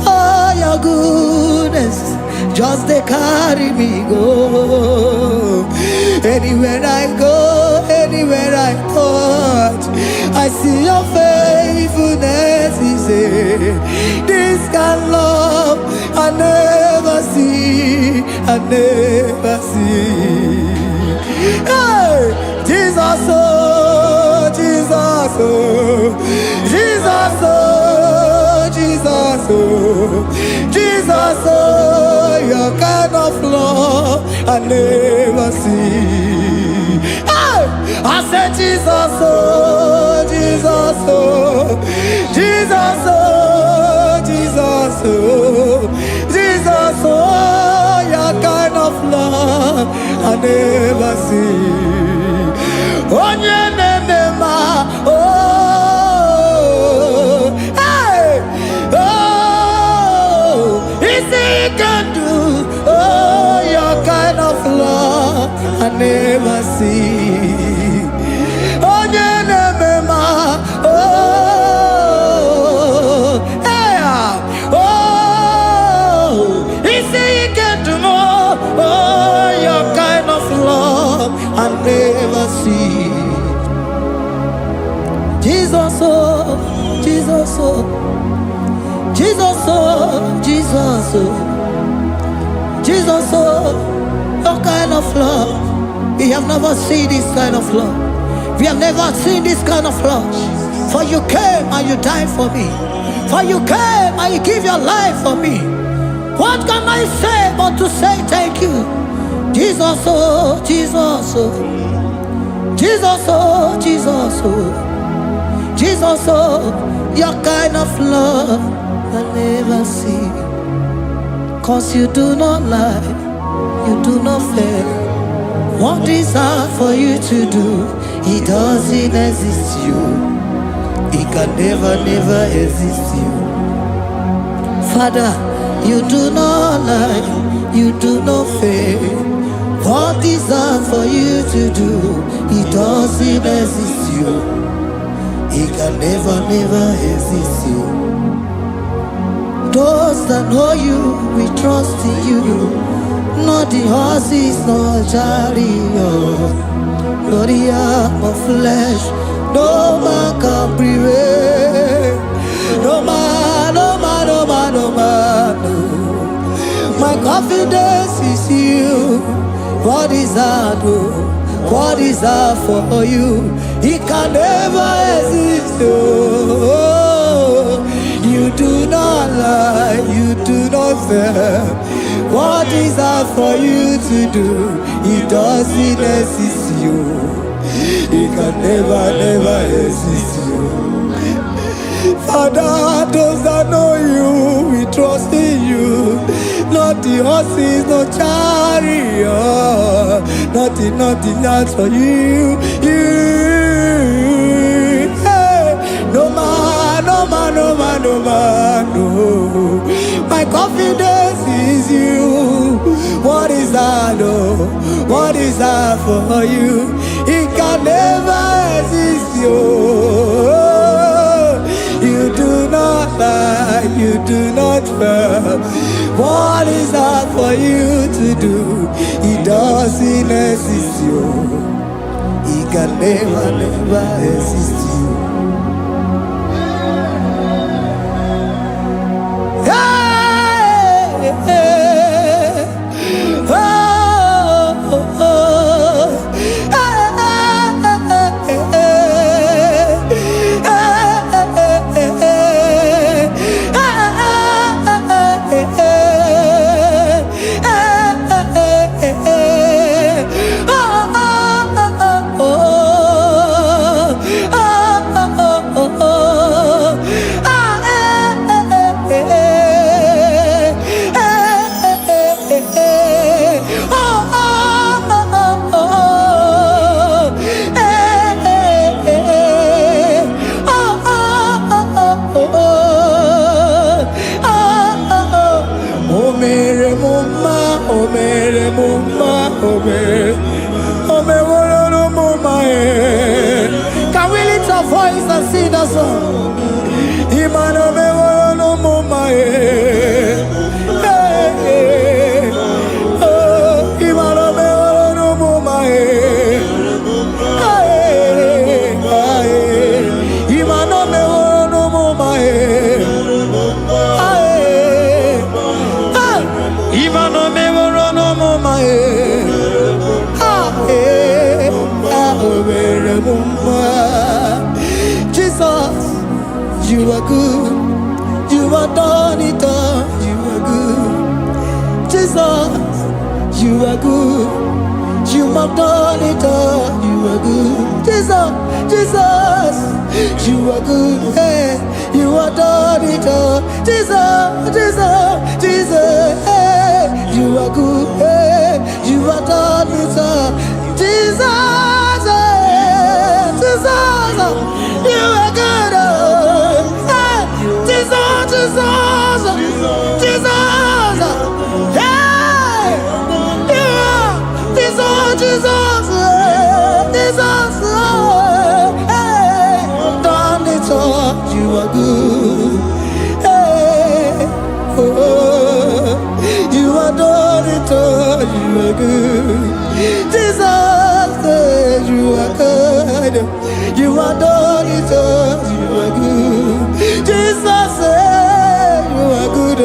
Oh, your goodness just they carry me go. Anywhere I go, anywhere I touch, I see your faithfulness. This kind of love I never see, I never see. Hey, Jesus, oh, Jesus, oh, Jesus, oh, Jesus, oh, Jesus, oh, your kind of love I never see. Hey, I said Jesus, oh, Jesus, oh, Jesus, oh, Jesus, oh, Jesus, oh, your kind of love I never see. Oh, hey, oh, easy can do. Oh, your kind of love I never see. Oh, hey, oh, easy can do more. Oh, your kind of love I never see. Jesus, oh, Jesus, oh, Jesus, oh, Jesus, oh, Jesus, oh, your kind of love. We have never seen this kind of love. We have never seen this kind of love. For you came and you died for me. For you came and you give your life for me. What can I say but to say thank you? Jesus, oh, Jesus, oh, Jesus, oh, Jesus, oh, Jesus, oh, your kind of love I never see. 'Cause you do not lie, you do not fail. What is hard for you to do, it doesn't exist you. It can never, never exist you. Father, you do not lie, you do not fail. What is hard for you to do, it doesn't exist you. It can never, never exist you. Those that know you, we trust in you. Not the horses, nor chariot, nor the arm of flesh. No man can prevail. No man, no man, no man, no man. No. My confidence is you. What is hard, oh? What is hard for you? It can never exist, oh. You do not lie, you do not fail. What is hard for you to do, it doesn't exist you. It can never, never exist you. Father, those that know you, we trust in you. Not the horses, no chariot. Nothing else for you. Hey, no man, no man, no man, no man, no. My confidence is you. What is that, oh? What is that for you? It can never exist, you. You do not lie, you do not fail. What is that for you to do? It doesn't exist, you. It can never, never exist, you. Hey, hey, oh, oh, oh. Hey, hey, hey, hey, hey, hey. your voice and sing that song. Imano me woro no mama Imano me woro no mama Imano me woro no mama Imano me woro no mama Jesus, you are good. You are done it all. You are good. Jesus, you are good. You have done it all. You are good. Jesus, Jesus, you are good. Hey, you have done it all. Jesus, Jesus, Jesus, hey, you are good. Hey, you have done it all. Jesus, hey, Jesus, you are good. Hey, Jesus, Jesus, Jesus, hey, you are Jesus, Jesus, Jesus, hey, done it all. You are good. Hey, oh, you are done it all. You are good. Jesus, you are good. You are done it all. You are good. Jesus, you are good. Oh,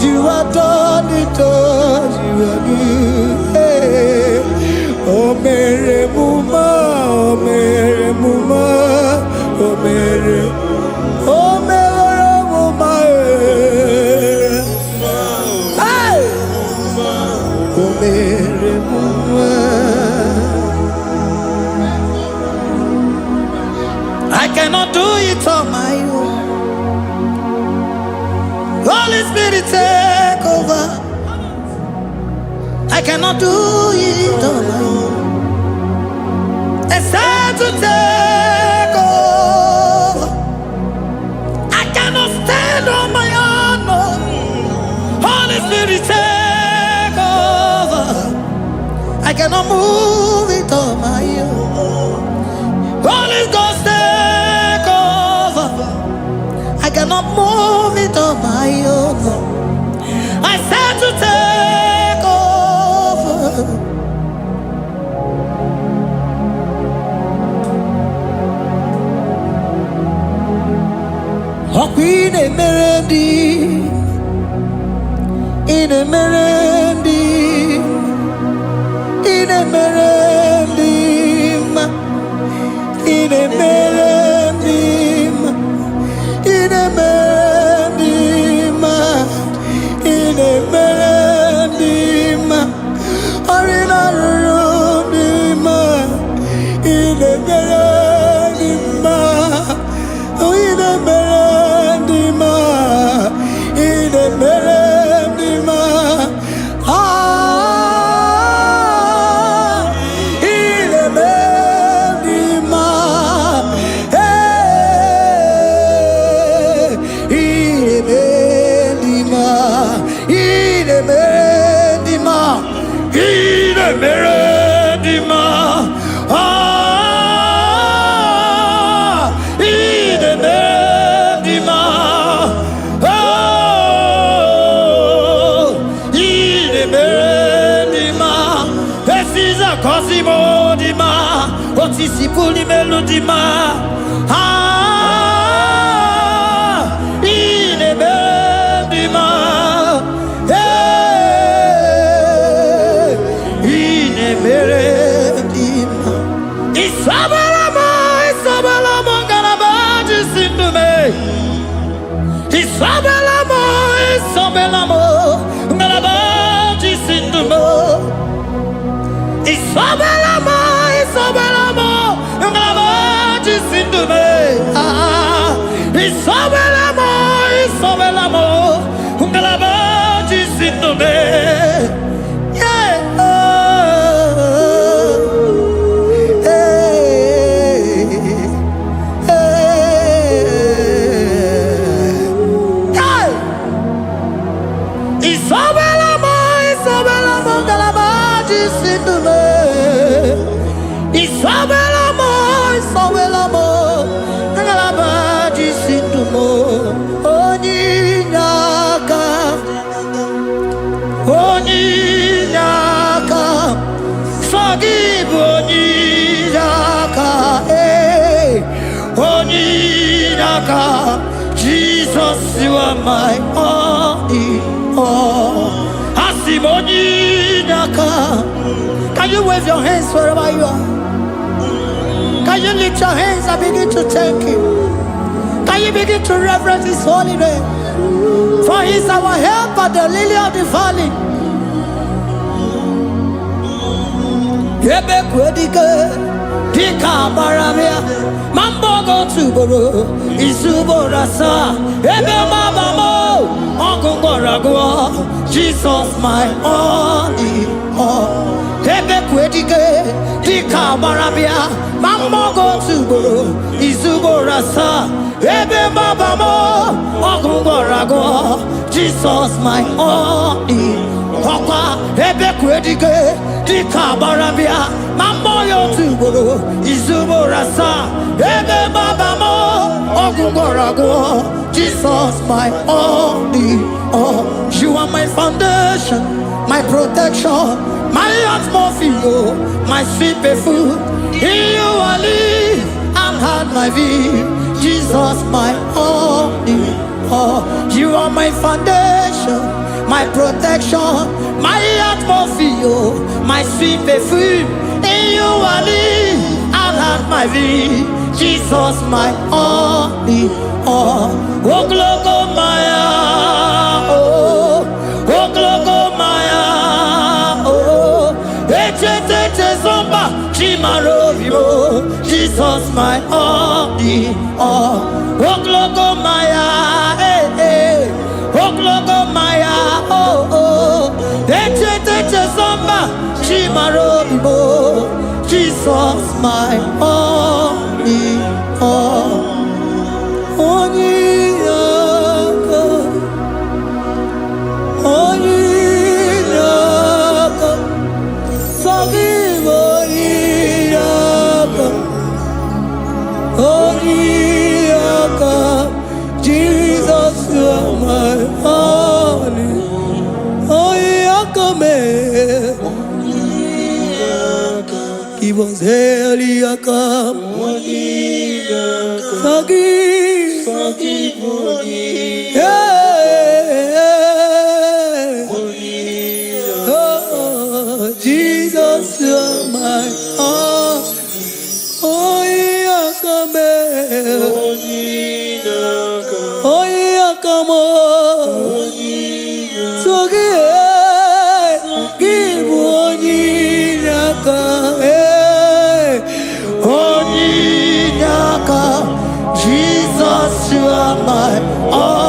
you are done it all. You are good. Hey. Oh, Mary Muma, oh, Mary Muma, oh, Mary, oh, Mary Muma, hey, oh, Mary Muma. I cannot do it on my own. Holy Spirit, take over. I cannot do it on my own. It's time to take over. I cannot stand on my own. No. Holy Spirit, take over. I cannot move it on my own. Holy Ghost, take over. I cannot move it on my own. I said to take over. Oh, in a melody, in a melody, in a melody, in a melody, in a melody, in a melody, or in a room, in a melody, oh, in a melody, in a melody, ah, in a melody, hey, in a melody, in a melody, in a melody, ah, in a melody, oh, in a melody, this is a cosimo dima, what is the fully melody, ah, in a melody, hey, in a melody, Isabelamo, Isabelamo, Galabaji, Sindume, Isabelamo, Isabelamo, Galabaji, Sindume, Isabelamo, Isabelamo, Galabaji, Sindume, ah, Isabelamo, Isabelamo, Galabaji, Sindume, yeah, Isabelamo, Isabelamo, Galabaji, Sindume, Isabelamo, Isabelamo, Onyinaka, Jesus, you are my all in all. Asimonyinaka. Can you wave your hands wherever you are? Can you lift your hands and begin to thank Him? Can you begin to reverence His holy name? For He is our help at the lily of the valley. Ebe kwedike, dika baramia, mambo go tuboro, isuborasa, ebe mabamo, ogungorago, Jesus my only all. Ebe kwedike, dika baramia, mambo go tuboro, isuborasa, ebe mabamo, ogungorago, Jesus my only. Papa, ebe kwedike, dika barabia, mambo yo tuboro, izuborasa, ebe babamo, ogungorago, Jesus my only all. You are my foundation, my protection, my atmosphere, my sweet perfume. In you I live and had my vie, Jesus my only all. You are my foundation, my protection, my atmosphere, my sweet perfume. In you I live and have my vie, Jesus my only all. Oh glogo maya, oh glogo maya, oh eche zomba chimaro vivo, Jesus my only all. Oh glogo maya, oh glogo maya, oh eche zomba chimaro vivo, Jesus my only all. Onyinaka, forgive Onyinaka, Onyinaka, Jesus you are my only. Onyinaka me, give us Eliaka, forgive Onyinaka. Yeah. Jesus, you're my all. Oh, yeah, come here. Oh, yeah, come on. So give Onyinaka. Onyinaka. Jesus, you are my all.